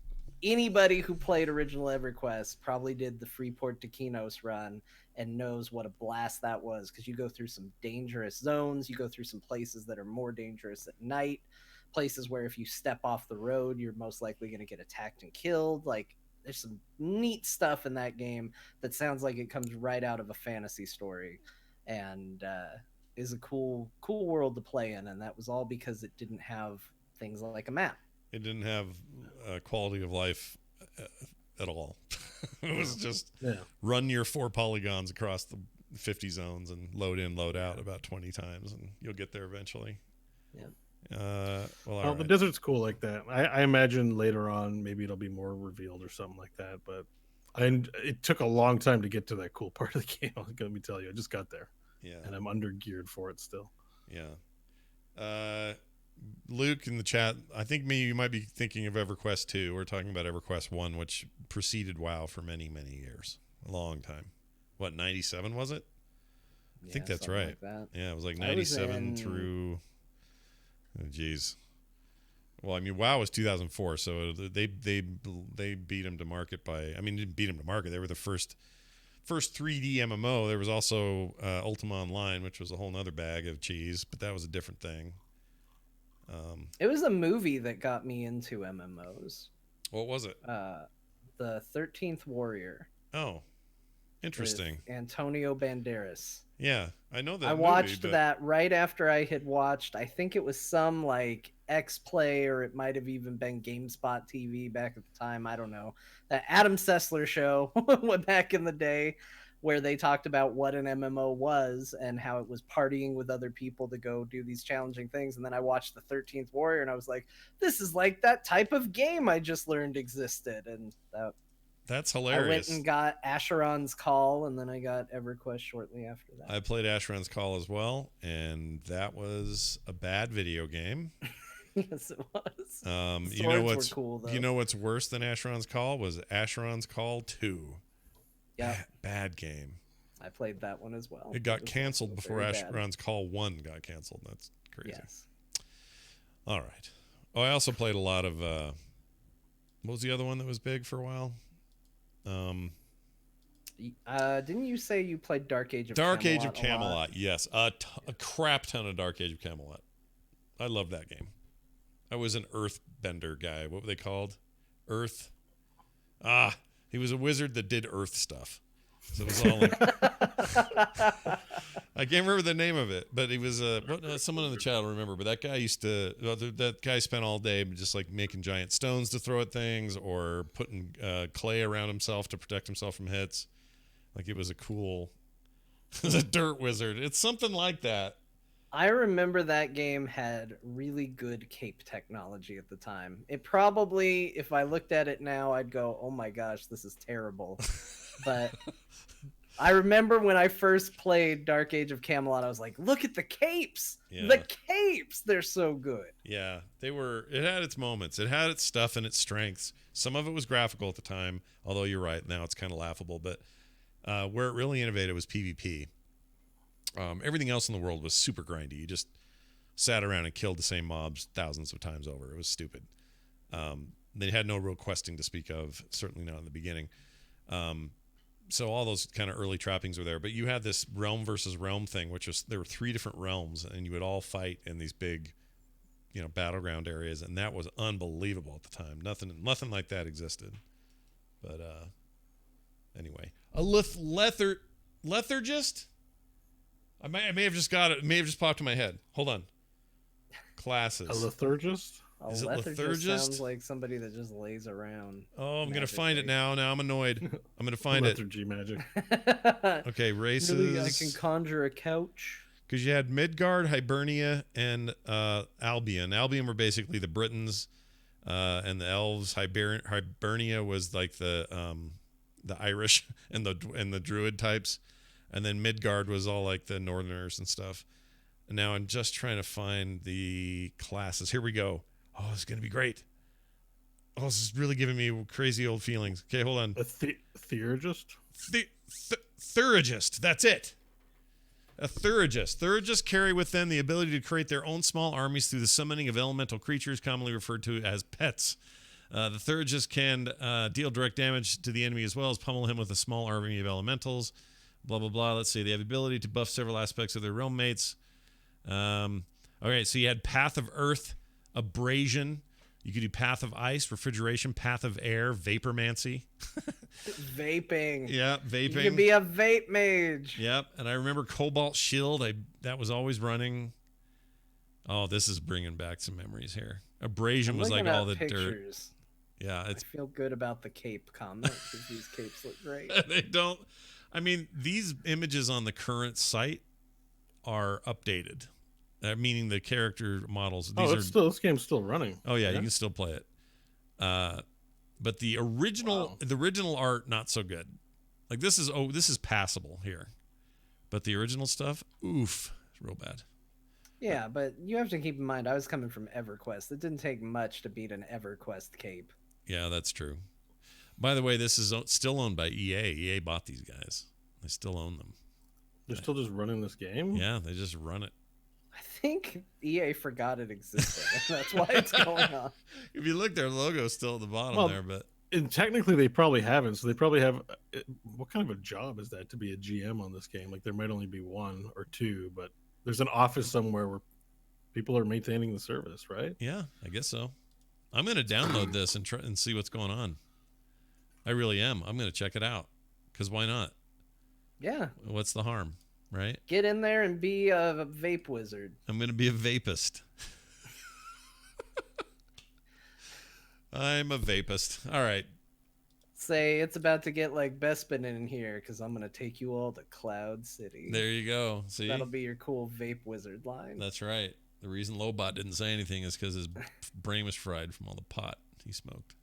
anybody who played original EverQuest probably did the Freeport to Kinos run and knows what a blast that was, because you go through some dangerous zones, you go through some places that are more dangerous at night, places where if you step off the road you're most likely going to get attacked and killed. Like, there's some neat stuff in that game that sounds like it comes right out of a fantasy story, and is a cool world to play in. And that was all because it didn't have things like a map. It didn't have quality of life at all. It was just run your 4 polygons across the 50 zones and load in, load out about 20 times, and you'll get there eventually. Yeah. Well, the desert's cool like that. I imagine later on maybe it'll be more revealed or something like that. But it took a long time to get to that cool part of the game. Let me tell you, I just got there. Yeah. And I'm under geared for it still. Yeah. Luke in the chat, I think you might be thinking of EverQuest 2. We're talking about EverQuest 1, which preceded WoW for many, many years. A long time. What, 97 was it? I think that's right. Like that. Yeah, it was like 97 through... Oh, geez. Well, I mean, WoW was 2004, so they beat him to market by... I mean, didn't beat him to market. They were the first 3D MMO. There was also Ultima Online, which was a whole nother bag of cheese, but that was a different thing. It was a movie that got me into MMOs. What was it? The 13th Warrior. Oh, interesting. Antonio Banderas. Yeah, I know that. I watched that right after I had watched, I think it was some like X-Play, or it might have even been GameSpot TV back at the time. I don't know. That Adam Sessler show back in the day, where they talked about what an MMO was and how it was partying with other people to go do these challenging things. And then I watched the 13th Warrior and I was like, this is like that type of game I just learned existed. And that's hilarious. I went and got Asheron's Call, and then I got EverQuest shortly after that. I played Asheron's Call as well, and that was a bad video game. Yes, it was. You know what's cool, though. You know what's worse than Asheron's Call was Asheron's Call 2. Yeah, bad game. I played that one as well. It got canceled before Asheron's Call 1 got canceled. That's crazy. Yes. All right. Oh, I also played a lot of what was the other one that was big for a while? Didn't you say you played Dark Age of Camelot? Dark Age of Camelot, yes. A crap ton of Dark Age of Camelot. I love that game. I was an earthbender guy. What were they called? Earth. He was a wizard that did earth stuff. So it was all like... I can't remember the name of it, but he was someone in the chat will remember. But that guy spent all day just like making giant stones to throw at things, or putting clay around himself to protect himself from hits. Like, it was a cool... It was a dirt wizard. It's something like that. I remember that game had really good cape technology at the time. It probably, if I looked at it now, I'd go, oh my gosh, this is terrible. But I remember when I first played Dark Age of Camelot, I was like, look at the capes. Yeah. The capes, they're so good. Yeah, it had its moments. It had its stuff and its strengths. Some of it was graphical at the time, although you're right, now it's kind of laughable. But where it really innovated was PvP. Everything else in the world was super grindy. You just sat around and killed the same mobs thousands of times over. It was stupid. They had no real questing to speak of, certainly not in the beginning. So all those kind of early trappings were there. But you had this realm versus realm thing, which was there were 3 different realms, and you would all fight in these big, battleground areas, and that was unbelievable at the time. Nothing like that existed. But anyway, a lethargist. I may have just got it. It may have just popped in my head. Hold on. Classes. A lethargist? Is it lethargist? Sounds like somebody that just lays around. Oh, I'm going to find it now. Now I'm annoyed. I'm going to find Lethargy magic. Okay, races. Really, I can conjure a couch. Because you had Midgard, Hibernia, and Albion. Albion were basically the Britons and the elves. Hibernia was like the Irish and the Druid types. And then Midgard was all like the Northerners and stuff. And now I'm just trying to find the classes. Here we go. Oh, this is going to be great. Oh, this is really giving me crazy old feelings. Okay, hold on. A theurgist? Theurgist. That's it. A theurgist. Theurgists carry with them the ability to create their own small armies through the summoning of elemental creatures commonly referred to as pets. The third just can deal direct damage to the enemy as well as pummel him with a small army of elementals. Blah, blah, blah. Let's see. They have the ability to buff several aspects of their realm mates. Okay, so you had Path of Earth, Abrasion. You could do Path of Ice, Refrigeration, Path of Air, Vapormancy. Vaping. Yeah, vaping. You can be a vape mage. Yep, and I remember Cobalt Shield. That was always running. Oh, this is bringing back some memories here. Abrasion was like all the pictures. Dirt. Yeah, I feel good about the cape comment because these capes look great. They don't. I mean, these images on the current site are updated. Meaning the character models. This game's still running. Oh yeah, you can still play it. But the original art not so good. Like this is passable here, but the original stuff, oof, it's real bad. Yeah, but you have to keep in mind, I was coming from EverQuest. It didn't take much to beat an EverQuest cape. Yeah, that's true. By the way, this is still owned by EA. EA bought these guys. They still own them. They're still just running this game? Yeah, they just run it. I think EA forgot it existed. That's why it's going on. If you look, their logo's still at the bottom there, but and technically they probably haven't. So they probably have. What kind of a job is that to be a GM on this game? Like there might only be one or two, but there's an office somewhere where people are maintaining the service, right? Yeah, I guess so. I'm going to download this and try and see what's going on. I really am. I'm going to check it out because why not? Yeah. What's the harm? Right? Get in there and be a vape wizard. I'm going to be a vapist. I'm a vapist. All right. Say it's about to get like Bespin in here because I'm going to take you all to Cloud City. There you go. See? That'll be your cool vape wizard line. That's right. The reason Lobot didn't say anything is because his brain was fried from all the pot he smoked.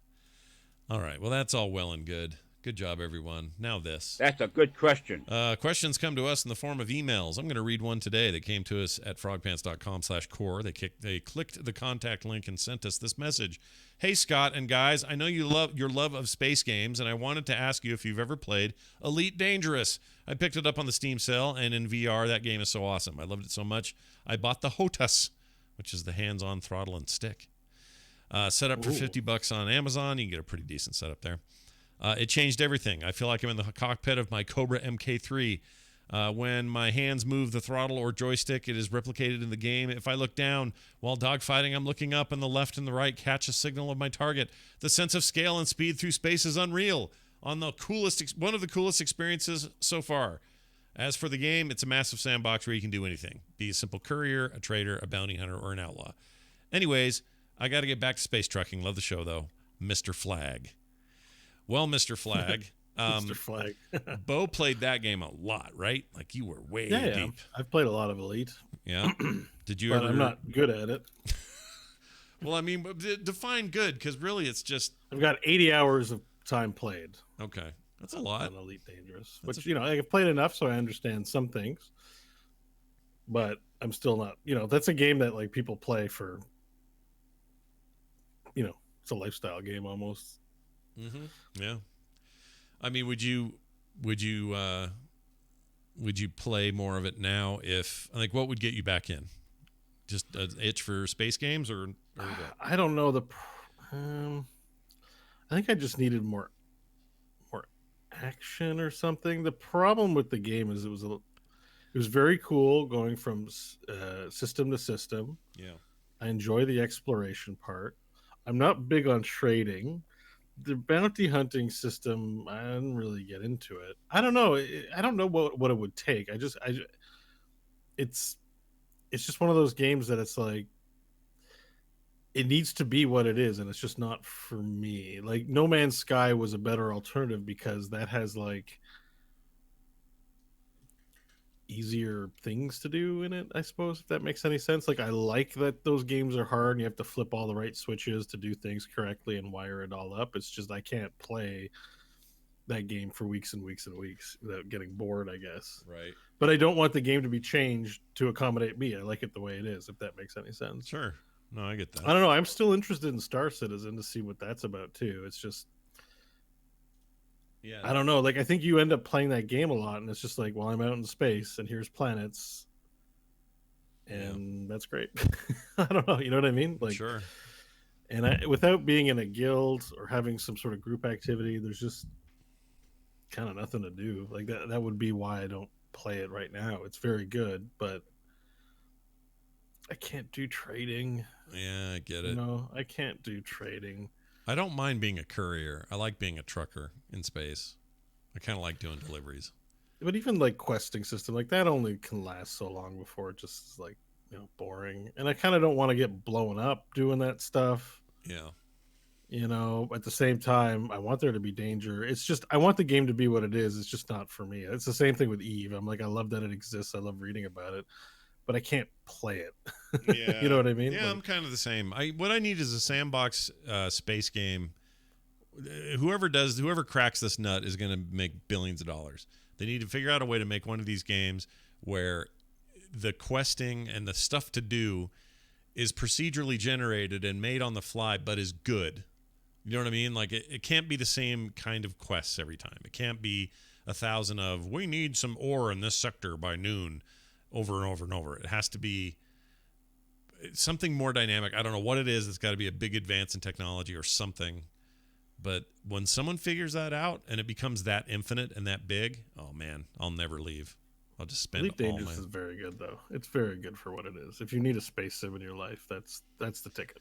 All right. Well, that's all well and good. Good job, everyone. Now this. That's a good question. Questions come to us in the form of emails. I'm going to read one today that came to us at frogpants.com/core. They clicked the contact link and sent us this message. Hey, Scott and guys, I know you love your love of space games, and I wanted to ask you if you've ever played Elite Dangerous. I picked it up on the Steam sale, and in VR, that game is so awesome. I loved it so much, I bought the HOTAS, which is the hands-on throttle and stick. Set up for $50 on Amazon. You can get a pretty decent setup there. It changed everything. I feel like I'm in the cockpit of my Cobra MK3. When my hands move the throttle or joystick, it is replicated in the game. If I look down while dogfighting, I'm looking up, and the left and the right catch a signal of my target. The sense of scale and speed through space is unreal. One of the coolest experiences so far. As for the game, it's a massive sandbox where you can do anything. Be a simple courier, a trader, a bounty hunter, or an outlaw. Anyways, I got to get back to space trucking. Love the show, though. Mr. Flag. Well, Mr. Flag. Mr. Flag. Bo played that game a lot, right? Like you were way deep. I've played a lot of Elite. Yeah. Did you but ever? I'm not good at it. Well, I mean, define good, because really it's just. I've got 80 hours of time played. Okay. That's a lot. On Elite Dangerous. Which, I've played enough so I understand some things. But I'm still not, that's a game that like people play for, it's a lifestyle game almost. Mm-hmm. Yeah. I mean, would you play more of it now if what would get you back in? Just an itch for space games or what? I don't know. I think I just needed more action or something. The problem with the game is it was very cool going from system to system. Yeah. I enjoy the exploration part. I'm not big on trading. The bounty hunting system, I didn't really get into it. I don't know. I don't know what it would take. It's just one of those games that it's like, it needs to be what it is, and it's just not for me. Like No Man's Sky was a better alternative because that has like easier things to do in it, I suppose, if that makes any sense. Like I like that those games are hard and you have to flip all the right switches to do things correctly and wire it all up. It's just I can't play that game for weeks and weeks and weeks without getting bored, I guess. Right. But I don't want the game to be changed to accommodate me. I like it the way it is, if that makes any sense. Sure. No, I get that. I don't know. I'm still interested in Star Citizen to see what that's about too. It's just, yeah, I don't know. Like I think you end up playing that game a lot, and it's just like, well, I'm out in space, and here's planets, and that's great. I don't know. You know what I mean? Like, sure. And without being in a guild or having some sort of group activity, there's just kind of nothing to do. Like that would be why I don't play it right now. It's very good, but I can't do trading. Yeah, I get it. I can't do trading. I don't mind being a courier. I like being a trucker in space. I kind of like doing deliveries. But even like questing system, like that only can last so long before it just is like, boring. And I kind of don't want to get blown up doing that stuff. Yeah. At the same time, I want there to be danger. It's just, I want the game to be what it is. It's just not for me. It's the same thing with Eve. I'm like, I love that it exists. I love reading about it, but I can't play it. Yeah. You know what I mean? Yeah, I'm kind of the same. What I need is a sandbox space game. Whoever cracks this nut is going to make billions of dollars. They need to figure out a way to make one of these games where the questing and the stuff to do is procedurally generated and made on the fly, but is good. You know what I mean? Like it can't be the same kind of quests every time. It can't be 1,000 of, we need some ore in this sector by noon over and over and over. It has to be something more dynamic. I don't know what it is. It's got to be a big advance in technology or something. But when someone figures that out and it becomes that infinite and that big, oh man, I'll never leave. I'll just spend Elite all Dangerous is very good though. It's very good for what it is. If you need a space sim in your life, that's the ticket.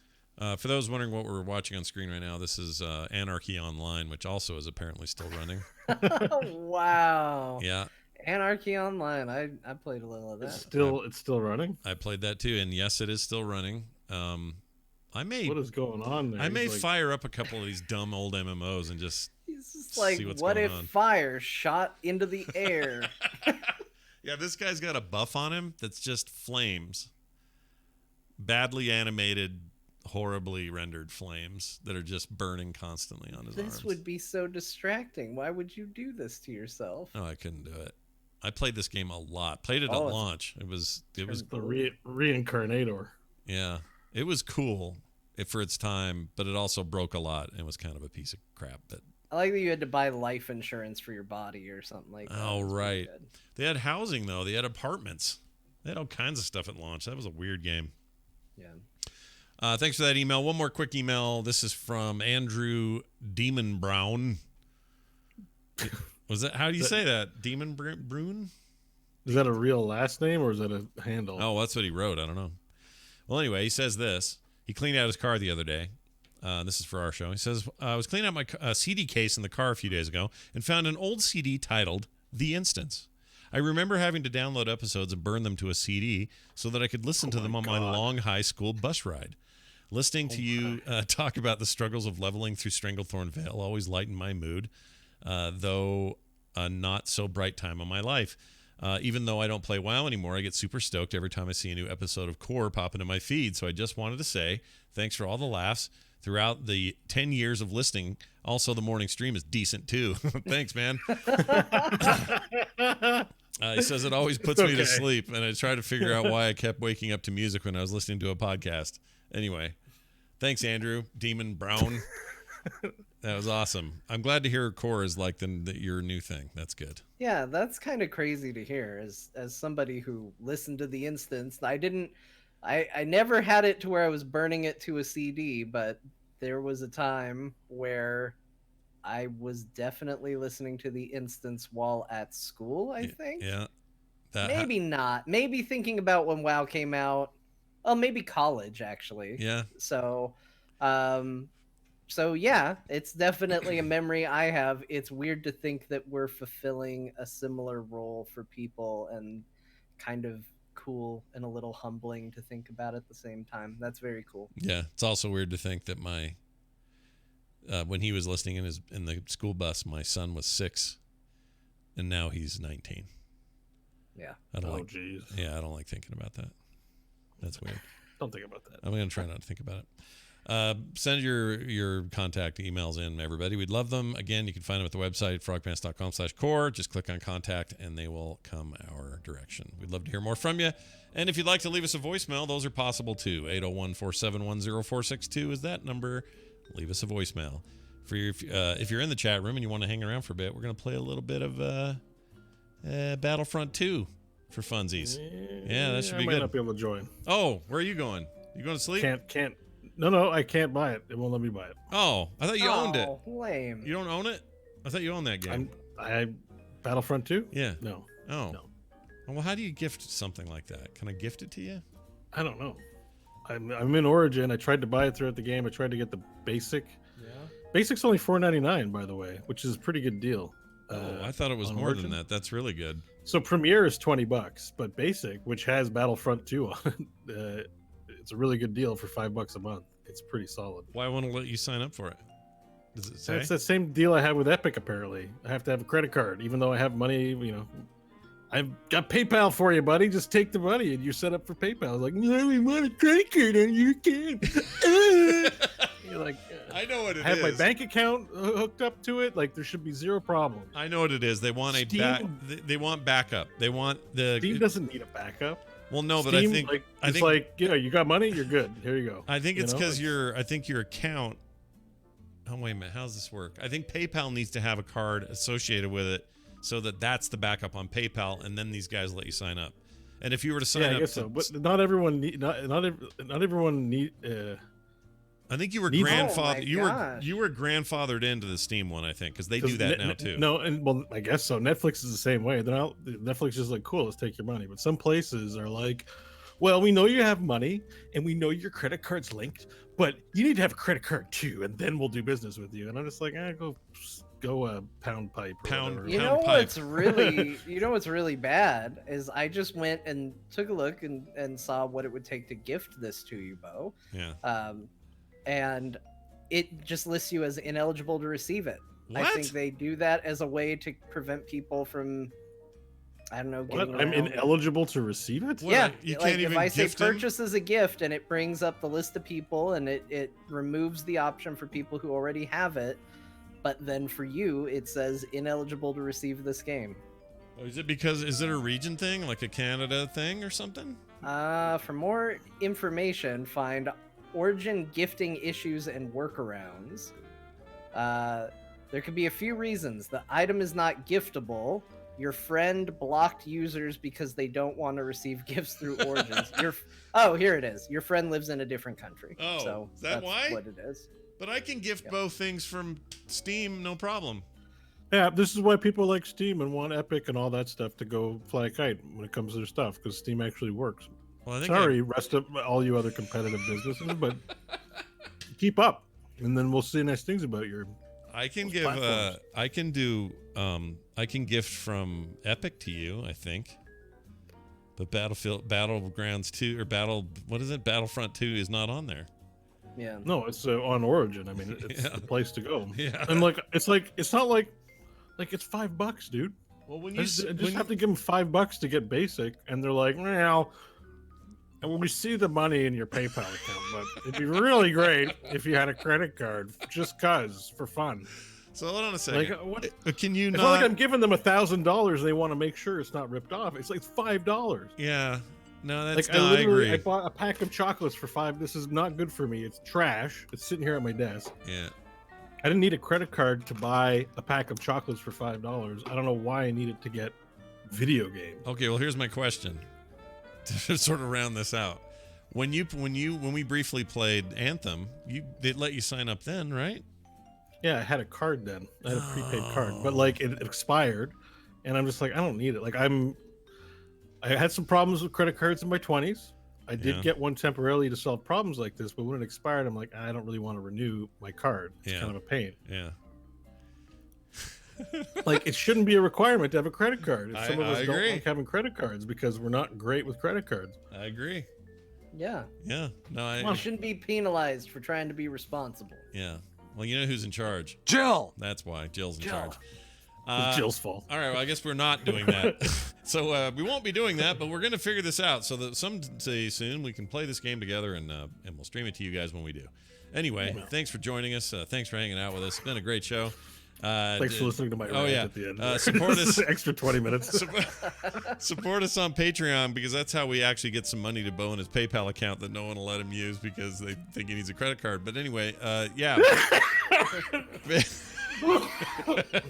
For those wondering what we're watching on screen right now, this is Anarchy Online, which also is apparently still running. Wow. Yeah. Anarchy Online. I played a little of that. It's still running. I played that too, and yes, it is still running. What is going on there? I may fire up a couple of these dumb old MMOs and just He's just like, see what's what going if on. fire shot into the air? Yeah, this guy's got a buff on him that's just flames. Badly animated, horribly rendered flames that are just burning constantly on his arms. This would be so distracting. Why would you do this to yourself? Oh, I couldn't do it. I played this game a lot. Played it at launch. It was the reincarnator. Yeah. It was cool for its time, but it also broke a lot and was kind of a piece of crap. But I like that you had to buy life insurance for your body or something like that. Oh, right. They had housing, though. They had apartments. They had all kinds of stuff at launch. That was a weird game. Yeah. Thanks for that email. One more quick email. This is from Andrew Demon Brown. Was that, how do you say that? Demon Brune? Is that a real last name or is that a handle? Oh, that's what he wrote. I don't know. Well, anyway, he says this. He cleaned out his car the other day. This is for our show. He says, I was cleaning out my CD case in the car a few days ago and found an old CD titled The Instance. I remember having to download episodes and burn them to a CD so that I could listen to them on my long high school bus ride. Listening to you talk about the struggles of leveling through Stranglethorn Vale always lightened my mood, though a not so bright time of my life. Even though I don't play WoW anymore, I get super stoked every time I see a new episode of Core pop into my feed. So I just wanted to say thanks for all the laughs throughout the 10 years of listening. Also, the morning stream is decent too. Thanks, man. He says it always puts me to sleep, and I try to figure out why I kept waking up to music when I was listening to a podcast. Anyway, thanks, Andrew Demon Brown. That was awesome. I'm glad to hear Core is like your new thing. That's good. Yeah, that's kind of crazy to hear. As somebody who listened to The Instance, I never had it to where I was burning it to a CD, but there was a time where I was definitely listening to The Instance while at school, I think. Yeah. Maybe not. Maybe thinking about when WoW came out. Oh, maybe college, actually. Yeah. So yeah, it's definitely a memory I have. It's weird to think that we're fulfilling a similar role for people, and kind of cool and a little humbling to think about at the same time. That's very cool. Yeah, it's also weird to think that my when he was listening in the school bus, my son was 6, and now he's 19. Yeah. I don't like thinking about that. That's weird. Don't think about that. I'm going to try not to think about it. Send your contact emails in, everybody. We'd love them. Again, you can find them at the website, frogpants.com/core. Just click on contact, and they will come our direction. We'd love to hear more from you. And if you'd like to leave us a voicemail, those are possible too. 801-471-0462 is that number. Leave us a voicemail. If you're in the chat room and you want to hang around for a bit, we're going to play a little bit of Battlefront 2 for funsies. Yeah, that should be good. I might not be able to join. Oh, where are you going? You going to sleep? Can't. No, I can't buy it. It won't let me buy it. Oh, I thought you owned it. Lame. You don't own it? I thought you owned that game. I Battlefront 2? Yeah. No. Oh. No. Well, how do you gift something like that? Can I gift it to you? I don't know. I'm in Origin. I tried to buy it throughout the game. I tried to get the basic. Yeah. Basic's only $4.99, by the way, which is a pretty good deal. I thought it was more Origin. than that. That's really good. So Premiere is $20, but Basic, which has Battlefront 2 on it, it's a really good deal for $5 a month. It's pretty solid. Why won't it let you sign up for it? Does it say? That's the same deal I have with Epic. Apparently, I have to have a credit card, even though I have money. I've got PayPal for you, buddy. Just take the money, and you're set up for PayPal. It's like, no, we want a credit card, and you can't. You're like, I know what it is. I have my bank account hooked up to it. Like, there should be zero problem. I know what it is. They want they want backup. They want Steam doesn't need a backup. Well, no, Steam, but I think it's like, you got money, you're good. Here you go. I think it's because I think your account. Oh, wait a minute. How does this work? I think PayPal needs to have a card associated with it so that's the backup on PayPal, and then these guys let you sign up. And if you were to sign up, I guess so. But not everyone need. Not everyone need. I think you were grandfathered. You were grandfathered into the Steam one, I think, because they do that now too. No, and well, I guess so. Netflix is the same way. They're not. Netflix is like, cool, let's take your money. But some places are like, well, we know you have money, and we know your credit card's linked, but you need to have a credit card too, and then we'll do business with you. And I'm just like, go pound pipe. What's really bad is I just went and took a look and saw what it would take to gift this to you, Bo. Yeah. And it just lists you as ineligible to receive it. What? I think they do that as a way to prevent people from, I don't know, getting I'm ineligible to receive it? What? Yeah, You like can't even if I say gift them? purchase as a gift and it brings up the list of people and it removes the option for people who already have it, but then for you it says ineligible to receive this game. Oh, is it a region thing, like a Canada thing or something? For more information, find Origin gifting issues and workarounds. There could be a few reasons. The item is not giftable. Your friend blocked users because they don't want to receive gifts through Origins. Here it is. Your friend lives in a different country. Oh, so is that that's why? what it is. But I can gift both things from Steam, no problem. Yeah, this is why people like Steam and want Epic and all that stuff to go fly a kite when it comes to their stuff, because Steam actually works. Well, I think Sorry, rest of all you other competitive businesses, but keep up, and then we'll say nice things about your. I can gift from Epic to you, I think. But Battlegrounds 2 or Battlefront 2 is not on there. Yeah. No, it's on Origin. I mean, it's the place to go. Yeah. And it's not like it's $5, dude. Well, when I you just have to give them $5 to get basic, and they're like, well, and we see the money in your PayPal account, but it'd be really great if you had a credit card, just cause for fun. So hold on a second. Like, what? Can you It's not? not like I'm giving them $1,000. And they want to make sure it's not ripped off. It's like $5. Yeah. No, that's Like I agree. I bought a pack of chocolates for $5. This is not good for me. It's trash. It's sitting here at my desk. Yeah. I didn't need a credit card to buy a pack of chocolates for $5. I don't know why I needed to get video games. Okay, well here's my question to sort of round this out. When we briefly played Anthem, they let you sign up then, right? Yeah, I had a card then. I had a prepaid card, but like it expired, and I'm just like, I don't need it. Like I had some problems with credit cards in my 20s. I did get one temporarily to solve problems like this, but when it expired, I'm like, I don't really want to renew my card. It's kind of a pain. Yeah. Like it shouldn't be a requirement to have a credit card. Some of us I don't agree. like having credit cards because we're not great with credit cards. I agree. Yeah. Yeah. No, You shouldn't be penalized for trying to be responsible. Yeah. Well, you know who's in charge? Jill. That's why Jill's in charge. It's Jill's fault. All right. Well, I guess we're not doing that. So we won't be doing that, but we're going to figure this out so that someday soon we can play this game together and we'll stream it to you guys when we do. Anyway, thanks for joining us. Thanks for hanging out with us. It's been a great show. Thanks for listening to my rant at the end. Support us. Extra 20 minutes. Support us on Patreon because that's how we actually get some money to Bo in his PayPal account that no one will let him use because they think he needs a credit card. But anyway, yeah.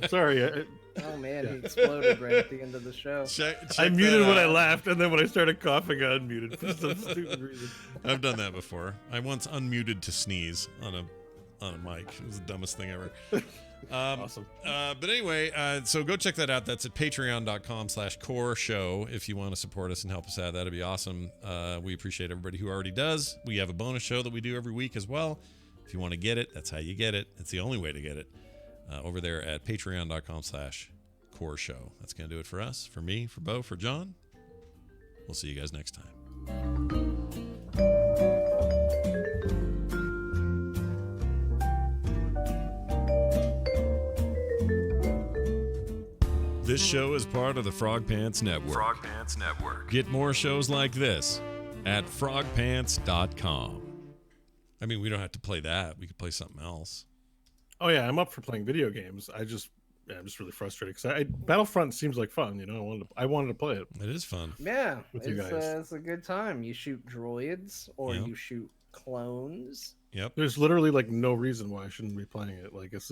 Sorry, Oh man, he exploded right at the end of the show. I muted when I laughed, and then when I started coughing, I unmuted for some stupid reason. I've done that before. I once unmuted to sneeze on a mic. It was the dumbest thing ever. Awesome. But anyway, so go check that out. That's at patreon.com/core show. If you want to support us and help us out, that'd be awesome. We appreciate everybody who already does. We have a bonus show that we do every week as well. If you want to get it, that's how you get it. It's the only way to get it. Over there at patreon.com/core show. That's going to do it for us, for me, for Bo, for John. We'll see you guys next time. This show is part of the Frog Pants Network. Frog Pants Network. Get more shows like this at frogpants.com. I mean, we don't have to play that. We could play something else. Oh yeah, I'm up for playing video games. I'm just really frustrated because Battlefront seems like fun. You know, I wanted to play it. It is fun. Yeah, With you guys. it's a good time. You shoot droids or Yeah. you shoot clones. Yep. There's literally like no reason why I shouldn't be playing it. Like this is